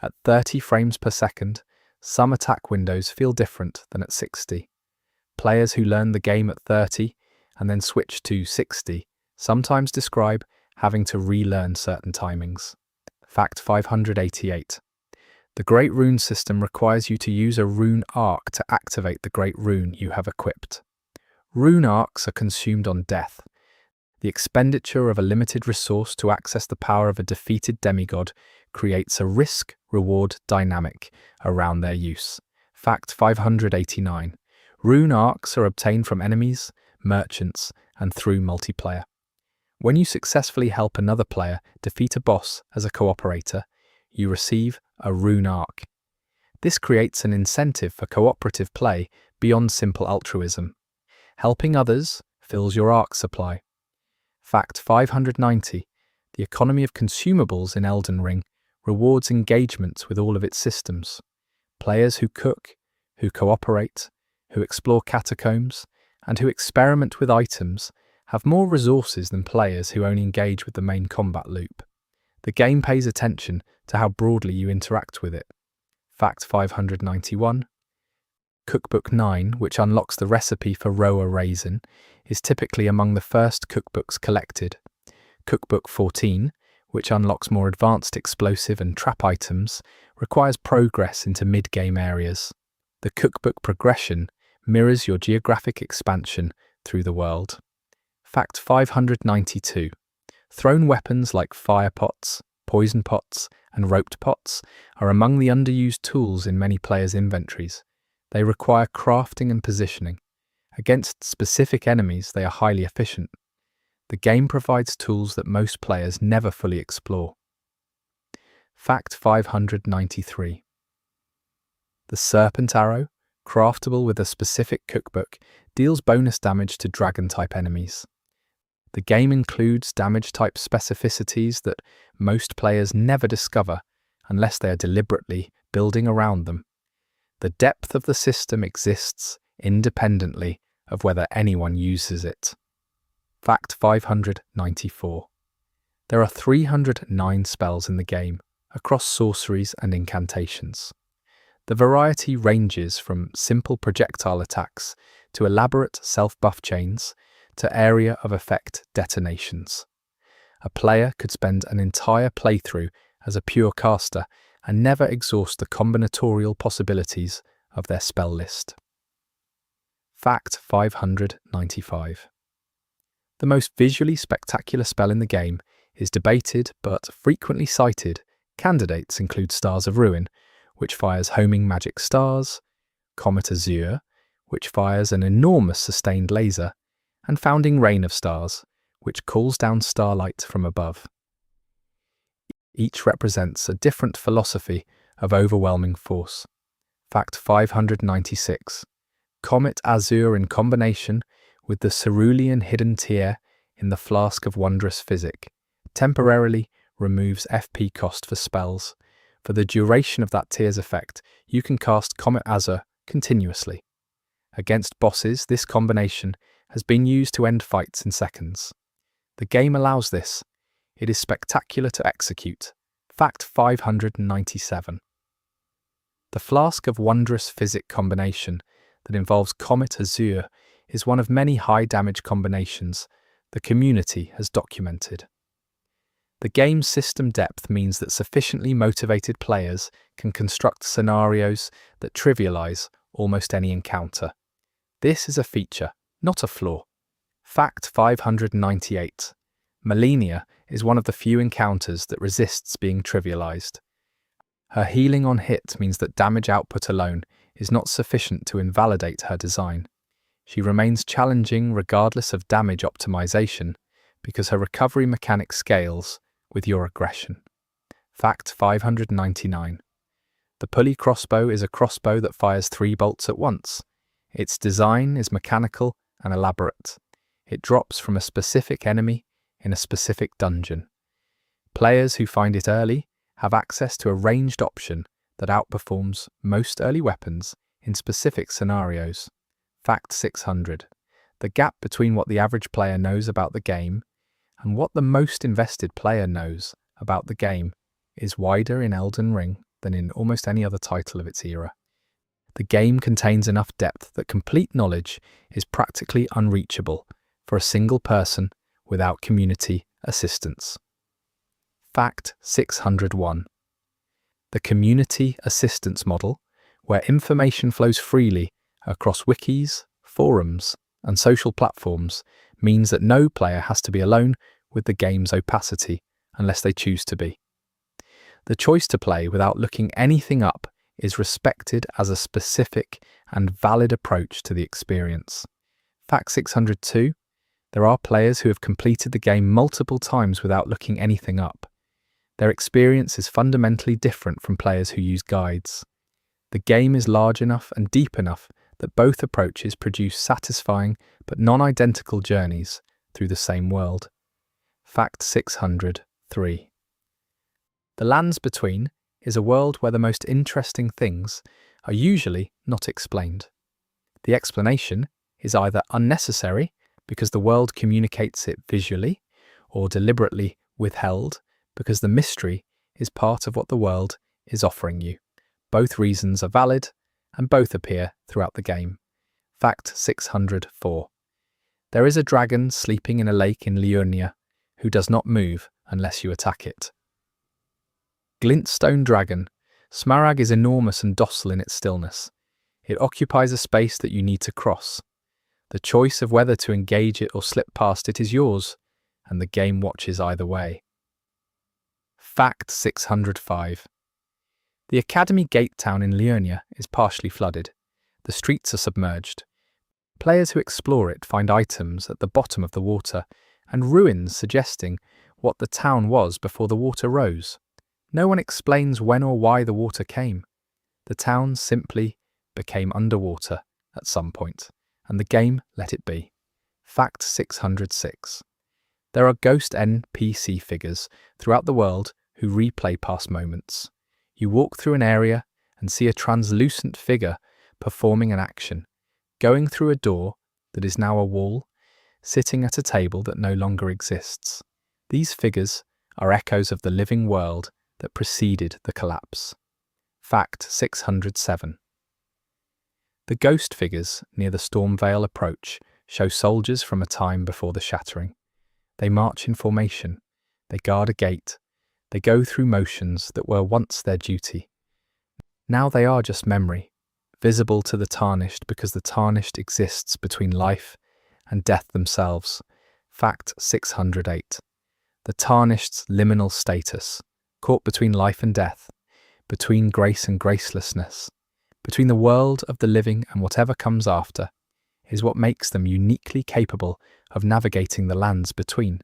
At 30 frames per second, some attack windows feel different than at 60. Players who learn the game at 30 and then switch to 60 sometimes describe having to relearn certain timings. Fact 588. The Great Rune system requires you to use a rune arc to activate the Great Rune you have equipped. Rune arcs are consumed on death. The expenditure of a limited resource to access the power of a defeated demigod creates a risk-reward dynamic around their use. Fact 589. Rune arcs are obtained from enemies, merchants, and through multiplayer. When you successfully help another player defeat a boss as a cooperator, you receive a rune arc. This creates an incentive for cooperative play beyond simple altruism. Helping others fills your arc supply. Fact 590. The economy of consumables in Elden Ring rewards engagement with all of its systems. Players who cook, who cooperate, who explore catacombs, and who experiment with items have more resources than players who only engage with the main combat loop. The game pays attention to how broadly you interact with it. Fact 591. Cookbook 9, which unlocks the recipe for Roa Raisin, is typically among the first cookbooks collected. Cookbook 14, which unlocks more advanced explosive and trap items, requires progress into mid-game areas. The cookbook progression mirrors your geographic expansion through the world. Fact 592. Thrown weapons like fire pots, poison pots, and roped pots are among the underused tools in many players' inventories. They require crafting and positioning. Against specific enemies, they are highly efficient. The game provides tools that most players never fully explore. Fact 593. The Serpent Arrow, craftable with a specific cookbook, deals bonus damage to dragon-type enemies. The game includes damage-type specificities that most players never discover unless they are deliberately building around them. The depth of the system exists independently of whether anyone uses it. Fact 594. There are 309 spells in the game, across sorceries and incantations. The variety ranges from simple projectile attacks to elaborate self-buff chains to area of effect detonations. A player could spend an entire playthrough as a pure caster and never exhaust the combinatorial possibilities of their spell list. Fact 595. The most visually spectacular spell in the game is debated but frequently cited. Candidates include Stars of Ruin, which fires homing magic stars, Comet Azure, which fires an enormous sustained laser, and Founding Rain of Stars, which calls down starlight from above. Each represents a different philosophy of overwhelming force. Fact 596. Comet Azure in combination with the cerulean hidden tear in the Flask of Wondrous Physic temporarily removes FP cost for spells. For the duration of that tear's effect, you can cast Comet Azure continuously. Against bosses, this combination has been used to end fights in seconds. The game allows this. It is spectacular to execute. Fact 597. The Flask of Wondrous Physic combination that involves Comet Azure is one of many high-damage combinations the community has documented. The game's system depth means that sufficiently motivated players can construct scenarios that trivialize almost any encounter. This is a feature, not a flaw. Fact 598. Malenia is one of the few encounters that resists being trivialized. Her healing on hit means that damage output alone is not sufficient to invalidate her design. She remains challenging regardless of damage optimization because her recovery mechanic scales with your aggression. Fact 599. The pulley crossbow is a crossbow that fires 3 bolts at once. Its design is mechanical and elaborate. It drops from a specific enemy in a specific dungeon. Players who find it early have access to a ranged option that outperforms most early weapons in specific scenarios. Fact 600. The gap between what the average player knows about the game and what the most invested player knows about the game is wider in Elden Ring than in almost any other title of its era. The game contains enough depth that complete knowledge is practically unreachable for a single person without community assistance. Fact 601. The community assistance model, where information flows freely across wikis, forums, and social platforms, means that no player has to be alone with the game's opacity unless they choose to be. The choice to play without looking anything up is respected as a specific and valid approach to the experience. Fact 602. There are players who have completed the game multiple times without looking anything up. Their experience is fundamentally different from players who use guides. The game is large enough and deep enough that both approaches produce satisfying but non-identical journeys through the same world. Fact 603. The Lands Between is a world where the most interesting things are usually not explained. The explanation is either unnecessary because the world communicates it visually, or deliberately withheld because the mystery is part of what the world is offering you. Both reasons are valid, and both appear throughout the game. Fact 604. There is a dragon sleeping in a lake in Liurnia who does not move unless you attack it. Glintstone Dragon. Smaragd is enormous and docile in its stillness. It occupies a space that you need to cross. The choice of whether to engage it or slip past it is yours, and the game watches either way. Fact 605. The Academy Gate town in Liurnia is partially flooded. The streets are submerged. Players who explore it find items at the bottom of the water and ruins suggesting what the town was before the water rose. No one explains when or why the water came. The town simply became underwater at some point, and the game let it be. Fact 606. There are ghost NPC figures throughout the world who replay past moments. You walk through an area and see a translucent figure performing an action, going through a door that is now a wall, sitting at a table that no longer exists. These figures are echoes of the living world that preceded the collapse. Fact 607. The ghost figures near the Stormvale approach show soldiers from a time before the shattering. They march in formation, they guard a gate, they go through motions that were once their duty. Now they are just memory, visible to the Tarnished because the Tarnished exists between life and death themselves. Fact 608. The Tarnished's liminal status, caught between life and death, between grace and gracelessness, between the world of the living and whatever comes after, is what makes them uniquely capable of navigating the lands between.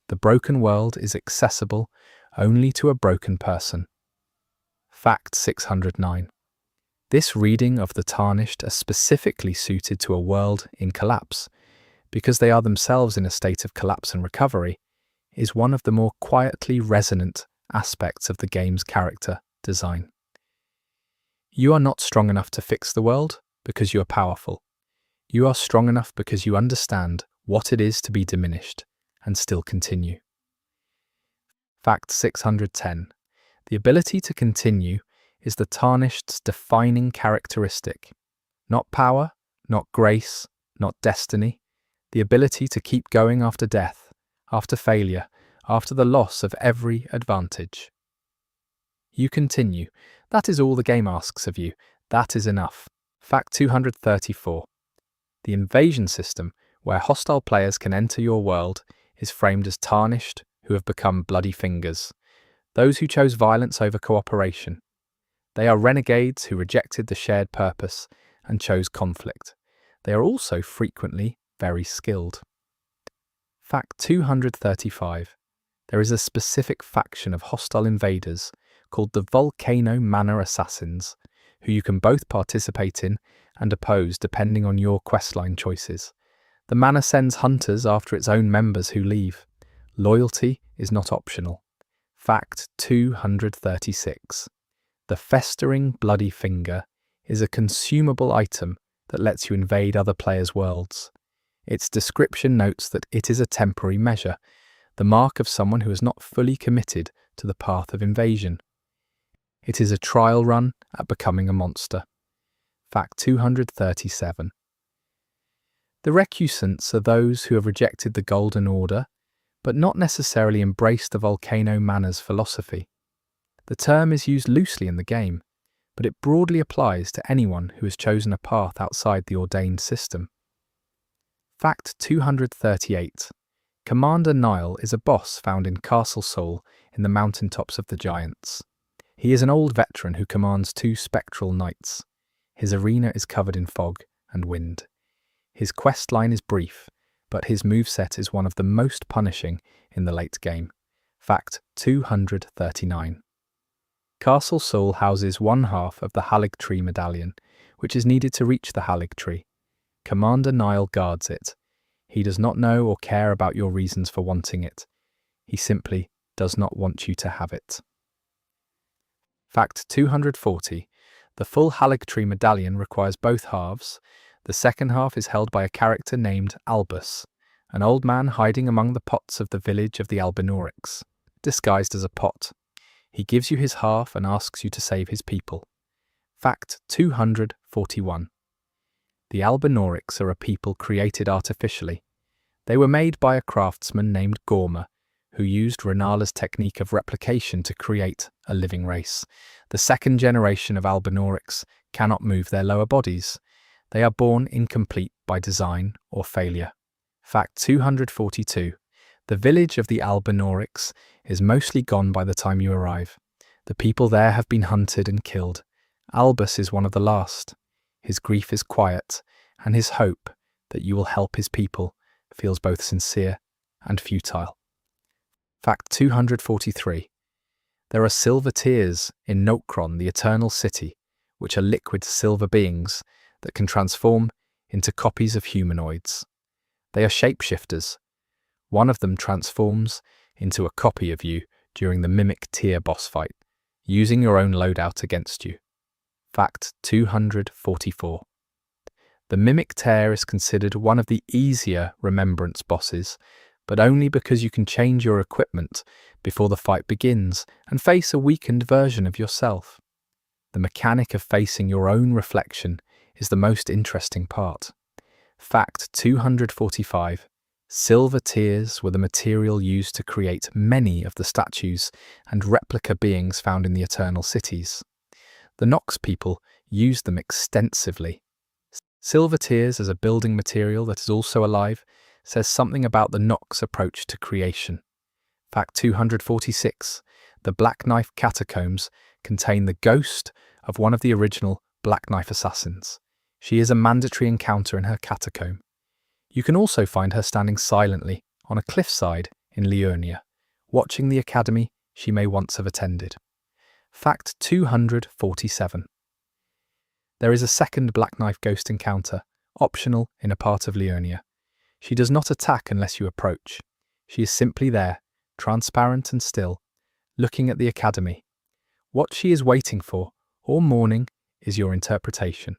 The broken world is accessible only to a broken person. Fact 609. This reading of the Tarnished are specifically suited to a world in collapse, because they are themselves in a state of collapse and recovery, is one of the more quietly resonant aspects of the game's character design. You are not strong enough to fix the world because you are powerful. You are strong enough because you understand what it is to be diminished and still continue. Fact 610. The ability to continue is the Tarnished's defining characteristic. Not power, not grace, not destiny. The ability to keep going after death, after failure, after the loss of every advantage. You continue. That is all the game asks of you. That is enough. Fact 234. The invasion system, where hostile players can enter your world, is framed as Tarnished who have become bloody fingers, those who chose violence over cooperation. They are renegades who rejected the shared purpose and chose conflict. They are also frequently very skilled. Fact 235. There is a specific faction of hostile invaders called the Volcano Manor Assassins, who you can both participate in and oppose depending on your questline choices. The manor sends hunters after its own members who leave. Loyalty is not optional. Fact 236. The festering bloody finger is a consumable item that lets you invade other players' worlds. Its description notes that it is a temporary measure, the mark of someone who has not fully committed to the path of invasion. It is a trial run at becoming a monster. Fact 237. The recusants are those who have rejected the Golden Order, but not necessarily embraced the Volcano Manor's philosophy. The term is used loosely in the game, but it broadly applies to anyone who has chosen a path outside the ordained system. Fact 238. Commander Nile is a boss found in Castle Sol in the mountaintops of the Giants. He is an old veteran who commands 2 spectral knights. His arena is covered in fog and wind. His questline is brief, but his moveset is one of the most punishing in the late game. Fact 239. Castle Sol houses one half of the Halig Tree Medallion, which is needed to reach the Halig Tree. Commander Nile guards it. He does not know or care about your reasons for wanting it. He simply does not want you to have it. Fact 240. The full Halig Tree Medallion requires both halves. The second half is held by a character named Albus, an old man hiding among the pots of the village of the Albinorics, disguised as a pot. He gives you his half and asks you to save his people. Fact 241. The Albinorics are a people created artificially. They were made by a craftsman named Gorma, who used Renala's technique of replication to create a living race. The second generation of Albinorics cannot move their lower bodies. They are born incomplete by design or failure. Fact 242. The village of the Albinorics is mostly gone by the time you arrive. The people there have been hunted and killed. Albus is one of the last. His grief is quiet, and his hope that you will help his people feels both sincere and futile. Fact 243. There are silver tears in Nokron, the Eternal City, which are liquid silver beings that can transform into copies of humanoids. They are shapeshifters. One of them transforms into a copy of you during the Mimic Tier boss fight, using your own loadout against you. Fact 244. The Mimic Tear is considered one of the easier remembrance bosses, but only because you can change your equipment before the fight begins and face a weakened version of yourself. The mechanic of facing your own reflection is the most interesting part. Fact 245. Silver tears were the material used to create many of the statues and replica beings found in the Eternal Cities. The Nox people used them extensively. Silver tears as a building material that is also alive says something about the Nox approach to creation. Fact 246. The Black Knife catacombs contain the ghost of one of the original Black Knife assassins. She is a mandatory encounter in her catacomb. You can also find her standing silently on a cliffside in Liurnia, watching the academy she may once have attended. Fact 247. There is a second Black Knife ghost encounter, optional in a part of Liurnia. She does not attack unless you approach. She is simply there, transparent and still, looking at the academy. What she is waiting for, or mourning, is your interpretation.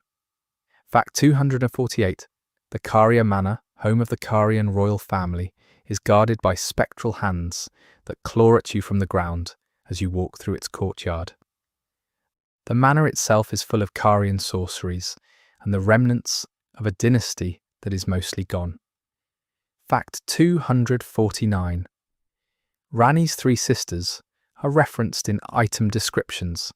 Fact 248. The Caria Manor, home of the Carian royal family, is guarded by spectral hands that claw at you from the ground as you walk through its courtyard. The manor itself is full of Carian sorceries and the remnants of a dynasty that is mostly gone. Fact 249. Rani's three sisters are referenced in item descriptions.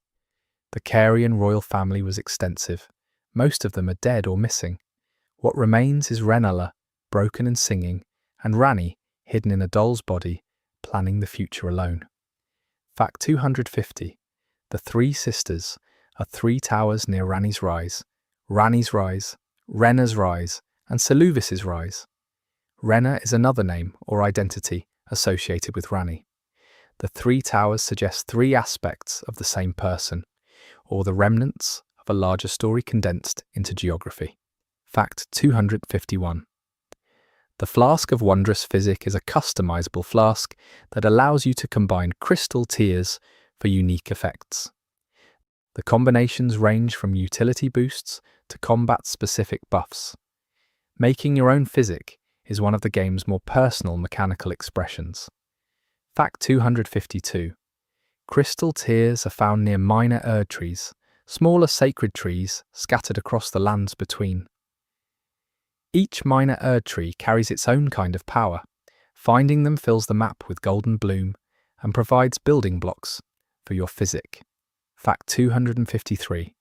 The Carian royal family was extensive. Most of them are dead or missing. What remains is Renala, broken and singing, and Rani, hidden in a doll's body, planning the future alone. Fact 250. The three sisters are three towers near Rani's Rise, Rena's Rise, and Seluvis's Rise. Rena is another name or identity associated with Rani. The three towers suggest three aspects of the same person, or the remnants of a larger story condensed into geography. Fact 251. The Flask of Wondrous Physic is a customizable flask that allows you to combine crystal tears for unique effects. The combinations range from utility boosts to combat-specific buffs. Making your own physic is one of the game's more personal mechanical expressions. Fact 252. Crystal tears are found near minor Erd trees, smaller sacred trees scattered across the lands between. Each minor Erd tree carries its own kind of power. Finding them fills the map with golden bloom and provides building blocks for your physic. Fact 253.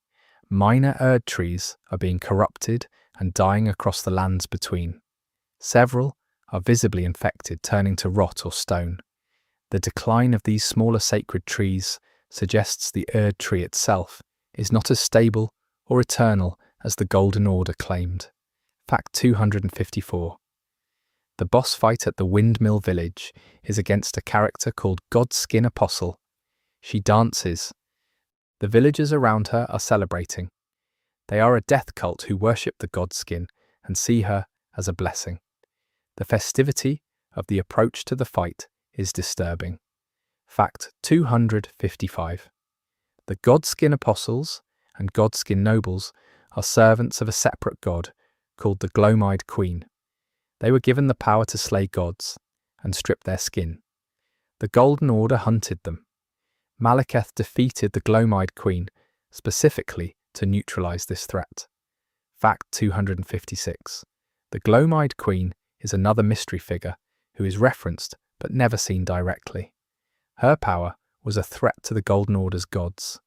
Minor Erd trees are being corrupted and dying across the lands between. Several are visibly infected, turning to rot or stone. The decline of these smaller sacred trees suggests the Erd tree itself is not as stable or eternal as the Golden Order claimed. Fact 254. The boss fight at the Windmill Village is against a character called Godskin Apostle. She dances. The villagers around her are celebrating. They are a death cult who worship the Godskin and see her as a blessing. The festivity of the approach to the fight is disturbing. Fact 255. The Godskin Apostles and Godskin Nobles are servants of a separate god called the Glomide Queen. They were given the power to slay gods and strip their skin. The Golden Order hunted them. Malekith defeated the Glomide Queen specifically to neutralize this threat. Fact 256. The Glomide Queen is another mystery figure who is referenced but never seen directly. Her power was a threat to the Golden Order's gods.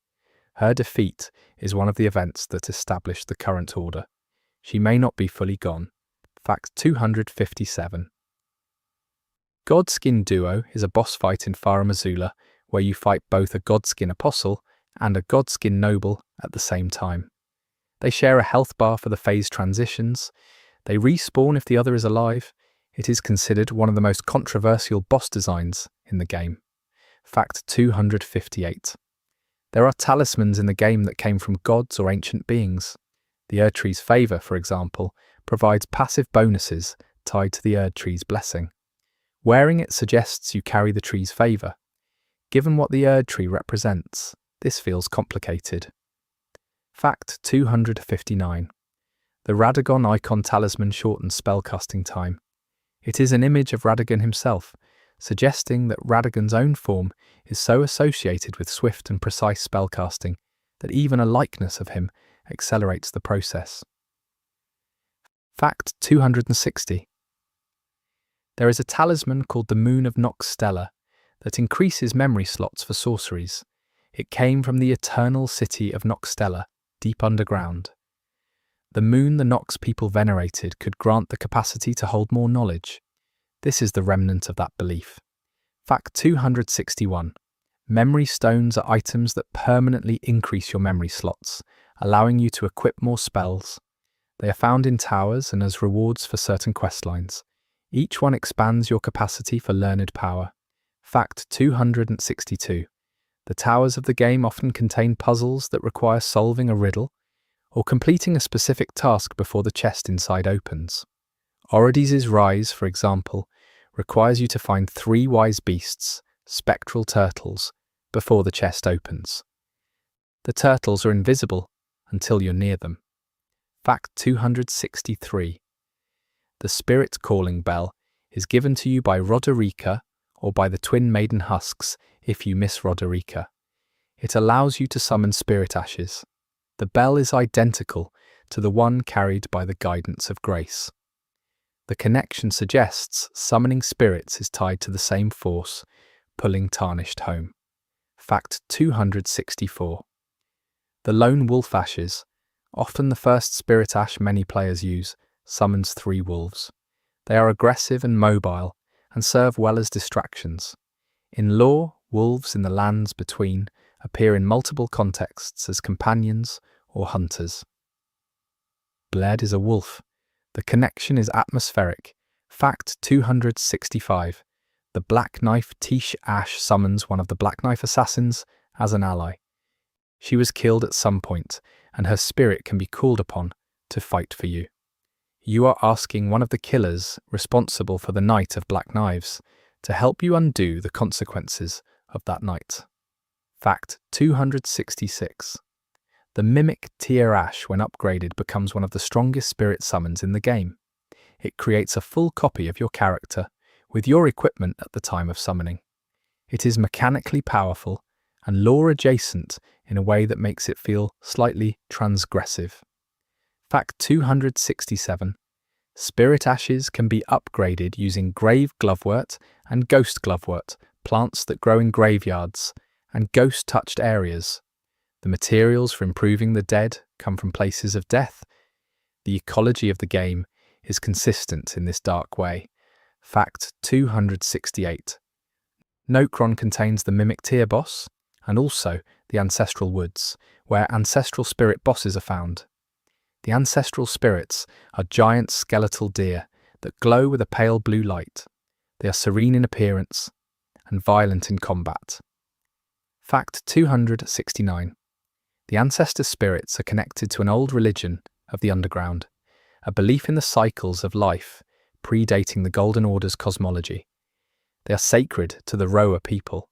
Her defeat is one of the events that established the current order. She may not be fully gone. Fact 257. Godskin Duo is a boss fight in Farum Azula where you fight both a Godskin Apostle and a Godskin Noble at the same time. They share a health bar for the phase transitions. They respawn if the other is alive. It is considered one of the most controversial boss designs in the game. Fact 258. There are talismans in the game that came from gods or ancient beings. The Erd Tree's favour, for example, provides passive bonuses tied to the Erd Tree's blessing. Wearing it suggests you carry the tree's favour. Given what the Erd Tree represents, this feels complicated. Fact 259. The Radagon Icon Talisman shortens spellcasting time. It is an image of Radagon himself, suggesting that Radagon's own form is so associated with swift and precise spellcasting that even a likeness of him accelerates the process. Fact 260. There is a talisman called the Moon of Noxstella that increases memory slots for sorceries. It came from the eternal city of Noxstella, deep underground. The moon the Nox people venerated could grant the capacity to hold more knowledge. This is the remnant of that belief. Fact 261. Memory stones are items that permanently increase your memory slots, allowing you to equip more spells. They are found in towers and as rewards for certain questlines. Each one expands your capacity for learned power. Fact 262. The towers of the game often contain puzzles that require solving a riddle or completing a specific task before the chest inside opens. Orodys' Rise, for example, requires you to find 3 wise beasts, spectral turtles, before the chest opens. The turtles are invisible until you're near them. Fact 263. The Spirit Calling Bell is given to you by Roderica or by the Twin Maiden Husks if you miss Roderica. It allows you to summon spirit ashes. The bell is identical to the one carried by the Guidance of Grace. The connection suggests summoning spirits is tied to the same force, pulling Tarnished home. Fact 264. The Lone Wolf Ashes, often the first spirit ash many players use, summons 3 wolves. They are aggressive and mobile, and serve well as distractions. In lore, wolves in the lands between appear in multiple contexts as companions or hunters. Bled is a wolf. The connection is atmospheric. Fact 265. The Black Knife Tish Ash summons one of the Black Knife assassins as an ally. She was killed at some point, and her spirit can be called upon to fight for you. You are asking one of the killers responsible for the Night of Black Knives to help you undo the consequences of that night. Fact 266. The Mimic Tier Ash, when upgraded, becomes one of the strongest spirit summons in the game. It creates a full copy of your character with your equipment at the time of summoning. It is mechanically powerful and lore-adjacent in a way that makes it feel slightly transgressive. Fact 267. Spirit Ashes can be upgraded using Grave Glovewort and Ghost Glovewort, plants that grow in graveyards and ghost-touched areas. The materials for improving the dead come from places of death. The ecology of the game is consistent in this dark way. Fact 268. Nokron contains the Mimic Tier boss, and also the Ancestral Woods, where ancestral spirit bosses are found. The ancestral spirits are giant skeletal deer that glow with a pale blue light. They are serene in appearance and violent in combat. Fact 269. The ancestor spirits are connected to an old religion of the underground, a belief in the cycles of life predating the Golden Order's cosmology. They are sacred to the Roa people,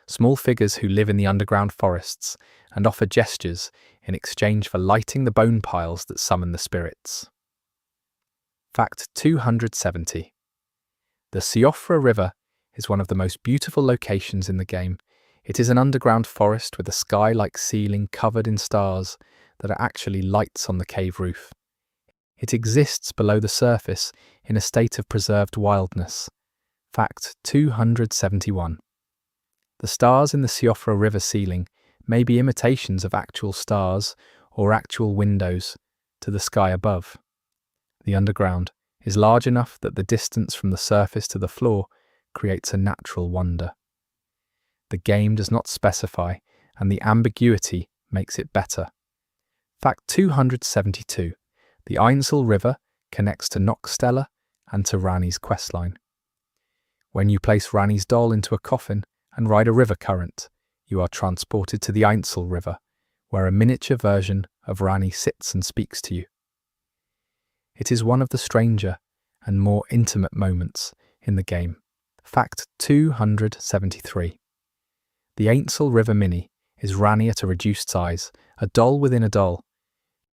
small figures who live in the underground forests and offer gestures in exchange for lighting the bone piles that summon the spirits. Fact 270. The Siofra River is one of the most beautiful locations in the game. It is an underground forest with a sky-like ceiling covered in stars that are actually lights on the cave roof. It exists below the surface in a state of preserved wildness. Fact 271. The stars in the Siofra River ceiling may be imitations of actual stars or actual windows to the sky above. The underground is large enough that the distance from the surface to the floor creates a natural wonder. The game does not specify, and the ambiguity makes it better. Fact 272. The Ainsel River connects to Noxstella and to Ranni's questline. When you place Ranni's doll into a coffin and ride a river current, you are transported to the Ainsel River, where a miniature version of Ranni sits and speaks to you. It is one of the stranger and more intimate moments in the game. Fact 273. The Ainsel River Mini is Ranni at a reduced size, a doll within a doll.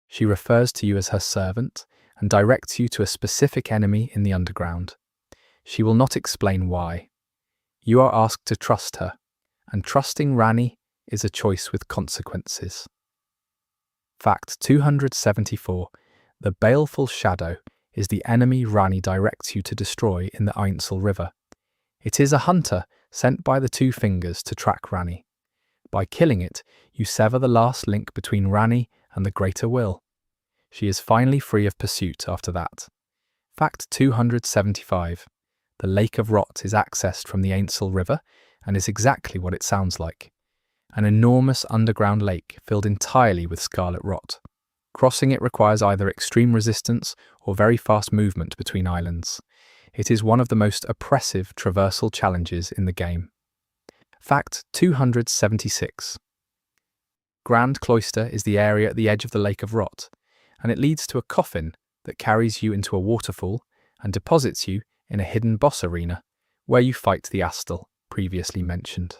She refers to you as her servant and directs you to a specific enemy in the underground. She will not explain why. You are asked to trust her, and trusting Ranni is a choice with consequences. Fact 274. The baleful shadow is the enemy Ranni directs you to destroy in the Ainsel River. It is a hunter sent by the Two Fingers to track Ranni. By killing it, you sever the last link between Ranni and the Greater Will. She is finally free of pursuit after that. Fact 275. The Lake of Rot is accessed from the Ainsel River and is exactly what it sounds like. An enormous underground lake filled entirely with scarlet rot. Crossing it requires either extreme resistance or very fast movement between islands. It is one of the most oppressive traversal challenges in the game. Fact 276. Grand Cloister is the area at the edge of the Lake of Rot, and it leads to a coffin that carries you into a waterfall and deposits you in a hidden boss arena, where you fight the Astal, previously mentioned.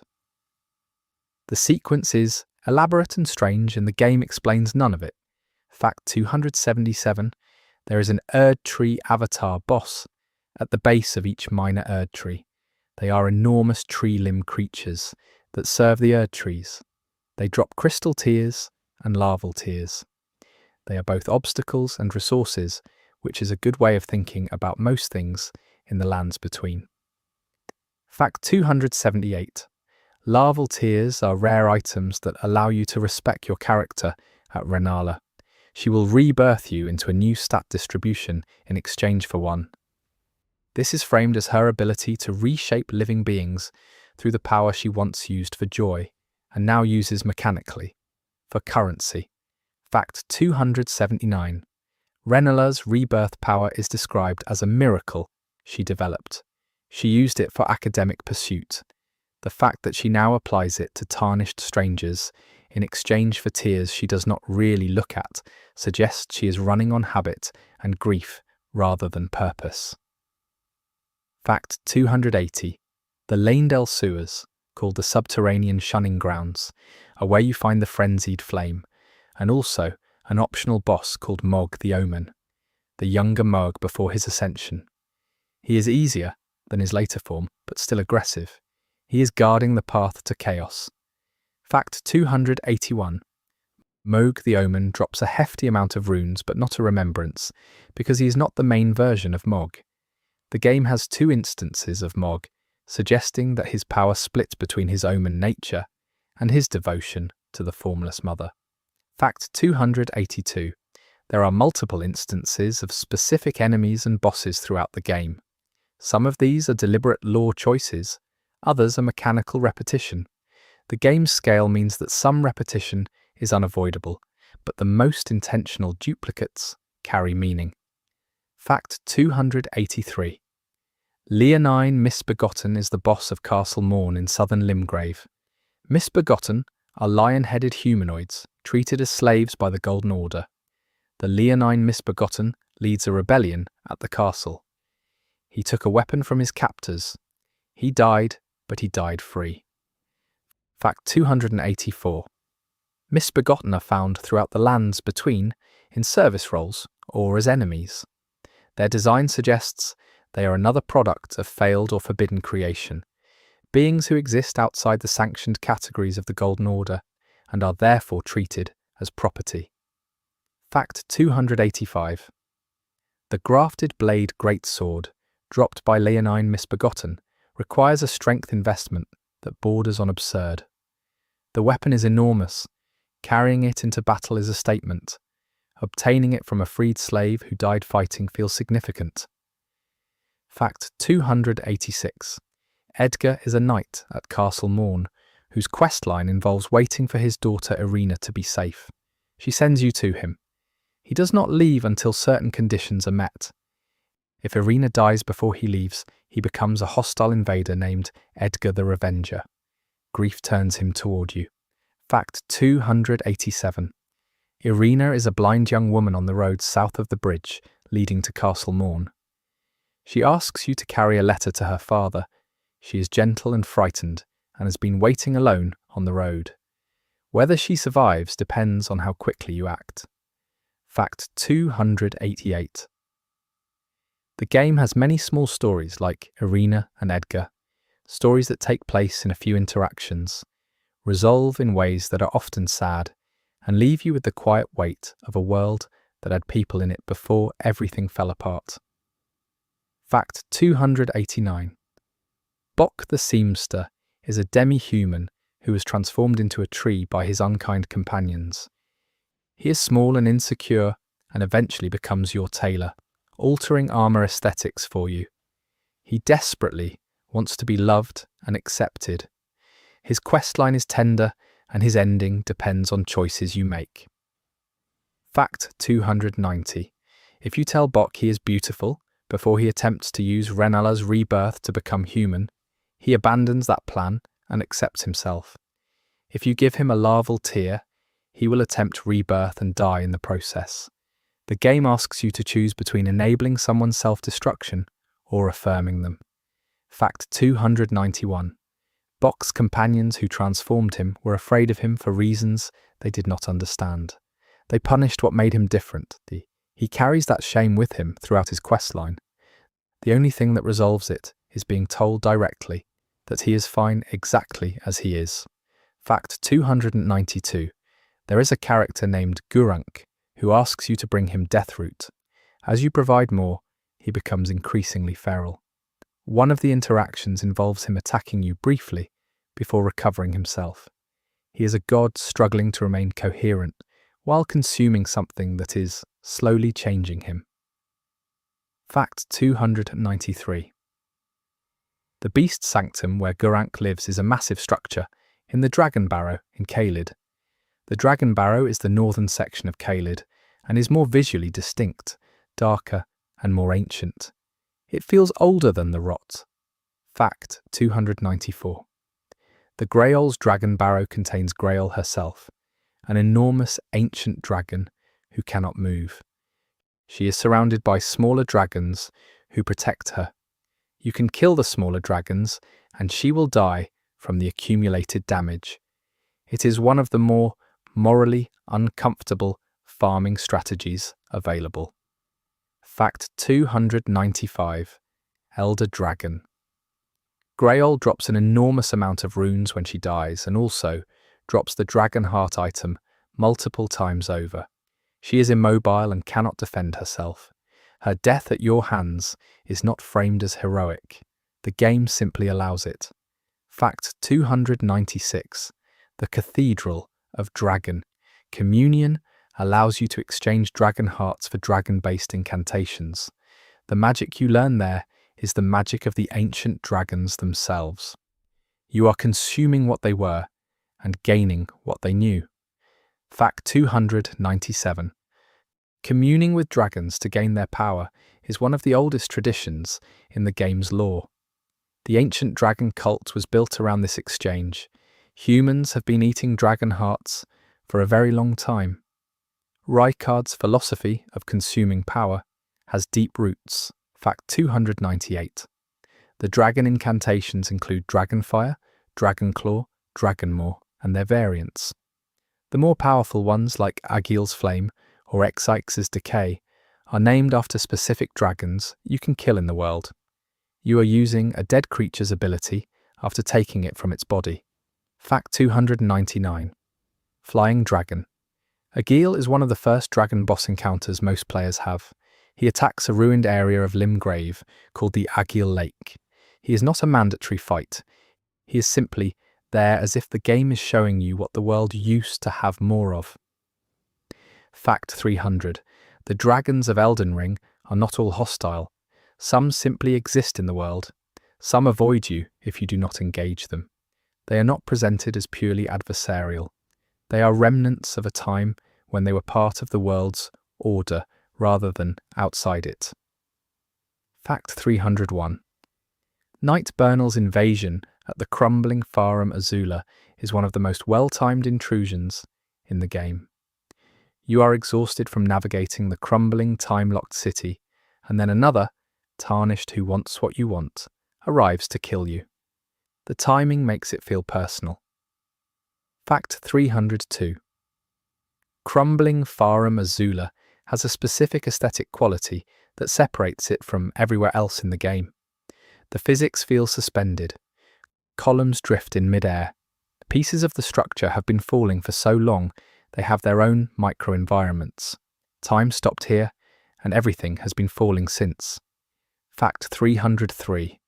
The sequence is elaborate and strange, and the game explains none of it. Fact 277. There is an Erd Tree avatar boss at the base of each minor Erd Tree. They are enormous tree limb creatures that serve the Erd Trees. They drop crystal tears and larval tears. They are both obstacles and resources, which is a good way of thinking about most things in the lands between. Fact 278. Larval tears are rare items that allow you to respec your character at Rennala. She will rebirth you into a new stat distribution in exchange for one. This is framed as her ability to reshape living beings through the power she once used for joy, and now uses mechanically, for currency. Fact 279. Rennala's rebirth power is described as a miracle she developed. She used it for academic pursuit. The fact that she now applies it to tarnished strangers in exchange for tears she does not really look at suggests she is running on habit and grief rather than purpose. Fact 280. The Lanedale sewers, called the subterranean shunning grounds, are where you find the frenzied flame, and also an optional boss called Mog the Omen, the younger Mog before his ascension. He is easier than his later form, but still aggressive. He is guarding the path to chaos. Fact 281. Mog the Omen drops a hefty amount of runes, but not a remembrance, because he is not the main version of Mog. The game has two instances of Mog, suggesting that his power split between his Omen nature and his devotion to the Formless Mother. Fact 282. There are multiple instances of specific enemies and bosses throughout the game. Some of these are deliberate lore choices, others are mechanical repetition. The game's scale means that some repetition is unavoidable, but the most intentional duplicates carry meaning. Fact 283. Leonine Misbegotten is the boss of Castle Morn in southern Limgrave. Misbegotten are lion-headed humanoids treated as slaves by the Golden Order. The Leonine Misbegotten leads a rebellion at the castle. He took a weapon from his captors. He died, but he died free. Fact 284. Misbegotten are found throughout the lands between, in service roles or as enemies. Their design suggests they are another product of failed or forbidden creation, beings who exist outside the sanctioned categories of the Golden Order and are therefore treated as property. Fact 285. The grafted blade greatsword, dropped by Leonine Misbegotten, requires a strength investment that borders on absurd. The weapon is enormous. Carrying it into battle is a statement. Obtaining it from a freed slave who died fighting feels significant. Fact 286. Edgar is a knight at Castle Morn, whose questline involves waiting for his daughter Irina to be safe. She sends you to him. He does not leave until certain conditions are met. If Irina dies before he leaves, he becomes a hostile invader named Edgar the Revenger. Grief turns him toward you. Fact 287. Irina is a blind young woman on the road south of the bridge leading to Castle Morn. She asks you to carry a letter to her father. She is gentle and frightened and has been waiting alone on the road. Whether she survives depends on how quickly you act. Fact 288. The game has many small stories like Irina and Edgar, stories that take place in a few interactions, resolve in ways that are often sad, and leave you with the quiet weight of a world that had people in it before everything fell apart. Fact 289. Bok the Seamster is a demi-human who was transformed into a tree by his unkind companions. He is small and insecure and eventually becomes your tailor, altering armor aesthetics for you. He desperately wants to be loved and accepted. His questline is tender and his ending depends on choices you make. Fact 290. If you tell Bok he is beautiful before he attempts to use Renala's rebirth to become human, he abandons that plan and accepts himself. If you give him a larval tear, he will attempt rebirth and die in the process. The game asks you to choose between enabling someone's self-destruction or affirming them. Fact 291. Bok's companions who transformed him were afraid of him for reasons they did not understand. They punished what made him different. He carries that shame with him throughout his questline. The only thing that resolves it is being told directly that he is fine exactly as he is. Fact 292. There is a character named Gurunk who asks you to bring him Deathroot. As you provide more, he becomes increasingly feral. One of the interactions involves him attacking you briefly before recovering himself. He is a god struggling to remain coherent while consuming something that is slowly changing him. Fact 293. The Beast Sanctum where Gurunk lives is a massive structure in the Dragon Barrow in Caelid. The Dragon Barrow is the northern section of Caelid and is more visually distinct, darker and more ancient. It feels older than the Rot. Fact 294. The Grael's Dragon Barrow contains Grael herself, an enormous ancient dragon who cannot move. She is surrounded by smaller dragons who protect her. You can kill the smaller dragons and she will die from the accumulated damage. It is one of the more morally uncomfortable farming strategies available. Fact 295. Elder Dragon. Grael drops an enormous amount of runes when she dies and also drops the Dragon Heart item multiple times over. She is immobile and cannot defend herself. Her death at your hands is not framed as heroic. The game simply allows it. Fact 296. The Cathedral of Dragon. Communion allows you to exchange dragon hearts for dragon-based incantations. The magic you learn there is the magic of the ancient dragons themselves. You are consuming what they were and gaining what they knew. Fact 297. Communing with dragons to gain their power is one of the oldest traditions in the game's lore. The ancient dragon cult was built around this exchange. Humans have been eating dragon hearts for a very long time. Rykard's philosophy of consuming power has deep roots. Fact 298. The dragon incantations include Dragonfire, Dragonclaw, Dragonmaw, and their variants. The more powerful ones like Agil's Flame or Exix's Decay are named after specific dragons you can kill in the world. You are using a dead creature's ability after taking it from its body. Fact 299. Flying Dragon. Agil is one of the first dragon boss encounters most players have. He attacks a ruined area of Limgrave called the Agil Lake. He is not a mandatory fight. He is simply there as if the game is showing you what the world used to have more of. Fact 300. The dragons of Elden Ring are not all hostile. Some simply exist in the world. Some avoid you if you do not engage them. They are not presented as purely adversarial. They are remnants of a time when they were part of the world's order rather than outside it. Fact 301. Night Bernal's invasion at the crumbling Farum Azula is one of the most well-timed intrusions in the game. You are exhausted from navigating the crumbling, time-locked city, and then another, tarnished who wants what you want, arrives to kill you. The timing makes it feel personal. Fact 302. Crumbling Farum Azula has a specific aesthetic quality that separates it from everywhere else in the game. The physics feel suspended. Columns drift in mid-air. Pieces of the structure have been falling for so long they have their own micro-environments. Time stopped here, and everything has been falling since. Fact 303.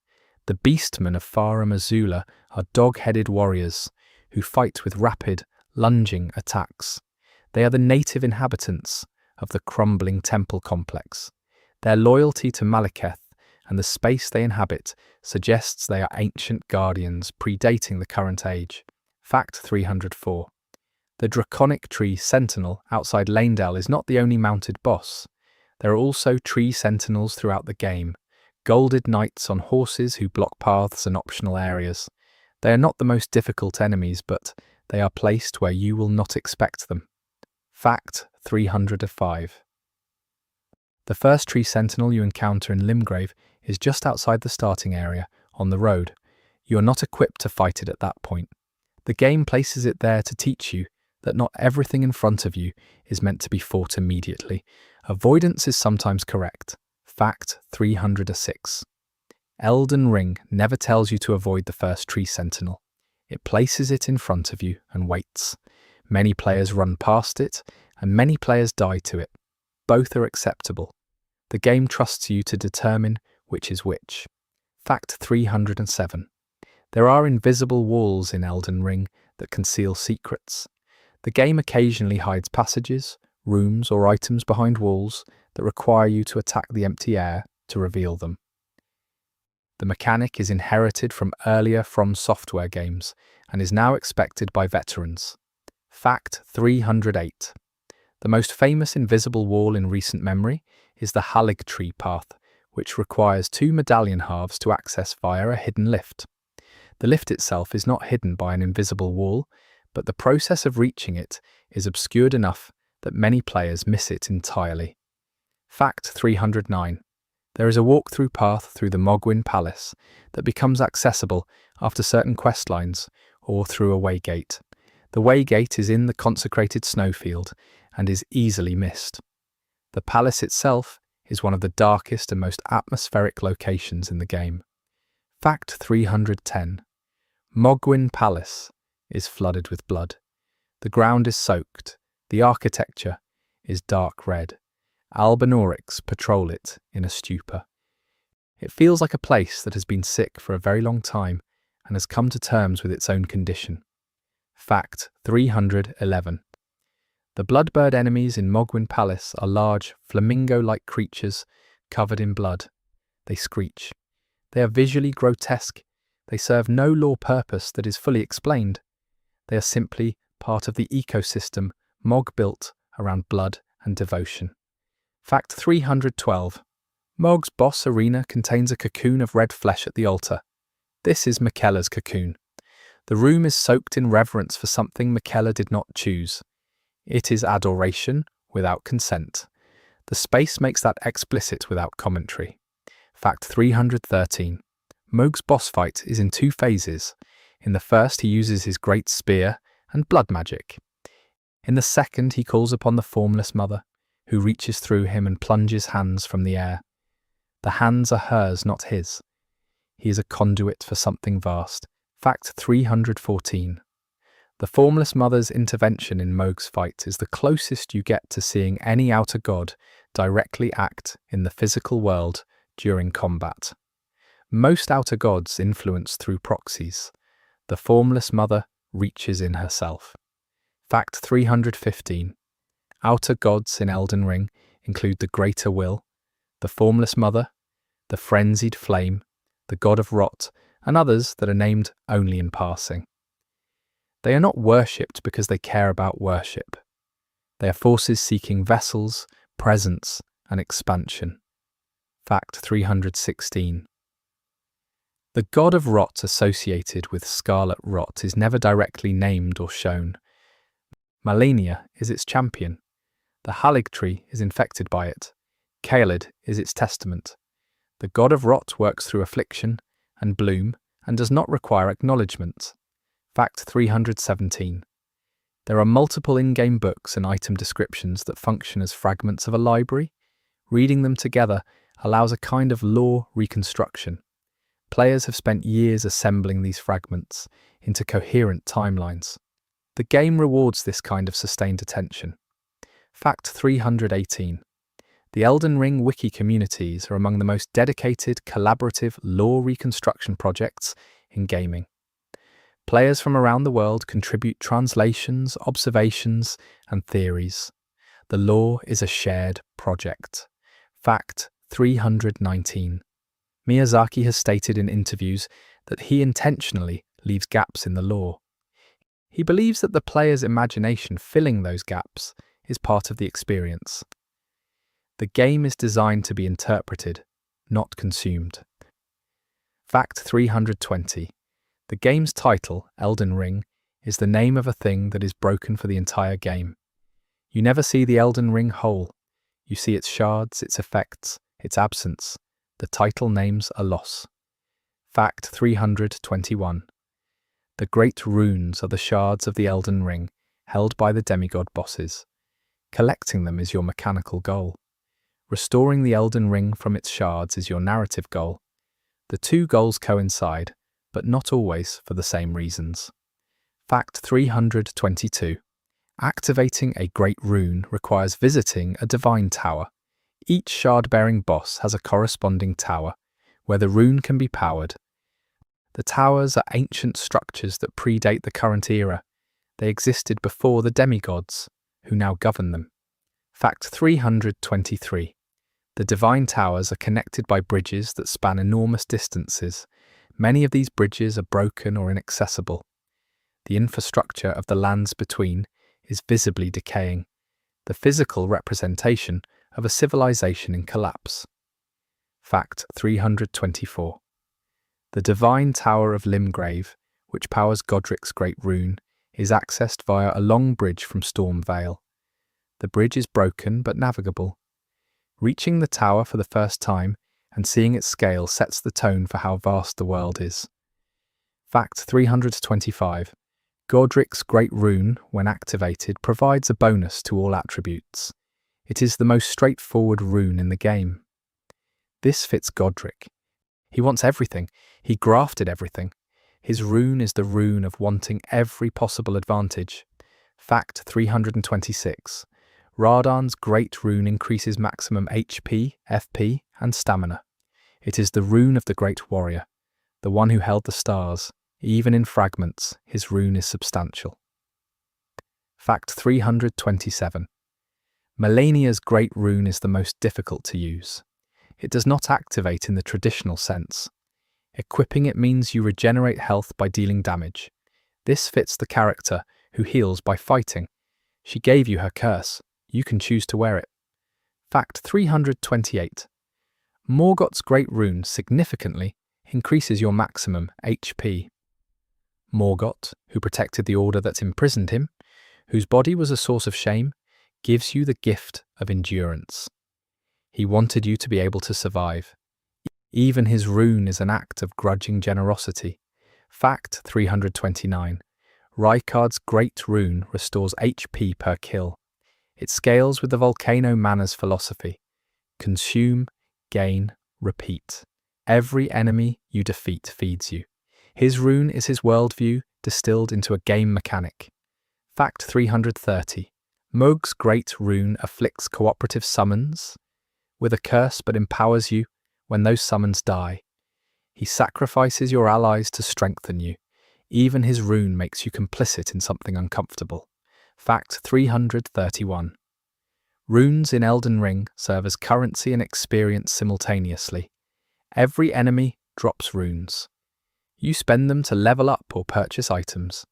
The beastmen of Farum Azula are dog-headed warriors who fight with rapid, lunging attacks. They are the native inhabitants of the crumbling temple complex. Their loyalty to Malekith and the space they inhabit suggests they are ancient guardians predating the current age. Fact 304. The draconic tree sentinel outside Lanedale is not the only mounted boss. There are also tree sentinels throughout the game, golded knights on horses who block paths and optional areas. They are not the most difficult enemies, but they are placed where you will not expect them. Fact 305. The first tree sentinel you encounter in Limgrave is just outside the starting area, on the road. You are not equipped to fight it at that point. The game places it there to teach you that not everything in front of you is meant to be fought immediately. Avoidance is sometimes correct. Fact 306. Elden Ring never tells you to avoid the first tree sentinel. It places it in front of you and waits. Many players run past it, and many players die to it. Both are acceptable. The game trusts you to determine which is which. Fact 307. There are invisible walls in Elden Ring that conceal secrets. The game occasionally hides passages, rooms, or items behind walls that require you to attack the empty air to reveal them. The mechanic is inherited from earlier From Software games and is now expected by veterans. Fact 308. The most famous invisible wall in recent memory is the Halig Tree path, which requires 2 medallion halves to access via a hidden lift. The lift itself is not hidden by an invisible wall, but the process of reaching it is obscured enough that many players miss it entirely. Fact 309. There is a walkthrough path through the Mogwin Palace that becomes accessible after certain questlines or through a waygate. The waygate is in the consecrated snowfield and is easily missed. The palace itself is one of the darkest and most atmospheric locations in the game. Fact 310. Mogwin Palace is flooded with blood. The ground is soaked. The architecture is dark red. Albinaurics patrol it in a stupor. It feels like a place that has been sick for a very long time and has come to terms with its own condition. Fact 311. The Bloodbird enemies in Mogwin Palace are large, flamingo-like creatures covered in blood. They screech. They are visually grotesque. They serve no lore purpose that is fully explained. They are simply part of the ecosystem Mog built around blood and devotion. Fact 312. Mog's boss arena contains a cocoon of red flesh at the altar. This is Miquella's cocoon. The room is soaked in reverence for something Miquella did not choose. It is adoration without consent. The space makes that explicit without commentary. Fact 313. Mog's boss fight is in 2 phases. In the first, he uses his great spear and blood magic. In the second, he calls upon the Formless Mother, who reaches through him and plunges hands from the air. The hands are hers, not his. He is a conduit for something vast. Fact 314. The Formless Mother's intervention in Mog's fight is the closest you get to seeing any outer god directly act in the physical world during combat. Most outer gods influence through proxies. The Formless Mother reaches in herself. Fact 315. Outer gods in Elden Ring include the Greater Will, the Formless Mother, the Frenzied Flame, the God of Rot, and others that are named only in passing. They are not worshipped because they care about worship. They are forces seeking vessels, presence, and expansion. Fact 316. The God of Rot associated with Scarlet Rot is never directly named or shown. Malenia is its champion. The Halig Tree is infected by it. Caelid is its testament. The God of Rot works through affliction and bloom and does not require acknowledgement. Fact 317. There are multiple in-game books and item descriptions that function as fragments of a library. Reading them together allows a kind of lore reconstruction. Players have spent years assembling these fragments into coherent timelines. The game rewards this kind of sustained attention. Fact 318. The Elden Ring wiki communities are among the most dedicated collaborative lore reconstruction projects in gaming. Players from around the world contribute translations, observations, and theories. The lore is a shared project. Fact 319. Miyazaki has stated in interviews that he intentionally leaves gaps in the lore. He believes that the player's imagination filling those gaps is part of the experience. The game is designed to be interpreted, not consumed. Fact 320. The game's title, Elden Ring, is the name of a thing that is broken for the entire game. You never see the Elden Ring whole. You see its shards, its effects, its absence. The title name's a loss. Fact 321. The great runes are the shards of the Elden Ring, held by the demigod bosses. Collecting them is your mechanical goal. Restoring the Elden Ring from its shards is your narrative goal. The two goals coincide, but not always for the same reasons. Fact 322. Activating a great rune requires visiting a divine tower. Each shard-bearing boss has a corresponding tower, where the rune can be powered. The towers are ancient structures that predate the current era. They existed before the demigods, who now govern them. Fact 323. The divine towers are connected by bridges that span enormous distances. Many of these bridges are broken or inaccessible. The infrastructure of the lands between is visibly decaying, the physical representation of a civilization in collapse. Fact 324. The divine tower of Limgrave, which powers Godric's great rune, is accessed via a long bridge from Storm Vale. The bridge is broken but navigable. Reaching the tower for the first time and seeing its scale sets the tone for how vast the world is. Fact 325. Godric's great rune, when activated, provides a bonus to all attributes. It is the most straightforward rune in the game. This fits Godric. He wants everything. He grafted everything. His rune is the rune of wanting every possible advantage. Fact 326. Radahn's great rune increases maximum HP, FP, and stamina. It is the rune of the great warrior, the one who held the stars. Even in fragments, his rune is substantial. Fact 327. Melania's great rune is the most difficult to use. It does not activate in the traditional sense. Equipping it means you regenerate health by dealing damage. This fits the character, who heals by fighting. She gave you her curse. You can choose to wear it. Fact 328. Morgott's great rune significantly increases your maximum HP. Morgott, who protected the order that imprisoned him, whose body was a source of shame, gives you the gift of endurance. He wanted you to be able to survive. Even his rune is an act of grudging generosity. Fact 329. Rykard's great rune restores HP per kill. It scales with the Volcano Mana's philosophy. Consume, gain, repeat. Every enemy you defeat feeds you. His rune is his worldview distilled into a game mechanic. Fact 330. Mohg's great rune afflicts cooperative summons with a curse but empowers you when those summons die. He sacrifices your allies to strengthen you. Even his rune makes you complicit in something uncomfortable. Fact 331. Runes in Elden Ring serve as currency and experience simultaneously. Every enemy drops runes. You spend them to level up or purchase items.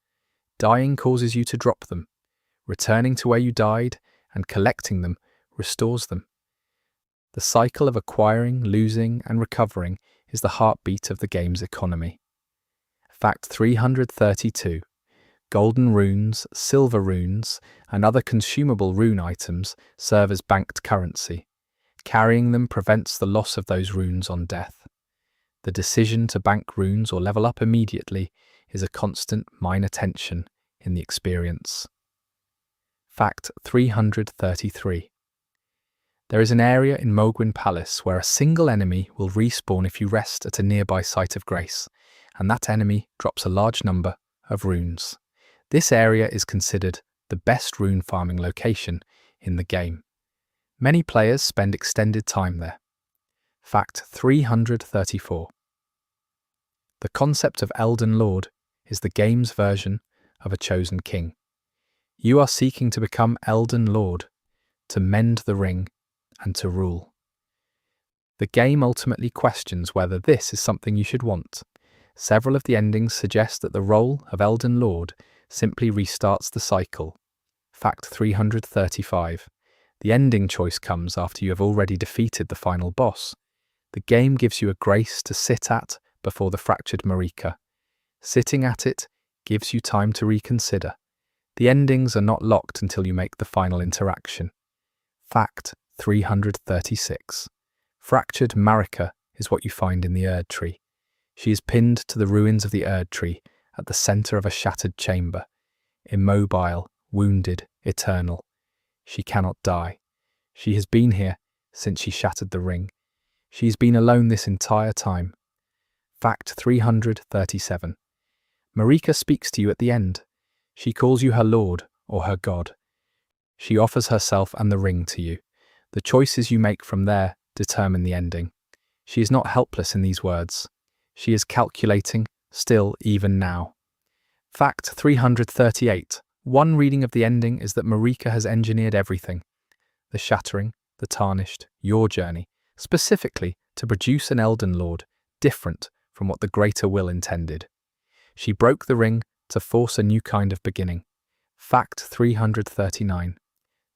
Dying causes you to drop them. Returning to where you died and collecting them restores them. The cycle of acquiring, losing, and recovering is the heartbeat of the game's economy. Fact 332. Golden runes, silver runes, and other consumable rune items serve as banked currency. Carrying them prevents the loss of those runes on death. The decision to bank runes or level up immediately is a constant minor tension in the experience. Fact 333. There is an area in Mogwin Palace where a single enemy will respawn if you rest at a nearby site of grace, and that enemy drops a large number of runes. This area is considered the best rune farming location in the game. Many players spend extended time there. Fact 334. The concept of Elden Lord is the game's version of a chosen king. You are seeking to become Elden Lord, to mend the ring, and to rule. The game ultimately questions whether this is something you should want. Several of the endings suggest that the role of Elden Lord simply restarts the cycle. Fact 335. The ending choice comes after you have already defeated the final boss. The game gives you a grace to sit at before the fractured Marika. Sitting at it gives you time to reconsider. The endings are not locked until you make the final interaction. Fact 336. Fractured Marika is what you find in the Erd Tree. She is pinned to the ruins of the Erd Tree at the center of a shattered chamber. Immobile, wounded, eternal. She cannot die. She has been here since she shattered the ring. She has been alone this entire time. Fact 337. Marika speaks to you at the end. She calls you her lord or her god. She offers herself and the ring to you. The choices you make from there determine the ending. She is not helpless in these words. She is calculating, still even now. Fact 338. One reading of the ending is that Marika has engineered everything. The shattering, the tarnished, your journey, specifically to produce an Elden Lord different from what the Greater Will intended. She broke the ring to force a new kind of beginning. Fact 339.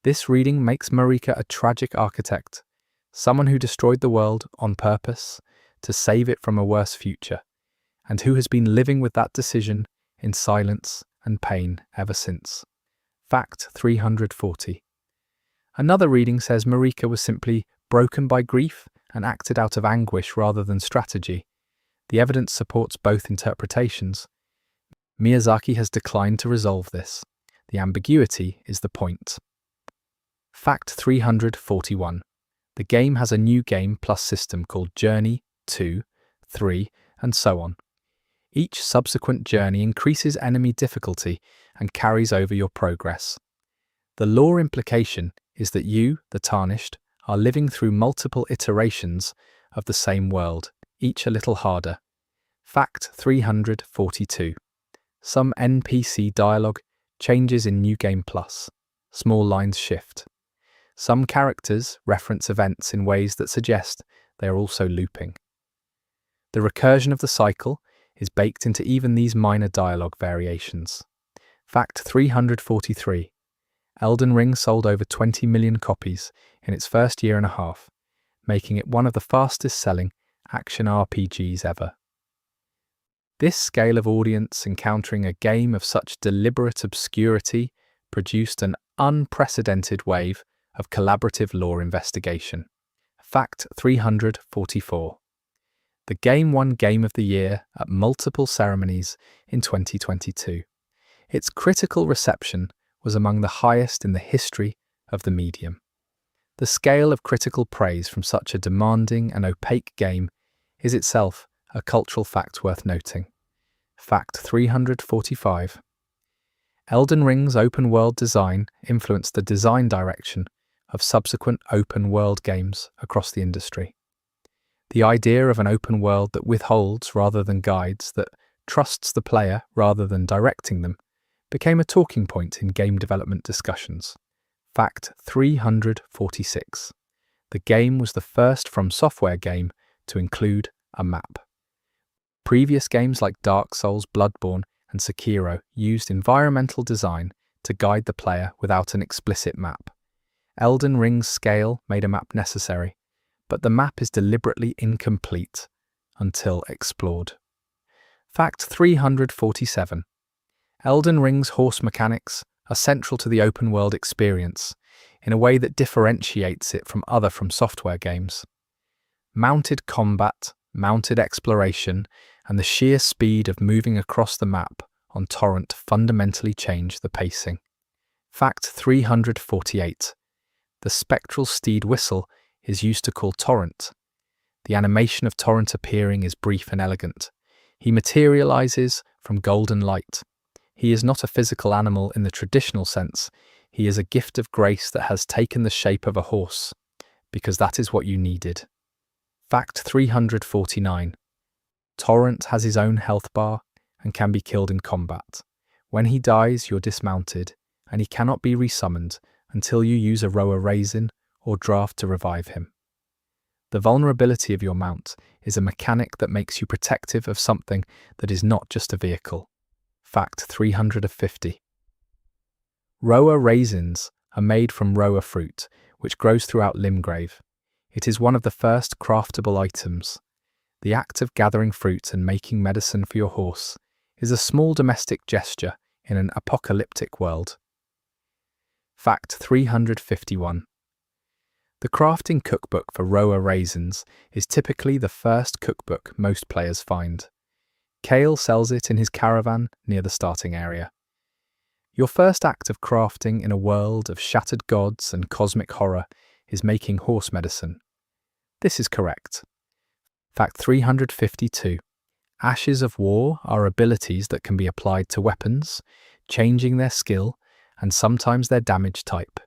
This reading makes Marika a tragic architect, someone who destroyed the world on purpose to save it from a worse future, and who has been living with that decision in silence and pain ever since. Fact 340. Another reading says Marika was simply broken by grief and acted out of anguish rather than strategy. The evidence supports both interpretations. Miyazaki has declined to resolve this. The ambiguity is the point. Fact 341. The game has a new Game Plus system called Journey, 2, 3, and so on. Each subsequent journey increases enemy difficulty and carries over your progress. The lore implication is that you, the Tarnished, are living through multiple iterations of the same world, each a little harder. Fact 342. Some NPC dialogue changes in New Game Plus. Small lines shift. Some characters reference events in ways that suggest they are also looping. The recursion of the cycle is baked into even these minor dialogue variations. Fact 343. Elden Ring sold over 20 million copies in its first year and a half, making it one of the fastest-selling action RPGs ever. This scale of audience encountering a game of such deliberate obscurity produced an unprecedented wave of collaborative lore investigation. Fact 344. The game won Game of the Year at multiple ceremonies in 2022. Its critical reception was among the highest in the history of the medium. The scale of critical praise from such a demanding and opaque game is itself a cultural fact worth noting. Fact 345. Elden Ring's open-world design influenced the design direction of subsequent open-world games across the industry. The idea of an open world that withholds rather than guides, that trusts the player rather than directing them, became a talking point in game development discussions. Fact 346. The game was the first From Software game to include a map. Previous games like Dark Souls, Bloodborne, and Sekiro used environmental design to guide the player without an explicit map. Elden Ring's scale made a map necessary, but the map is deliberately incomplete until explored. Fact 347. Elden Ring's horse mechanics are central to the open-world experience in a way that differentiates it from other From Software games. Mounted combat, mounted exploration, and the sheer speed of moving across the map on Torrent fundamentally change the pacing. Fact 348. the spectral steed whistle is used to call Torrent. The animation of Torrent appearing is brief and elegant. He materializes from golden light. He is not a physical animal in the traditional sense. He is a gift of grace that has taken the shape of a horse, because that is what you needed. Fact 349. Torrent has his own health bar and can be killed in combat. When he dies, you're dismounted, and he cannot be resummoned until you use a rower raisin or draft to revive him. The vulnerability of your mount is a mechanic that makes you protective of something that is not just a vehicle. Fact 350. Rower raisins are made from rower fruit, which grows throughout Limgrave. It is one of the first craftable items. The act of gathering fruit and making medicine for your horse is a small domestic gesture in an apocalyptic world. Fact 351. The crafting cookbook for rower raisins is typically the first cookbook most players find. Kale sells it in his caravan near the starting area. Your first act of crafting in a world of shattered gods and cosmic horror is making horse medicine. This is correct. Fact 352. Ashes of War are abilities that can be applied to weapons, changing their skill and sometimes their damage type.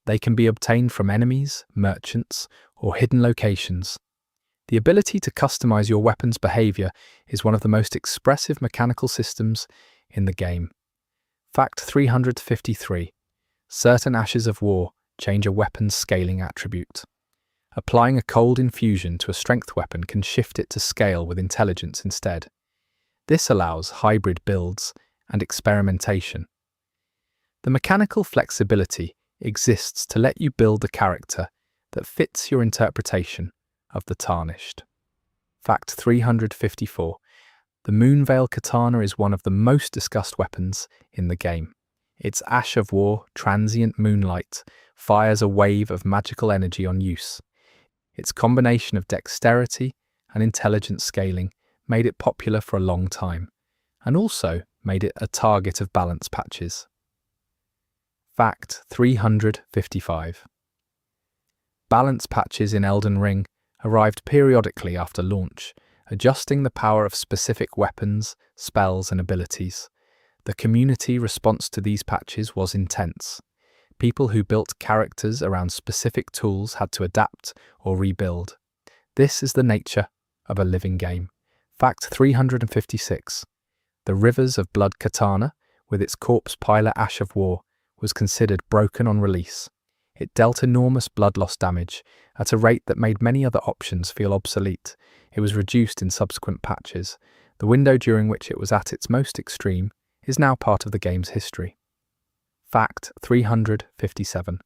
They can be obtained from enemies, merchants, or hidden locations. The ability to customize your weapon's behavior is one of the most expressive mechanical systems in the game. Fact 353. Certain Ashes of War change a weapon's scaling attribute. Applying a cold infusion to a strength weapon can shift it to scale with intelligence instead. This allows hybrid builds and experimentation. The mechanical flexibility exists to let you build the character that fits your interpretation of the Tarnished. Fact 354. The Moonveil Katana is one of the most discussed weapons in the game. Its Ash of War, transient moonlight, fires a wave of magical energy on use. Its combination of dexterity and intelligence scaling made it popular for a long time, and also made it a target of balance patches. Fact 355. Balance patches in Elden Ring arrived periodically after launch, adjusting the power of specific weapons, spells, and abilities. The community response to these patches was intense. People who built characters around specific tools had to adapt or rebuild. This is the nature of a living game. Fact 356. The Rivers of Blood Katana, with its corpse piler Ash of War, was considered broken on release. It dealt enormous blood loss damage at a rate that made many other options feel obsolete. It was reduced in subsequent patches. The window during which it was at its most extreme is now part of the game's history. Fact 357.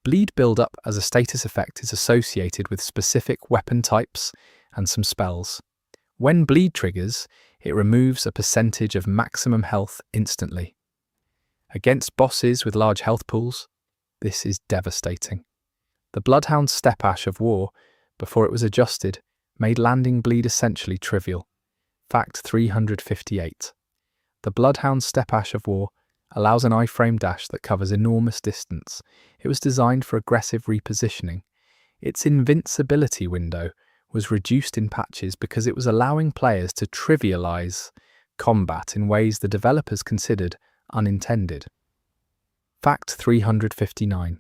Bleed build-up as a status effect is associated with specific weapon types and some spells. When bleed triggers, it removes a percentage of maximum health instantly. Against bosses with large health pools, this is devastating. The Bloodhound's Step Ash of War, before it was adjusted, made landing bleed essentially trivial. Fact 358. The Bloodhound's Step Ash of War allows an iframe dash that covers enormous distance. It was designed for aggressive repositioning. Its invincibility window was reduced in patches because it was allowing players to trivialize combat in ways the developers considered unintended. Fact 359.